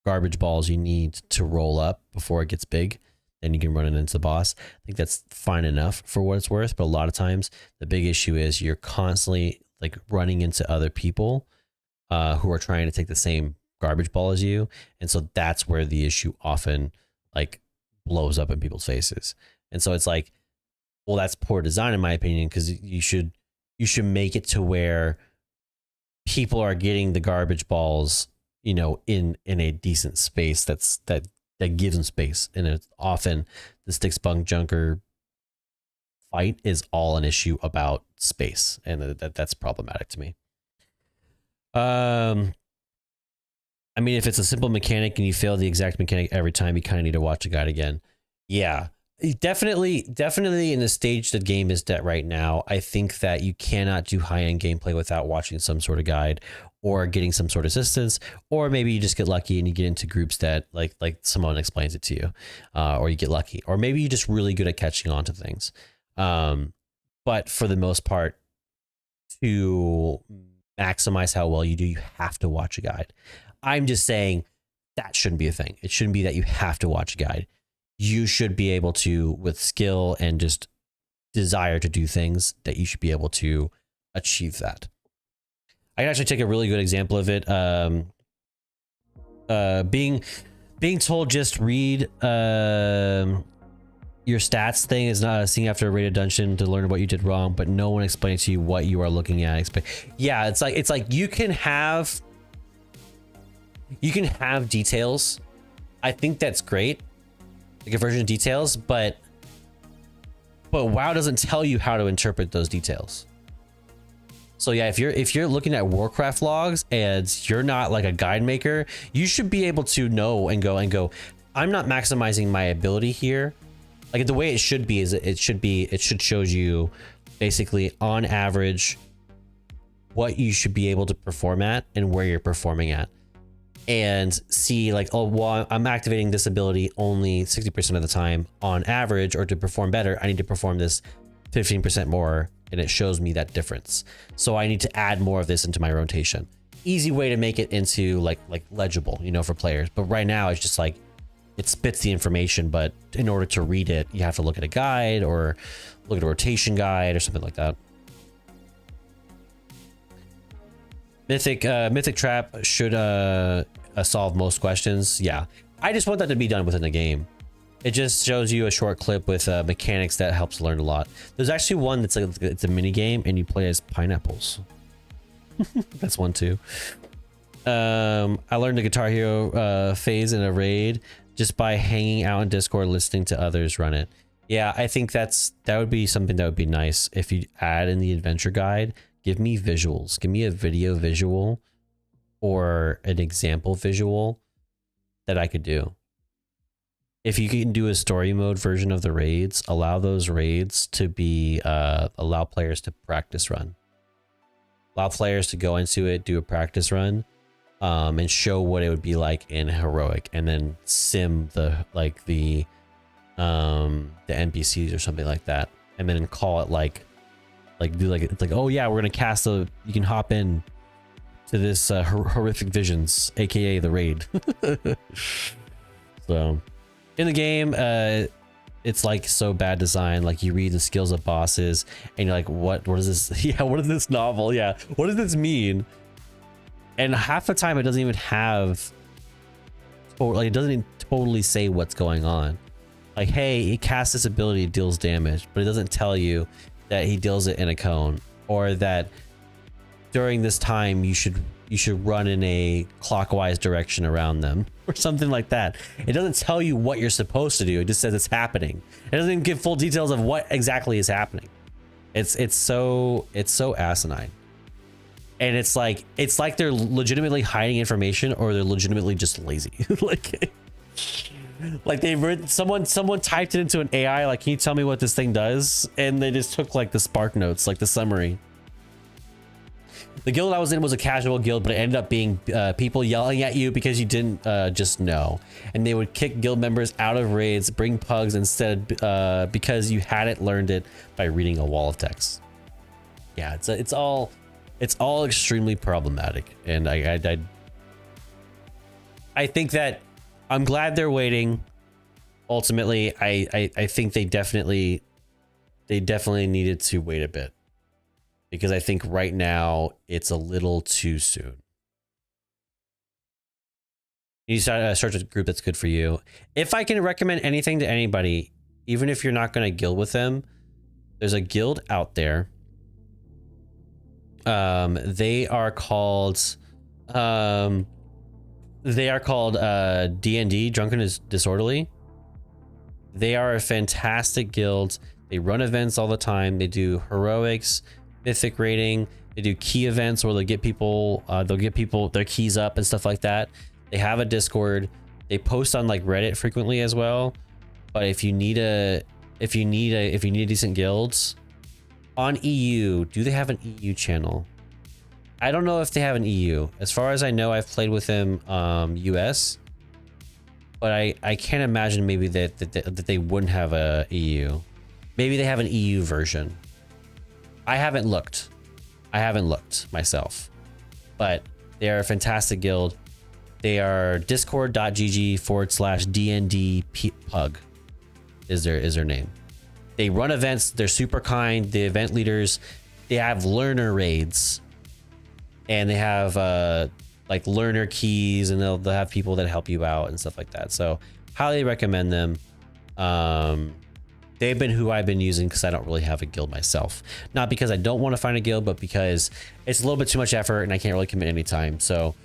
garbage balls you need to roll up before it gets big. Then you can run it into the boss. I think that's fine enough for what it's worth. But a lot of times the big issue is you're constantly like running into other people who are trying to take the same garbage ball as you. And so that's where the issue often like blows up in people's faces. And so it's like, well, that's poor design in my opinion, because you should make it to where people are getting the garbage balls, you know, in a decent space that gives them space. And it's often the Stick Spunk Junker fight is all an issue about space, and that's problematic to me. I mean, if it's a simple mechanic and you fail the exact mechanic every time, you kind of need to watch the guide again. Yeah, definitely in the stage the game is at right now, I think that you cannot do high-end gameplay without watching some sort of guide or getting some sort of assistance, or maybe you just get lucky and you get into groups that like someone explains it to you, or you get lucky, or maybe you're just really good at catching on to things. But for the most part, to maximize how well you do, you have to watch a guide. I'm just saying that shouldn't be a thing. It shouldn't be that you have to watch a guide. You should be able to, with skill and just desire to do things, that you should be able to achieve that. I can actually take a really good example of it. Being told just read your stats thing is not seeing after a rated dungeon to learn what you did wrong, but no one explains to you what you are looking at. Yeah, it's like you can have details. I think that's great, like a version of details, but WoW doesn't tell you how to interpret those details. So yeah, if you're looking at Warcraft logs and you're not like a guide maker, you should be able to know and go, I'm not maximizing my ability here. Like the way it should be is it should show you basically on average what you should be able to perform at and where you're performing at, and see like, oh, well, I'm activating this ability only 60% of the time on average, or to perform better, I need to perform this 15% more, and it shows me that difference. So I need to add more of this into my rotation. Easy way to make it into like legible, you know, for players. But right now it's just like, it spits the information, but in order to read it, you have to look at a guide or look at a rotation guide or something like that. Mythic Trap should solve most questions. Yeah, I just want that to be done within the game. It just shows you a short clip with mechanics that helps learn a lot. There's actually one that's like, it's a mini game and you play as pineapples. That's one too. I learned the Guitar Hero phase in a raid. just by hanging out in Discord, listening to others run it. Yeah, I think that would be something that would be nice if you add in the adventure guide. Give me visuals. Give me a video visual or an example visual that I could do. If you can do a story mode version of the raids, allow those raids to be, allow players to practice run. Allow players to go into it, do a practice run, and show what it would be like in heroic, and then sim the NPCs or something like that, and then call it like oh yeah, we're gonna cast you can hop in to this horrific visions, aka the raid. So in the game, it's like so bad design. Like you read the skills of bosses and you're like, what is this? Yeah, what is this novel? Yeah, what does this mean? And half the time it doesn't even have, like it doesn't even totally say what's going on. Like, hey, he casts this ability, deals damage, but it doesn't tell you that he deals it in a cone, or that during this time you should run in a clockwise direction around them, or something like that. It doesn't tell you what you're supposed to do. It just says it's happening. It doesn't even give full details of what exactly is happening. It's so asinine. And it's like they're legitimately hiding information, or they're legitimately just lazy. like they read, someone typed it into an AI, like, can you tell me what this thing does? And they just took like the spark notes, like the summary. The guild I was in was a casual guild, but it ended up being people yelling at you because you didn't just know. And they would kick guild members out of raids, bring pugs instead because you hadn't learned it by reading a wall of text. Yeah, it's all extremely problematic. And I think that I'm glad they're waiting. Ultimately, I think they definitely needed to wait a bit. Because I think right now it's a little too soon. You need to start a group that's good for you. If I can recommend anything to anybody, even if you're not going to guild with them, there's a guild out there. They are called D&D, Drunken Disorderly. They are a fantastic guild. They run events all the time. They do heroics, mythic rating. They do key events where they'll get people their keys up and stuff like that. They have a Discord. They post on like Reddit frequently as well. But if you need a decent guilds on EU, do they have an EU channel? I don't know if they have an EU. As far as I know, I've played with them US, but I can't imagine maybe that they wouldn't have a EU. Maybe they have an EU version. I haven't looked myself, but they are a fantastic guild. They are discord.gg/DND pug is their name. They run events. They're super kind. The event leaders, they have learner raids, and they have like learner keys, and they'll have people that help you out and stuff like that. So highly recommend them. They've been who I've been using because I don't really have a guild myself. Not because I don't want to find a guild, but because it's a little bit too much effort and I can't really commit any time. So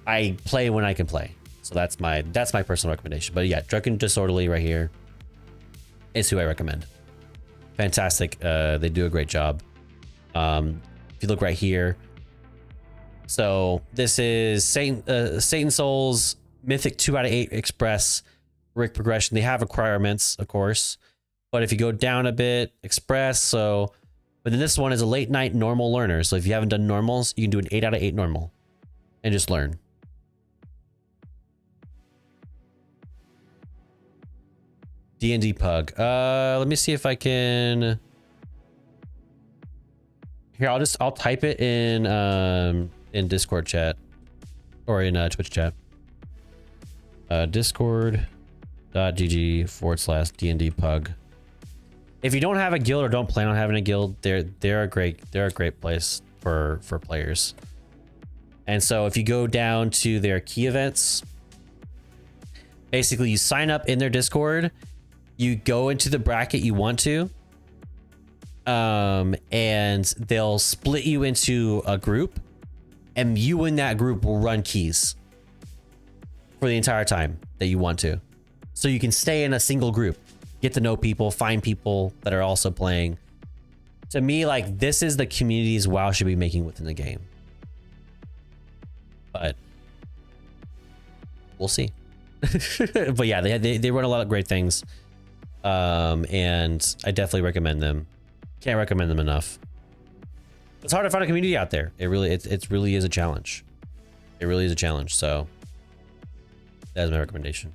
I play when I can play. So that's my personal recommendation. But yeah, Drunken Disorderly right here is who I recommend. Fantastic. They do a great job. If you look right here. So this is Satan Souls, Mythic 2 out of 8 Express, Rick progression. They have requirements, of course. But if you go down a bit, Express, but then this one is a late night normal learner. So if you haven't done normals, you can do an 8 out of 8 normal and just learn. D&D pug. Let me see if I can. Here, I'll type it in Discord chat or in Twitch chat. Discord.gg/D&D pug. If you don't have a guild or don't plan on having a guild, they're a great place for players. And so if you go down to their key events, basically you sign up in their Discord, you go into the bracket you want to, and they'll split you into a group, and you in that group will run keys for the entire time that you want to. so you can stay in a single group, get to know people, find people that are also playing. To me, like, this is the communities WoW should be making within the game. But we'll see. But yeah, they run a lot of great things. And I definitely recommend them. Can't recommend them enough. It's hard to find a community out there. It really is a challenge. It really is a challenge. So that's my recommendation.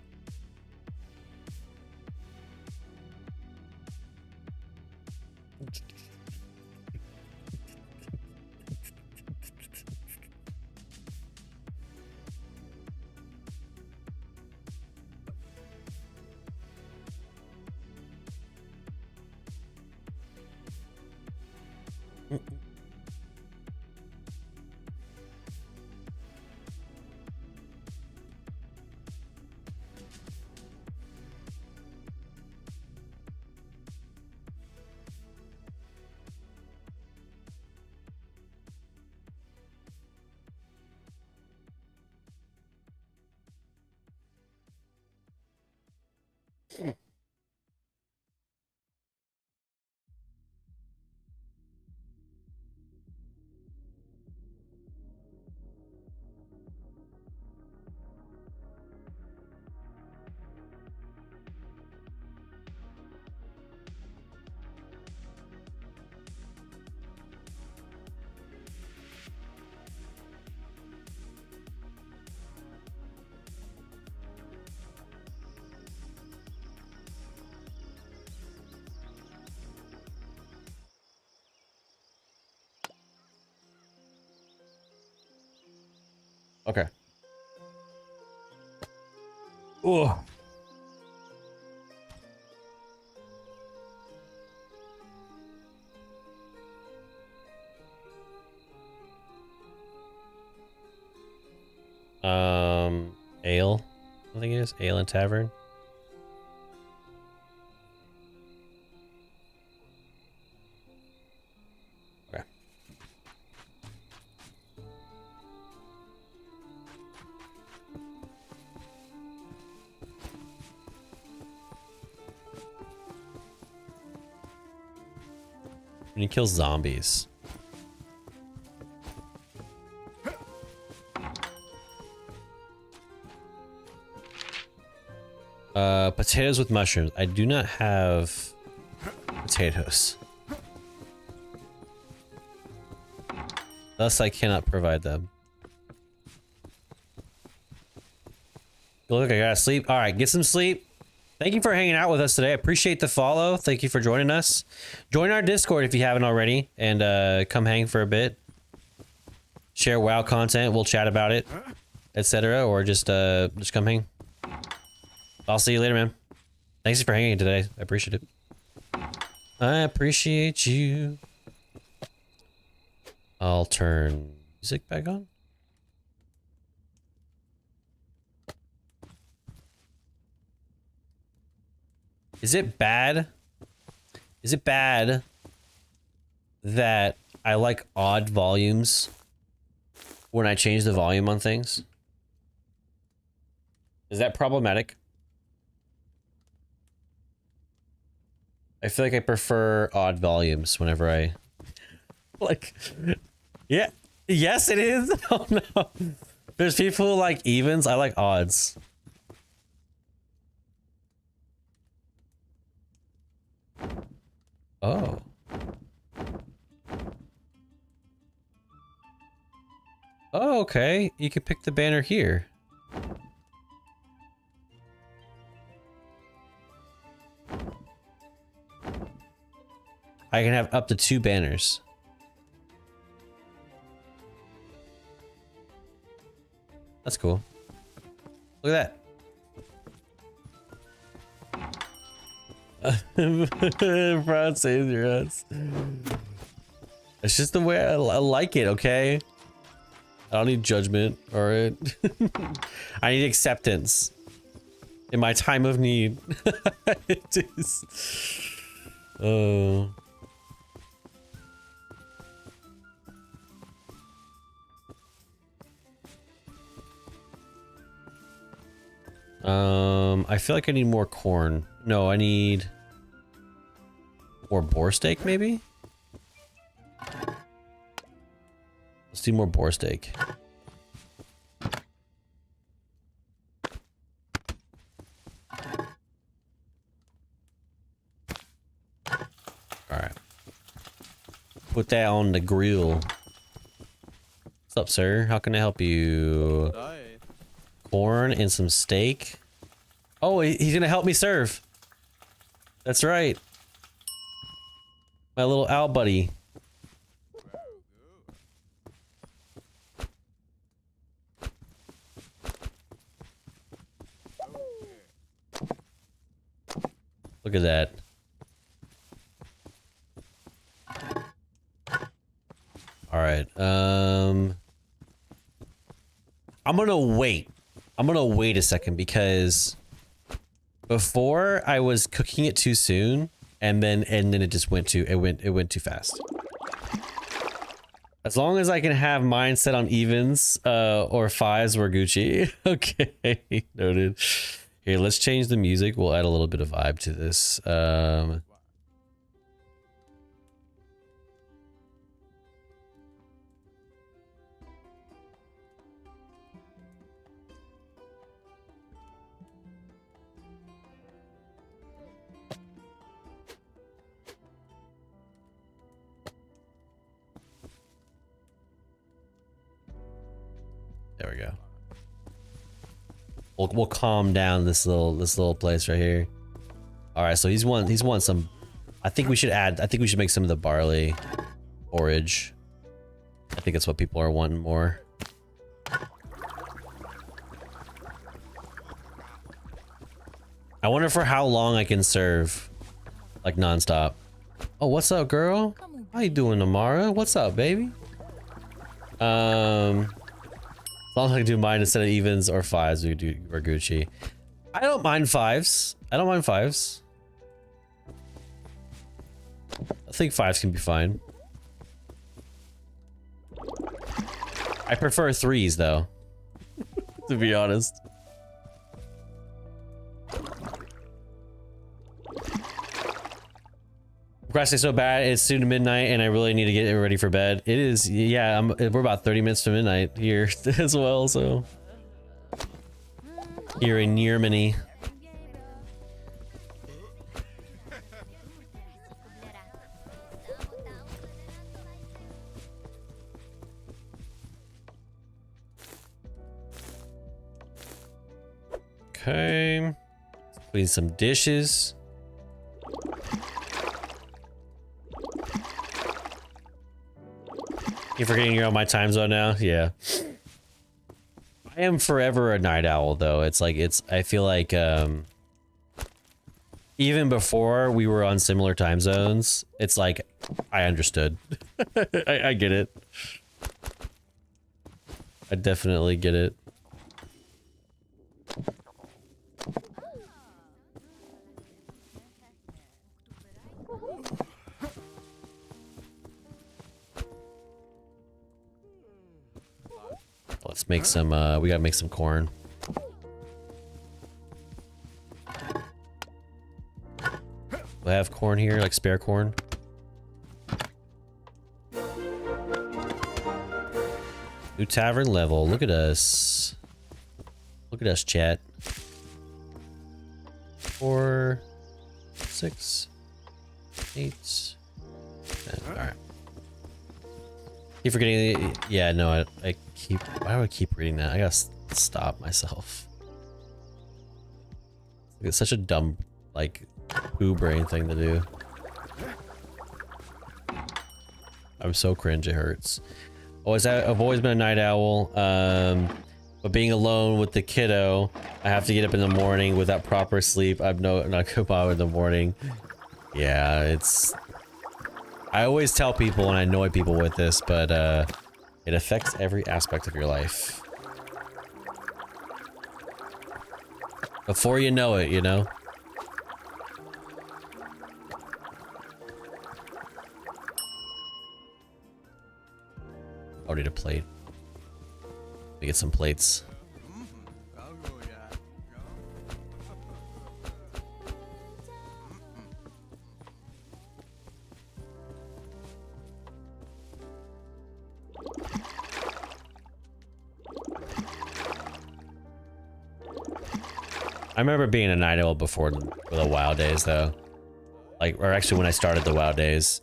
Okay. Oh. Ale. I think it is Ale and Tavern. Okay. And he kills zombies. Potatoes with mushrooms. I do not have potatoes. Thus, I cannot provide them. Look, I gotta sleep. All right, get some sleep. Thank you for hanging out with us today. I appreciate the follow. Thank you for joining us. Join our Discord if you haven't already, and come hang for a bit. Share WoW content. We'll chat about it, etc. Or just come hang. I'll see you later, man. Thanks for hanging today. I appreciate it. I appreciate you. I'll turn music back on. Is it bad? Is it bad that I like odd volumes when I change the volume on things? Is that problematic? I feel like I prefer odd volumes whenever I like. Yeah. Yes, it is. Oh no. There's people who like evens. I like odds. Oh. Oh, okay. You can pick the banner here. I can have up to 2 banners. That's cool. Look at that. Proud saves your ass. It's just the way I like it, okay? I don't need judgment, alright? I need acceptance. In my time of need. It is. Oh. I feel like I need more corn. No, I need more boar steak, maybe? Let's do more boar steak. Alright. Put that on the grill. What's up, sir? How can I help you? Corn and some steak. Oh, he's gonna help me serve. That's right. My little owl buddy. Look at that. All right. I'm gonna wait. I'm gonna wait a second because before I was cooking it too soon, and then it just went too too fast. As long as I can have mine set on evens or fives, we're Gucci. Okay, noted. Here, let's change the music. We'll add a little bit of vibe to this. There we go. We'll calm down this little place right here. All right, so he's won some. I think we should make some of the barley porridge. I think that's what people are wanting more. I wonder for how long I can serve, like nonstop. Oh, what's up, girl? How you doing, Amara? What's up, baby? As long as I can do mine instead of evens or fives, we do or Gucci. I don't mind fives. I don't mind fives. I think fives can be fine. I prefer threes though, to be honest. Procrastinating so bad, it's soon to midnight and I really need to get ready for bed. It is, yeah, we're about 30 minutes to midnight here as well, so. Here in Germany. Okay. Clean some dishes. You're forgetting you're on my time zone now? Yeah. I am forever a night owl though. It's like, I feel like, even before we were on similar time zones, it's like, I understood. I get it. I definitely get it. Let's make some, we gotta make some corn. We have corn here, like spare corn. New tavern level, look at us. Look at us, chat. 4, 6, 8, 10, all right. Keep forgetting, yeah, no, I keep, why do I keep reading that? I gotta stop myself. It's such a dumb, like, poo brain thing to do. I'm so cringe, it hurts. I've always been a night owl, but being alone with the kiddo, I have to get up in the morning without proper sleep. I'm not good in the morning. Yeah, it's... I always tell people and I annoy people with this, but it affects every aspect of your life. Before you know it, you know? I'll need a plate. Let me get some plates. I remember being a night owl before the WoW days though. Like, or actually when I started the WoW days.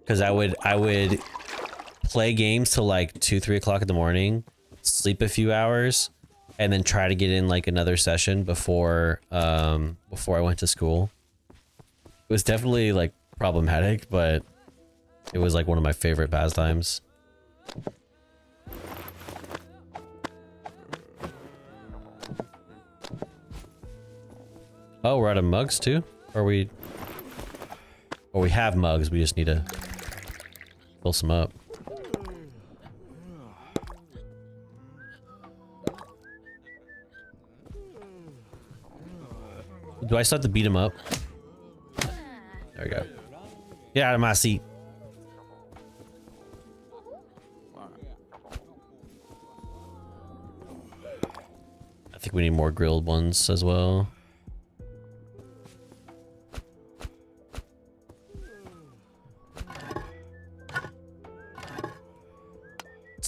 Cause I would play games till like 2, 3 o'clock in the morning, sleep a few hours, and then try to get in like another session before I went to school. It was definitely like problematic, but it was like one of my favorite pastimes. Oh, we're out of mugs too? Or we have mugs, we just need to fill some up. Do I still have to beat him up? There we go. Get out of my seat. I think we need more grilled ones as well.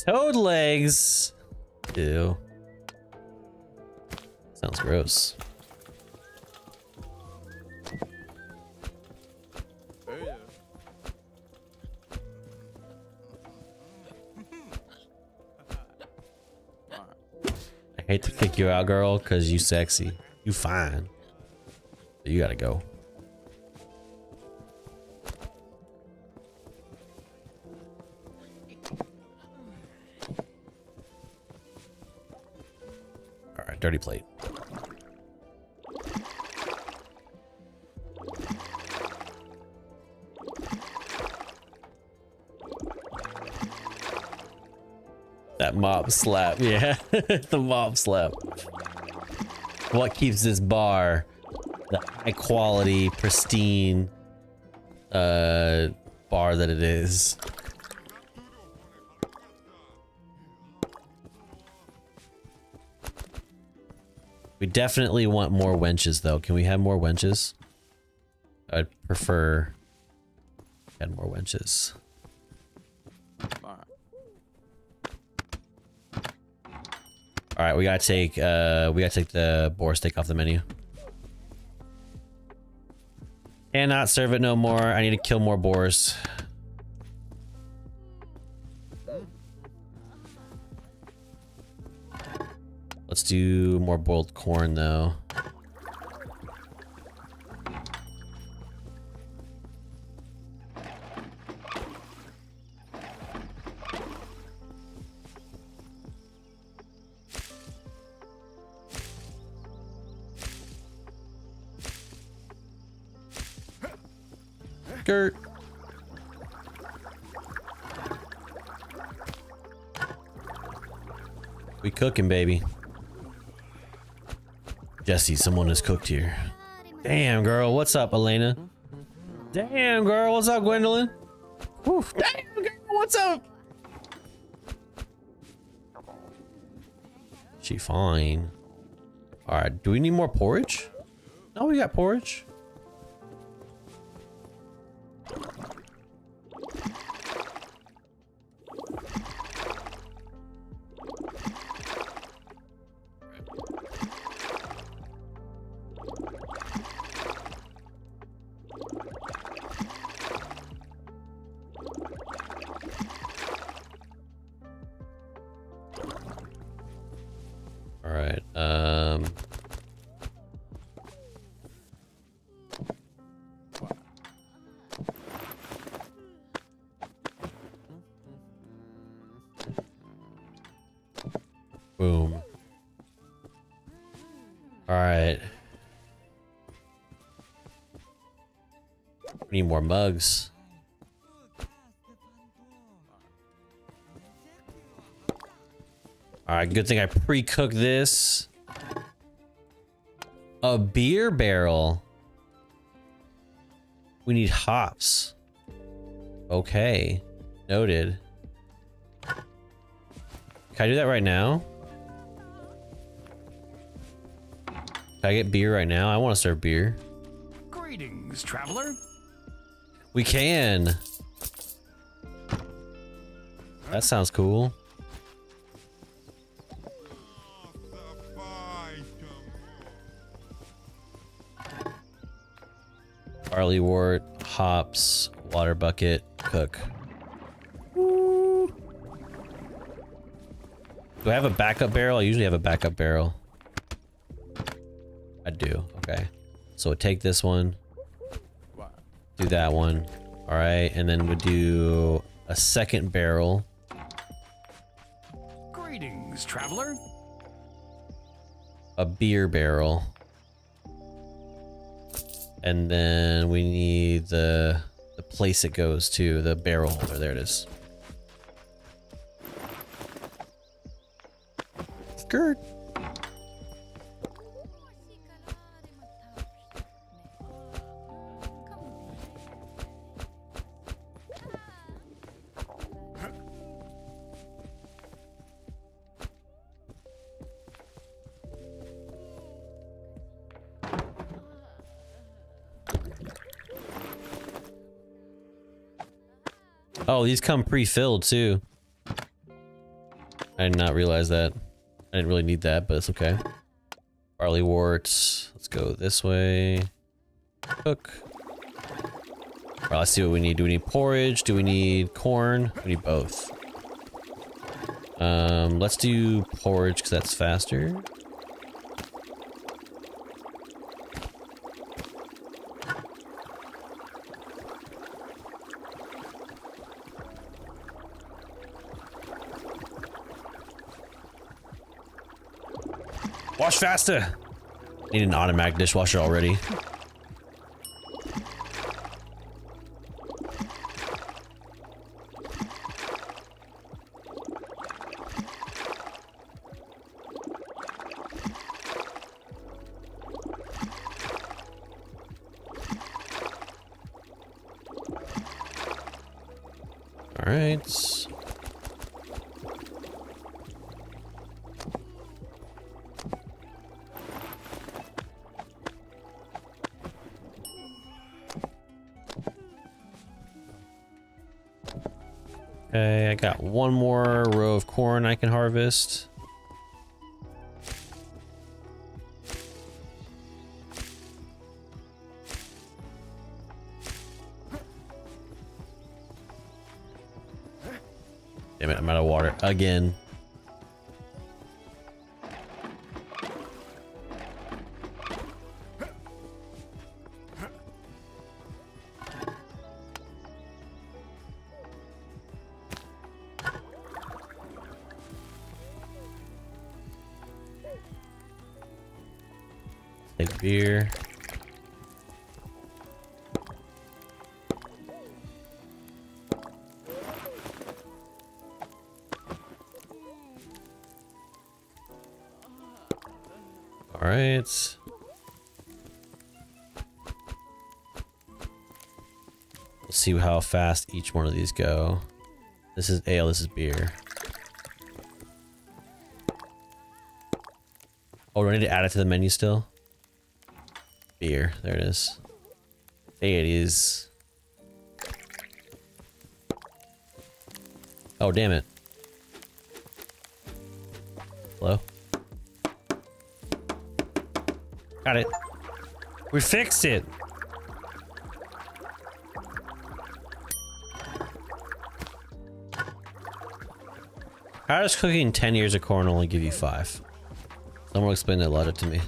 Toad legs. Ew. Sounds gross. I hate to kick you out, girl, because you sexy. You fine. But you gotta go. Alright, dirty plate. That mop slap, yeah. The mop slap. What keeps this bar the high quality, pristine bar that it is? We definitely want more wenches though. Can we have more wenches? I'd prefer had more wenches. All right, we gotta take the boar steak off the menu. Cannot serve it no more. I need to kill more boars. Let's do more boiled corn though. Skirt. We cooking, baby. Jesse, someone has cooked here. Damn, girl. What's up, Elena? Damn, girl. What's up, Gwendolyn? Whew. Damn, girl. What's up? She fine. All right. Do we need more porridge? No, we got porridge. All right. Boom. All right. We need more mugs. All right, good thing I pre-cooked this. A beer barrel. We need hops. Okay, noted. Can I do that right now? Can I get beer right now? I want to serve beer. Greetings, traveler. We can. That sounds cool. Barley wort, hops, water bucket, cook. Woo. Do I have a backup barrel? I usually have a backup barrel. I do. Okay. So take this one. Do that one. All right, and then we do a second barrel. Greetings, traveler. A beer barrel. And then we need the place it goes to, the barrel holder. There it is. Skirt. Oh, these come pre-filled too. I did not realize that. I didn't really need that, but it's okay. Barley worts. Let's go this way. Cook. All right, let's see what we need. Do we need porridge? Do we need corn? We need both. Let's do porridge because that's faster. Wash faster! Need an automatic dishwasher already. All right. Okay, I got one more row of corn I can harvest. Damn it, I'm out of water again. Take beer. All right. Let's see how fast each one of these go. This is ale, this is beer. Oh, do I need to add it to the menu still? Beer, there it is. There it is. Oh, damn it. Hello? Got it. We fixed it. How does cooking 10 ears of corn only give you 5? Someone will explain that logic to me.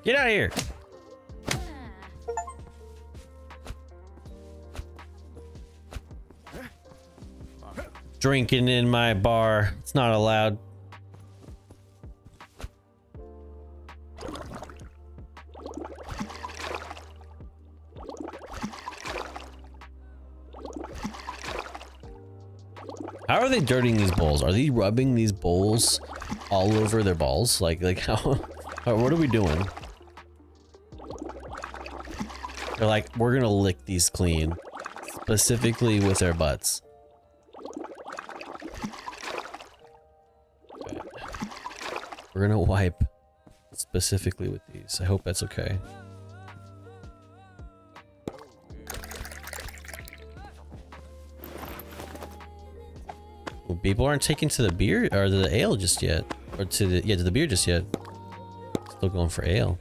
Get out of here! Drinking in my bar. It's not allowed. How are they dirtying these bowls? Are they rubbing these bowls all over their balls? Like how? What are we doing? They're like, we're gonna lick these clean, specifically with their butts. Okay. We're gonna wipe specifically with these. I hope that's okay. Well, people aren't taking to the beer or the ale just yet. Or to the, yeah, to the beer just yet. Still going for ale.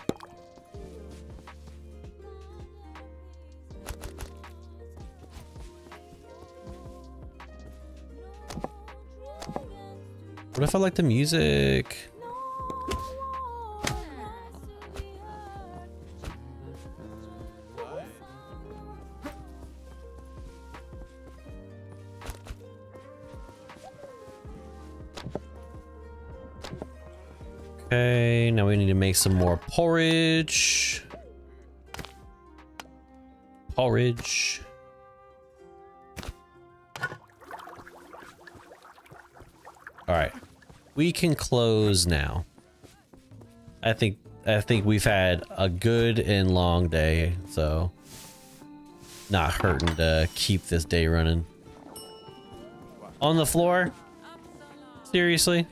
What if I like the music? Okay, now we need to make some more porridge. Porridge. All right, we can close now. I think we've had a good and long day, so not hurting to keep this day running. On the floor? Seriously?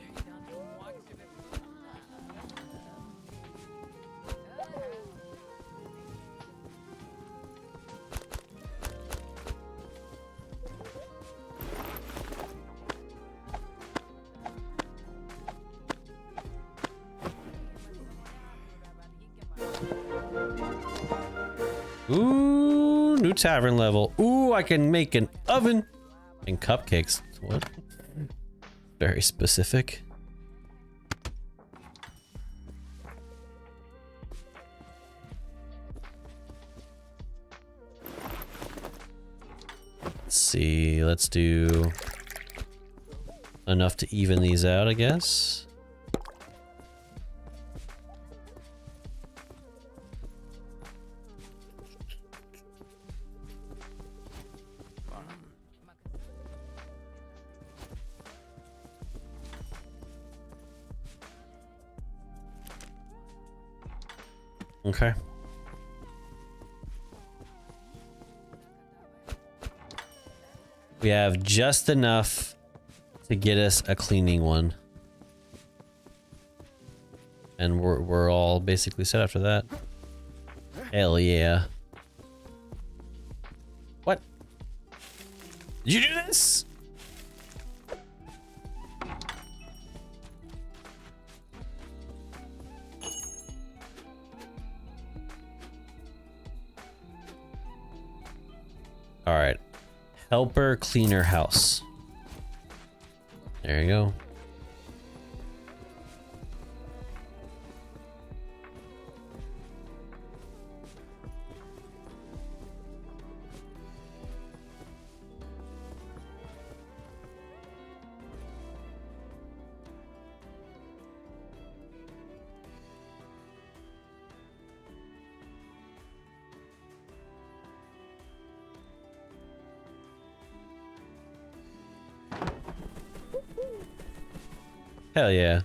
Ooh, new tavern level. Ooh, I can make an oven and cupcakes. What? Very specific. Let's see. Let's do enough to even these out, I guess. Okay. We have just enough to get us a cleaning one. And we're all basically set after that. Hell yeah. What? Did you do this? All right, helper cleaner house. There you go. Hell yeah.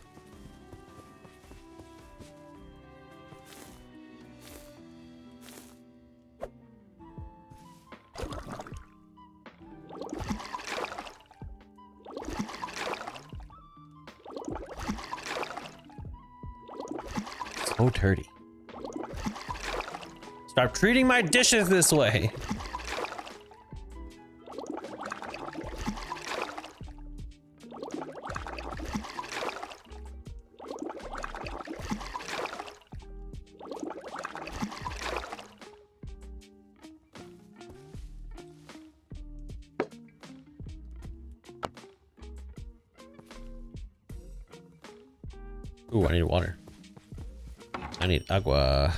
So dirty. Stop treating my dishes this way. Ooh, I need water. I need agua.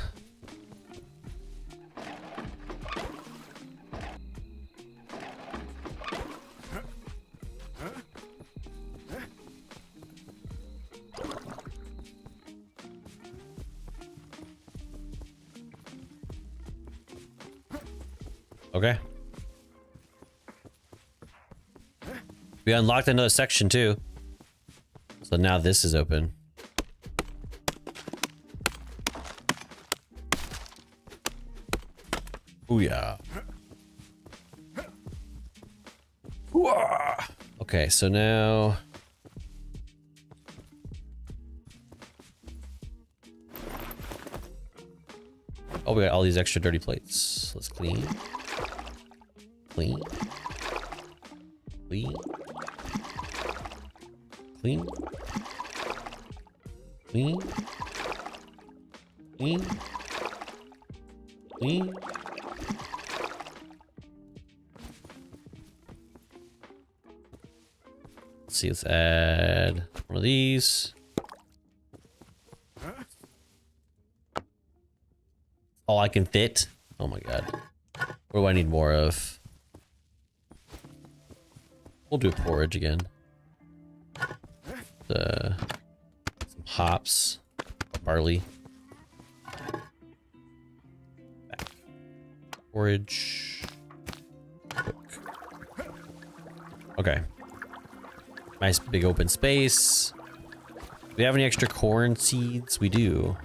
Okay. We unlocked another section too. So now this is open. Ooh, yeah. Okay, so now... Oh, we got all these extra dirty plates. Let's clean. Clean. Clean. Clean. Clean. Clean. Clean. Let's see, let's add one of these. All I can fit. Oh my god. What do I need more of? We'll do porridge again. Some hops, barley. Back. Porridge. Cook. Okay. Nice big open space. Do we have any extra corn seeds? We do.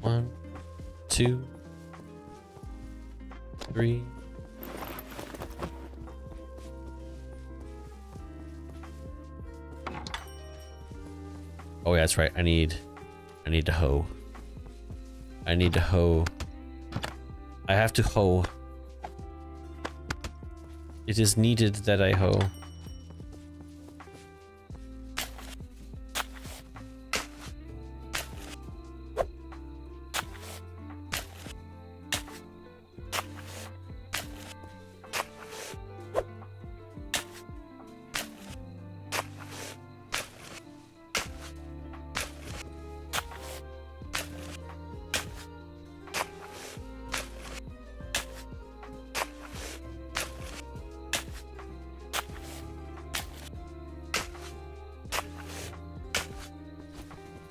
One, two, three. Oh yeah, that's right. I need to hoe. I need to hoe. I have to hoe. It is needed that I hoe.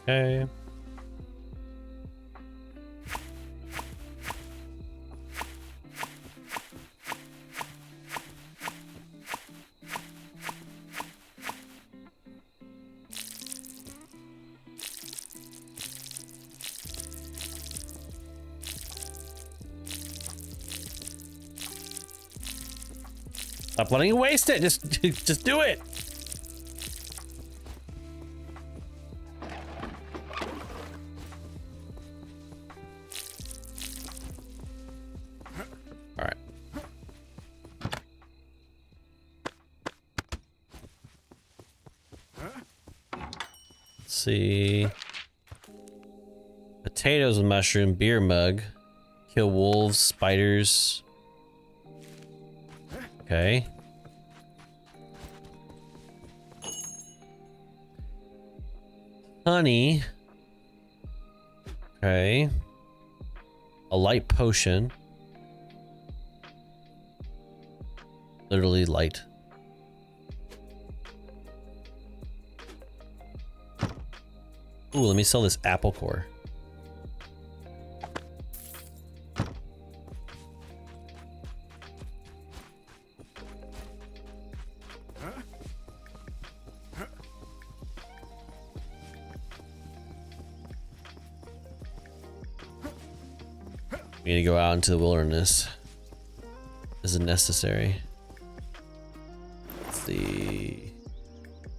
Okay. Stop letting you waste it. Just do it. All right. Let's see. Potatoes and mushroom, beer mug, kill wolves, spiders. Okay. Honey. Okay. A light potion. Literally light. Ooh, let me sell this apple core. We need to go out into the wilderness. Isn't necessary. Let's see.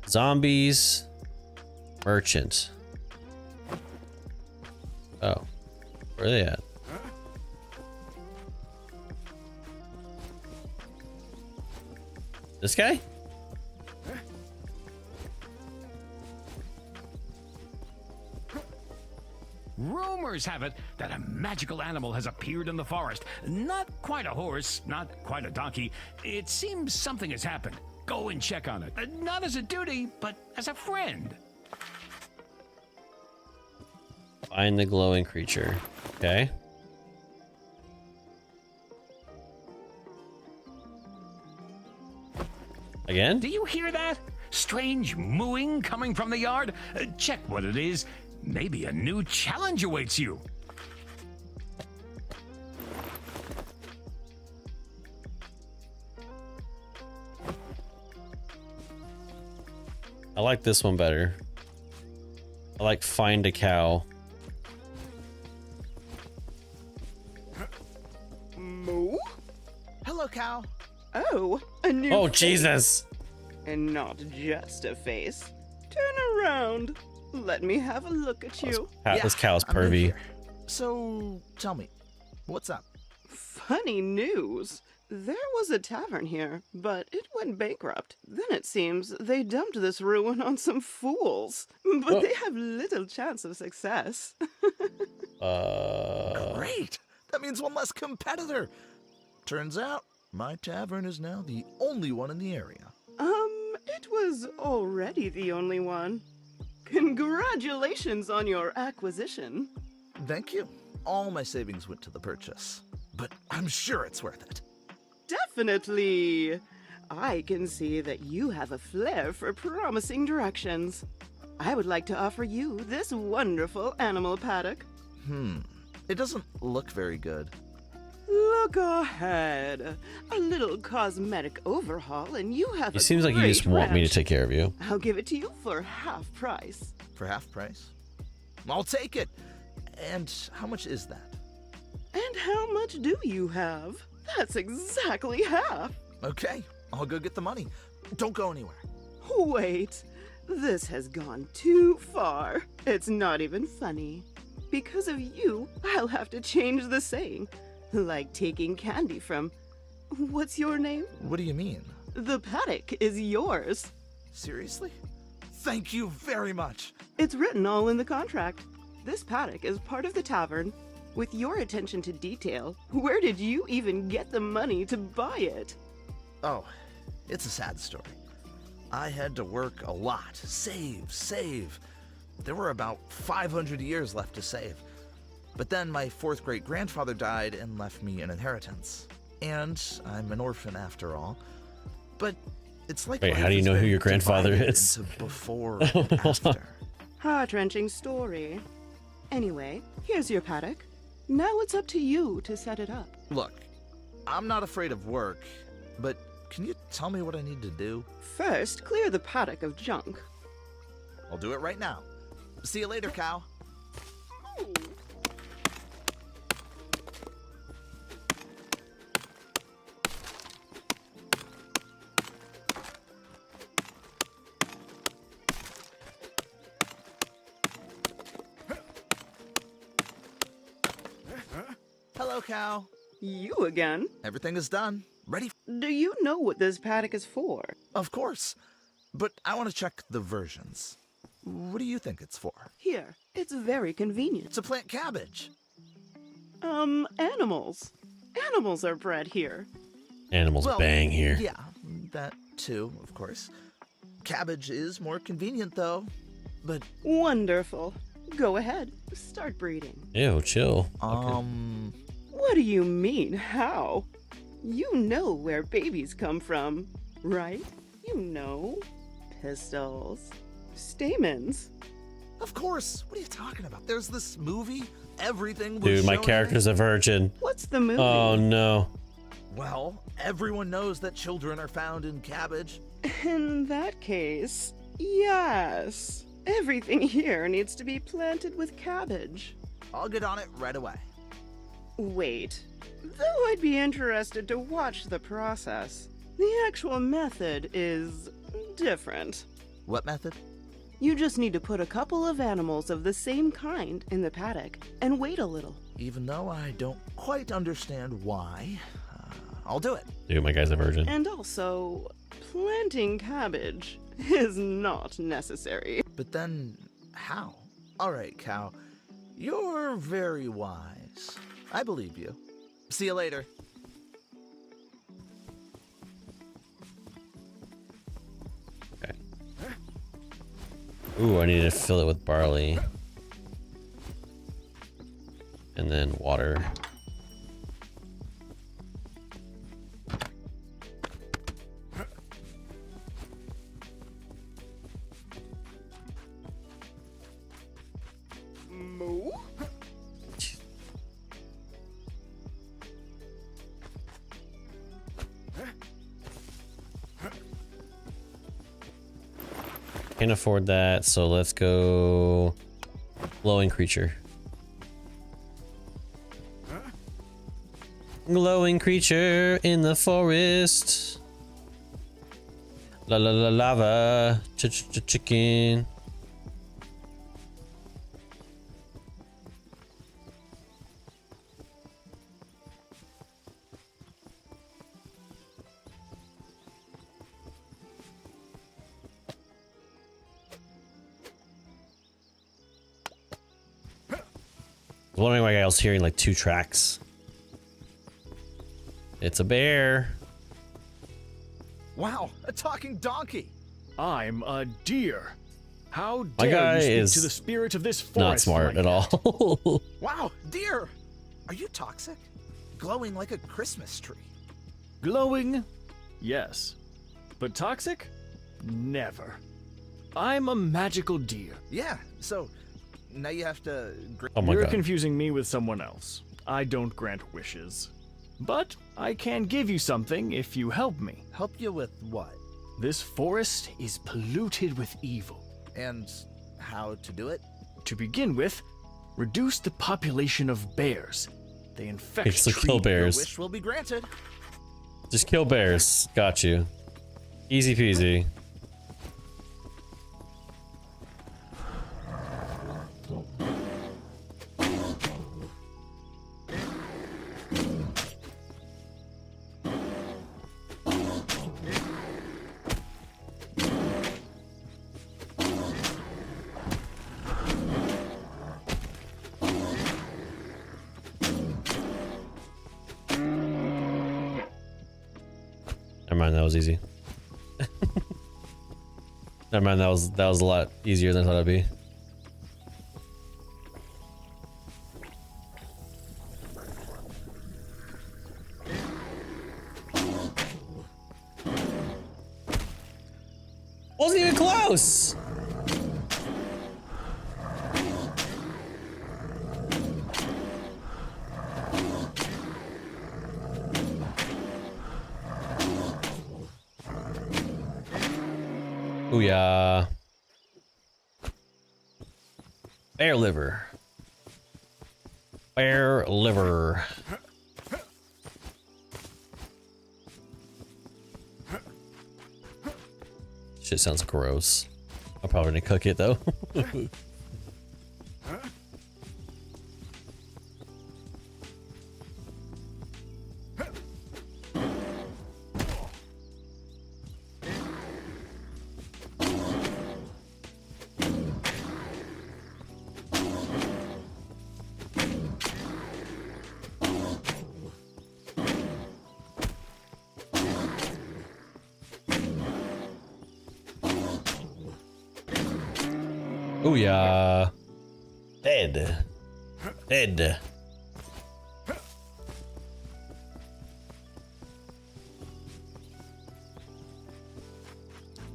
Zombies. Merchant. Oh. Where are they at? This guy? Rumors have it that a magical animal has appeared in the forest. Not quite a horse, not quite a donkey. It seems something has happened. Go and check on it. Not as a duty, but as a friend. Find the glowing creature. Okay. Again? Do you hear that? Strange mooing coming from the yard? Check what it is. Maybe a new challenge awaits you. I like this one better. I like find a cow. Moo? Hello, cow. Oh, a new Oh, face. Jesus. And not just a face. Turn around. Let me have a look at you. This cow's I'm new pervy. here. So, tell me, what's up? Funny news. There was a tavern here, but it went bankrupt. Then it seems they dumped this ruin on some fools. But Oh. they have little chance of success. Great! That means one less competitor. Turns out, my tavern is now the only one in the area. It was already the only one. Congratulations on your acquisition. Thank you. All my savings went to the purchase. But I'm sure it's worth it. Definitely. I can see that you have a flair for promising directions. I would like to offer you this wonderful animal paddock. It doesn't look very good. Look ahead. A little cosmetic overhaul and you have It seems like you just want me to take care of you. I'll give it to you for half price. For half price? I'll take it. And how much is that? And how much do you have? That's exactly half. Okay, I'll go get the money. Don't go anywhere. Wait, this has gone too far. It's not even funny. Because of you, I'll have to change the saying. Like taking candy from... What's your name? What do you mean? The paddock is yours. Seriously? Thank you very much. It's written all in the contract. This paddock is part of the tavern. With your attention to detail, where did you even get the money to buy it? Oh, it's a sad story. I had to work a lot, save. There were about 500 years left to save. But then my fourth great-grandfather died and left me an inheritance. And I'm an orphan after all. But it's like... Wait, how do you know who your grandfather is? Before and after. Heart-wrenching story. Anyway, here's your paddock. Now it's up to you to set it up. Look, I'm not afraid of work, but can you tell me what I need to do? First, clear the paddock of junk. I'll do it right now. See you later, cow. Hello, cow. You again? Everything is done. Ready? Do you know what this paddock is for? Of course. But I want to check the versions. What do you think it's for? Here, it's very convenient. To plant cabbage. Animals. Animals are bred here. Animals Well, bang here. Yeah, that too, of course. Cabbage is more convenient, though. But, Wonderful. Go ahead, start breeding. Ew, chill. What do you mean, how? You know where babies come from, right? You know. Pistils. Stamens. of course. What are you talking about? There's this movie. Everything was Dude, my shown in character's a virgin. What's the movie? Oh no. it. Well, everyone knows that children are found in cabbage. In that case, yes. Everything here needs to be planted with cabbage. I'll get on it right away. Wait. Though I'd be interested to watch the process, the actual method is different. What method? You just need to put a couple of animals of the same kind in the paddock and wait a little. Even though I don't quite understand why, I'll do it. Dude, my guy's a virgin. And also, planting cabbage is not necessary. But then, how? All right, cow. You're very wise. I believe you. See you later. Okay. Ooh, I need to fill it with barley. And then water. Moo? Can't afford that, so let's go glowing creature. Glowing creature in the forest. La la la lava. Chicken. was wondering why I was hearing like 2 tracks. It's a bear. Wow, a talking donkey. I'm a deer. How My dare guy you speak is to the spirit of this forest? Not smart like at all. Wow, deer. Are you toxic? Glowing like a Christmas tree. Glowing? Yes. But toxic? Never. I'm a magical deer. Yeah, so now you have to... Oh my You're god. confusing me with someone else. I don't grant wishes. But I can give you something if you help me. Help you with what? This forest is polluted with evil. And how to do it? To begin with, reduce the population of bears. They infect It's to trees. kill Your bears. wish will be granted. Just kill bears. Got you. Easy peasy. Never mind, that was easy. Never mind, that was a lot easier than I thought it'd be. Wasn't even close. Booyah. Bear liver. Bear liver. Shit sounds gross. I'm probably gonna cook it though. Booyah. Dead. Dead.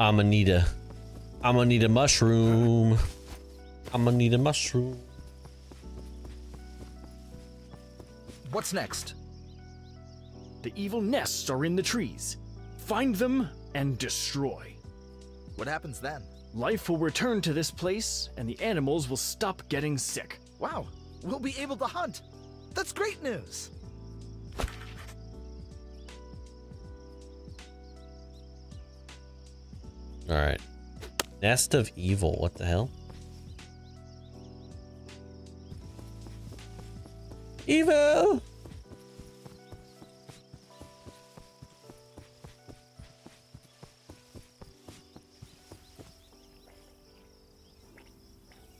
I'ma need a mushroom. I'ma need a mushroom. What's next? The evil nests are in the trees. Find them and destroy. What happens then? Life will return to this place, and the animals will stop getting sick. Wow, we'll be able to hunt. That's great news. All right. Nest of evil. What the hell? Evil.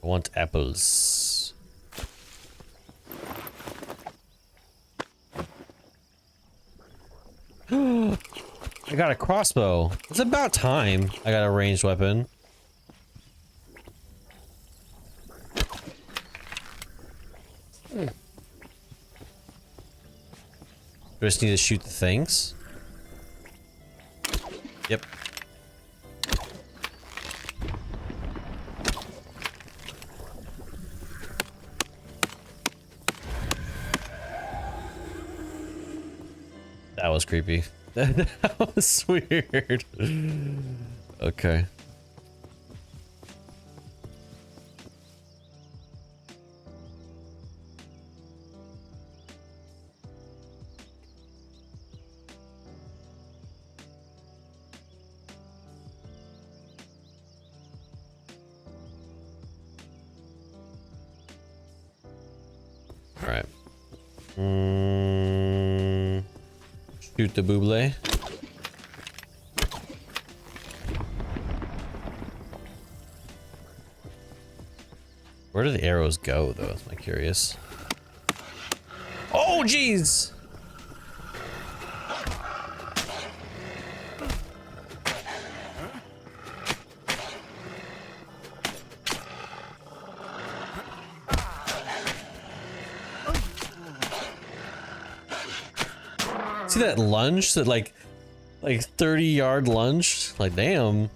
I want apples. I got a crossbow. It's about time I got a ranged weapon. Do I just need to shoot the things? Yep. That was creepy. That was weird. Okay. All right. Shoot the buble. Where do the arrows go, though? I'm curious. Oh, jeez. See that lunge? That like 30-yard lunge? Like, damn.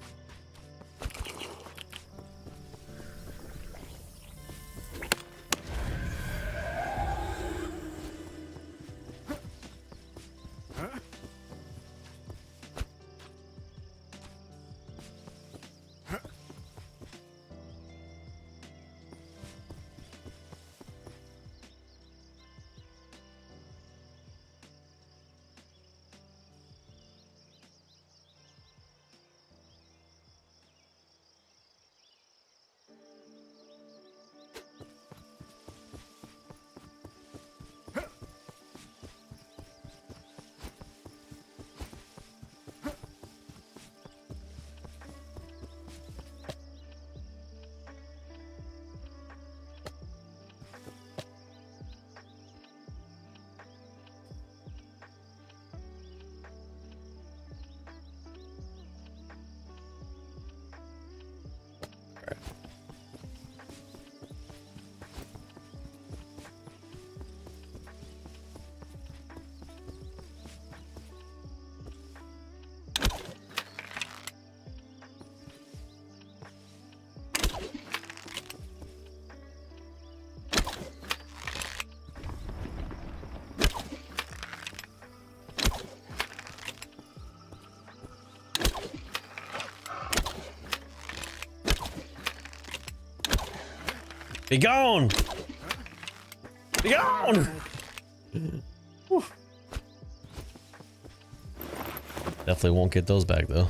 Be gone! Be gone! Whew. Definitely won't get those back though.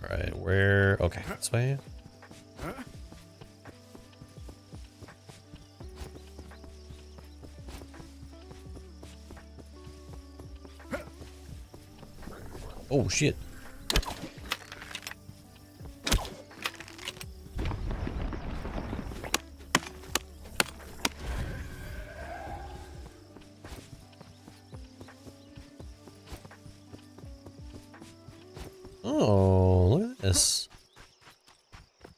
Alright, where? Okay, this way. Oh shit. Oh, look at this.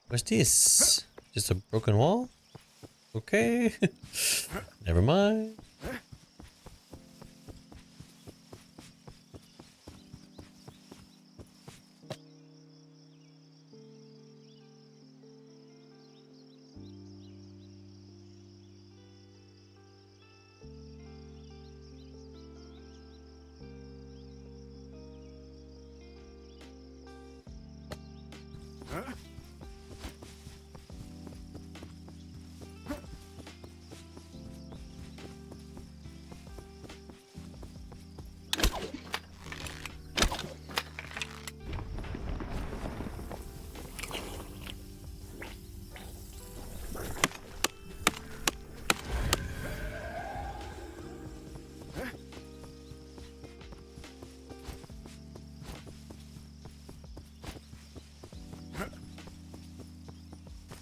What's this? Just a broken wall? Okay. Never mind.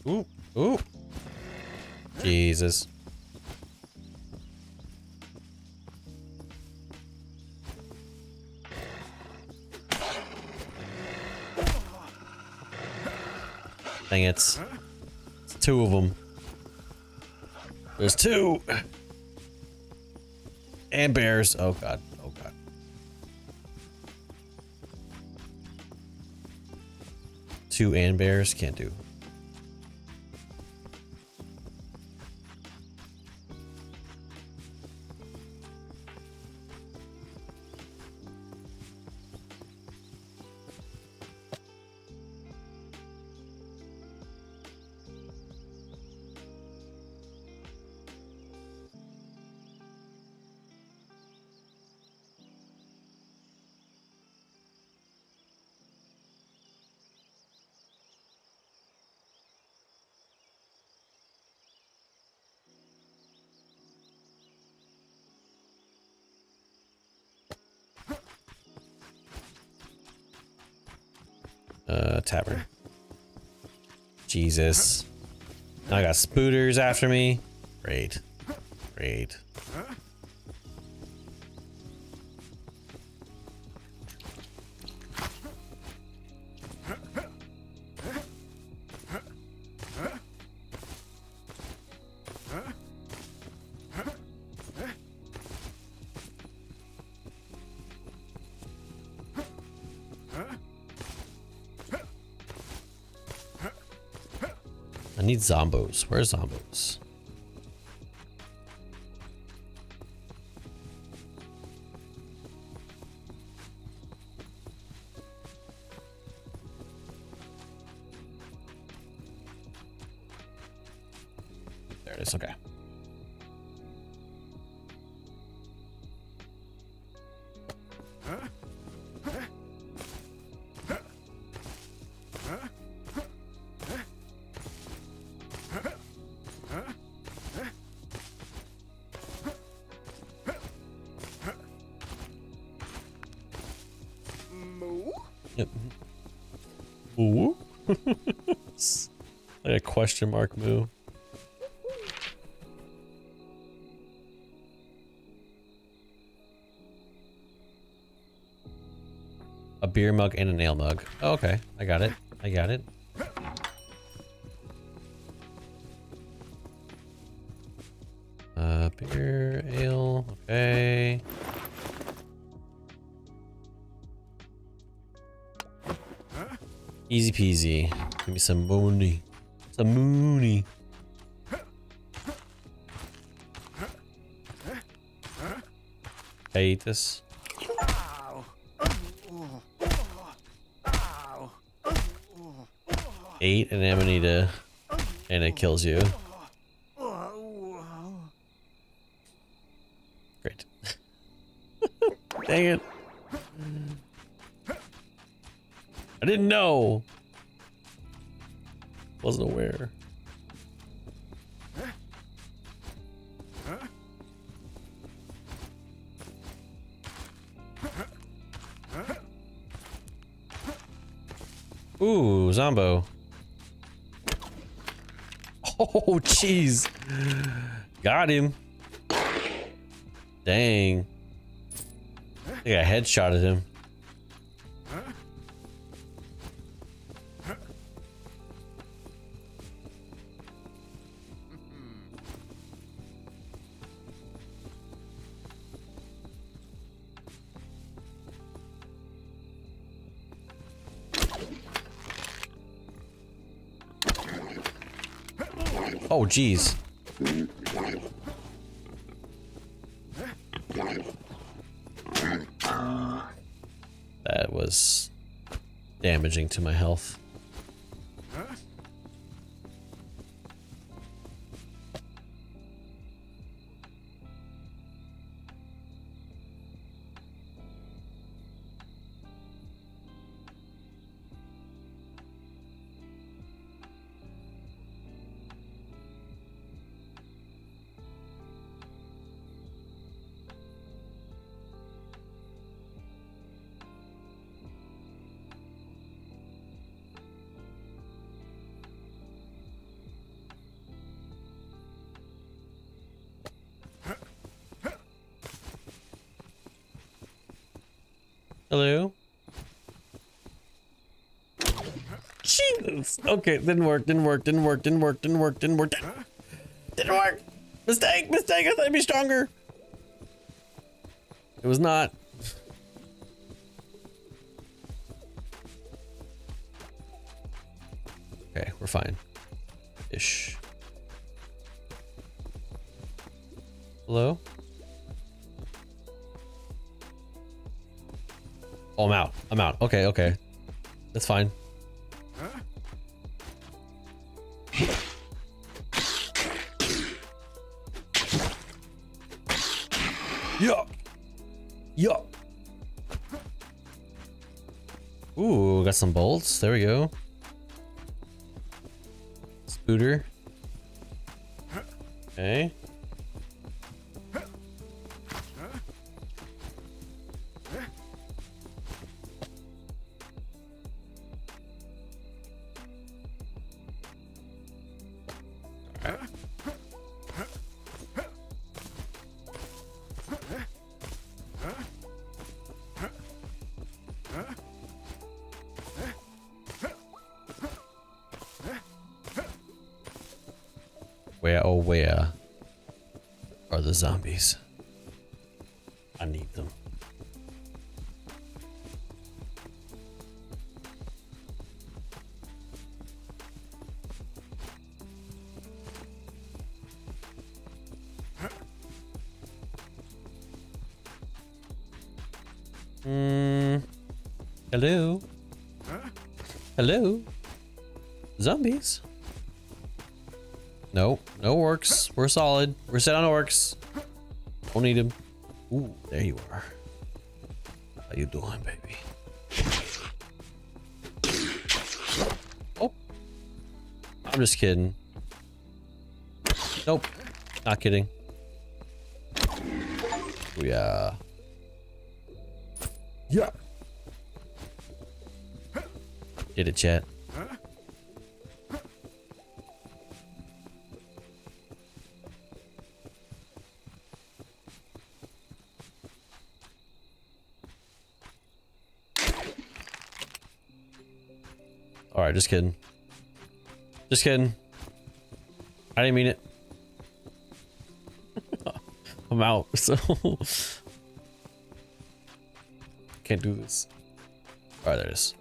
Ooh, ooh. Jesus. Dang it. It's two of them. There's two. And bears. Oh god. Oh god. Two and bears can't do. tavern. Jesus. Now I got spooters after me. Great. Great. I need zombos. Where's zombos? There it is. Okay. Yep. Ooh. Like a question mark moo. A beer mug and a nail mug. Oh, okay, I got it. I got it. Beer, ale, okay. Easy peasy. Give me some money. Some money. I eat this. Eight an amanita and it kills you. Great. Dang it. I didn't know. Wasn't aware. Ooh, Zombo. Oh, jeez. Got him. Dang. I think I headshotted him. Oh, geez. That was damaging to my health. Hello? Jesus! Okay, didn't work. Didn't work. Mistake! I thought it'd be stronger. It was not. Okay, we're fine. Ish. Hello? Oh, I'm out. Okay. That's fine. Yeah. Ooh, got some bolts. There we go. Spooter. Okay. Where, oh where are the zombies? I need them. Hello? Hello? Zombies? No, no orcs. We're solid. We're set on orcs. Don't need him. Ooh, there you are. How you doing, baby? Oh. I'm just kidding. Nope. Not kidding. Oh, yeah. Yeah. Did it, chat. All right, just kidding. Just kidding. I didn't mean it. I'm out, so can't do this. All right, there it is.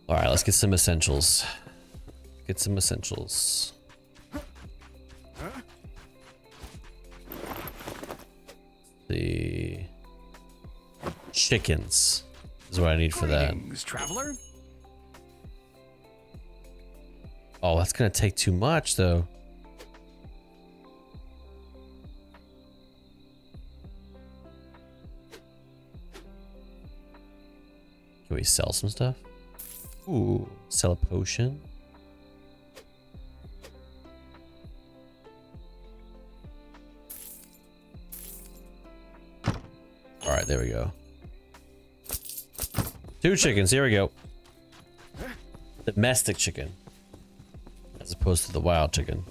All right, let's get some essentials. Get some essentials. The chickens is what I need for that. Greetings, traveler. Oh, that's gonna take too much, though. Can we sell some stuff? Ooh, sell a potion. All right, there we go. 2 chickens, here we go. Domestic chicken. As opposed to the wild chicken.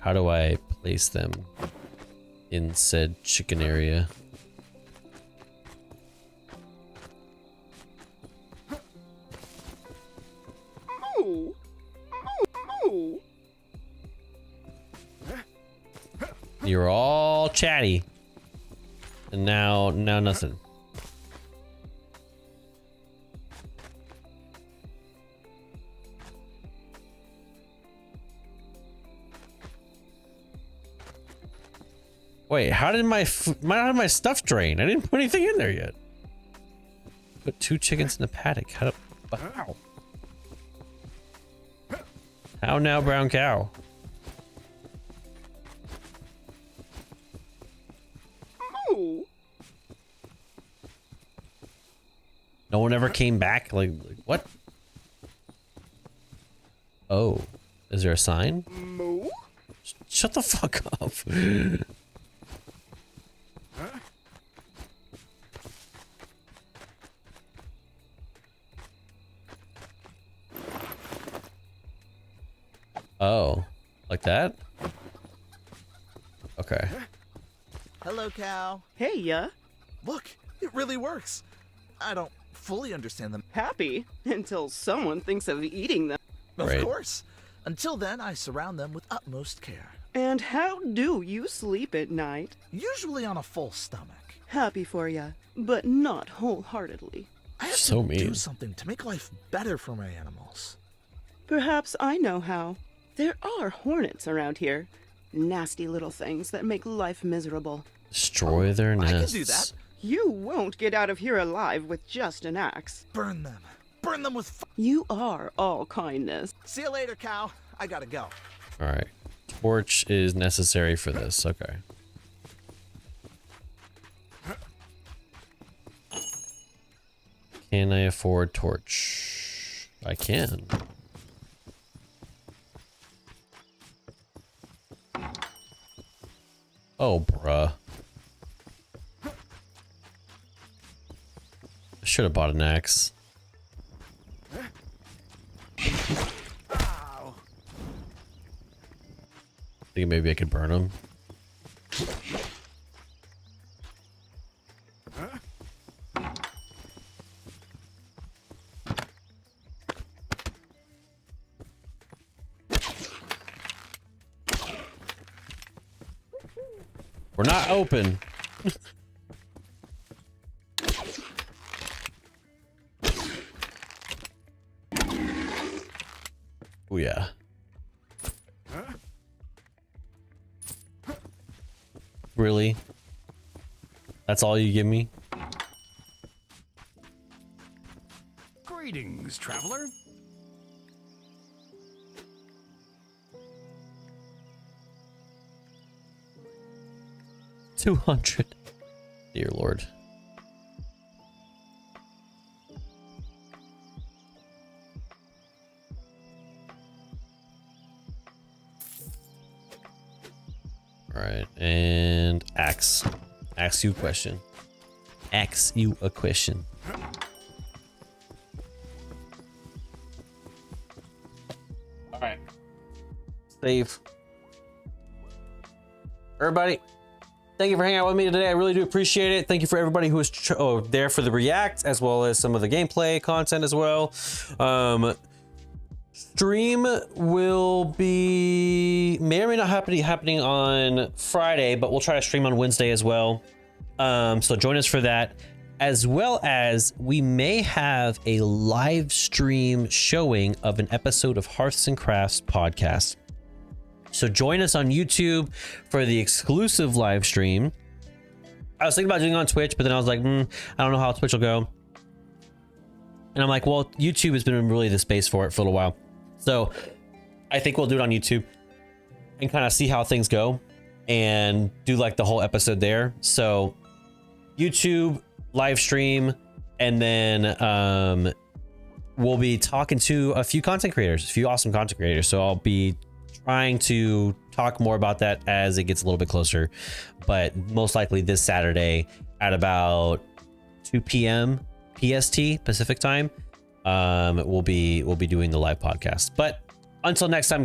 How do I place them in said chicken area? You're all chatty. And now nothing. Wait, how did my stuff drain? I didn't put anything in there yet. Put 2 chickens in the paddock. How? How now, brown cow? No one ever came back? Like what? Oh, is there a sign? Shut the fuck up. Oh, like that? Okay. Hello, cow. Hey, ya. Look, it really works. I don't fully understand them. Happy until someone thinks of eating them. Of Right. course. Until then, I surround them with utmost care. And how do you sleep at night? Usually on a full stomach. Happy for ya, but not wholeheartedly. I have So to do mean. something to make life better for my animals. Perhaps I know how. There are hornets around here. Nasty little things that make life miserable. Destroy their I nests. can do that. You won't get out of here alive with just an axe. Burn them. Burn them with You are all kindness. See you later, cow. I gotta go. All right. Torch is necessary for this. Okay. Can I afford torch? I can. Oh, bruh. I should have bought an axe. Think maybe I could burn them. We're not open. Oh yeah. Really? That's all you give me? Greetings, traveler. $200. Dear Lord. All right, and ask you a question. Ask you a question. All right. Save. Everybody, thank you for hanging out with me today. I really do appreciate it. Thank you for everybody who was there for the react, as well as some of the gameplay content as well. Stream will be may or may not happening on Friday, but we'll try to stream on Wednesday as well. So join us for that, as well as we may have a live stream showing of an episode of Hearths and Crafts podcast. So join us on YouTube for the exclusive live stream. I was thinking about doing it on Twitch, but then I was like, I don't know how Twitch will go. And I'm like, well, YouTube has been really the space for it for a little while. So I think we'll do it on YouTube and kind of see how things go and do like the whole episode there. So YouTube live stream, and then we'll be talking to a few content creators, a few awesome content creators. So I'll be trying to talk more about that as it gets a little bit closer, but most likely this Saturday at about 2 p.m. PST Pacific time, we'll be doing the live podcast. But until next time, guys.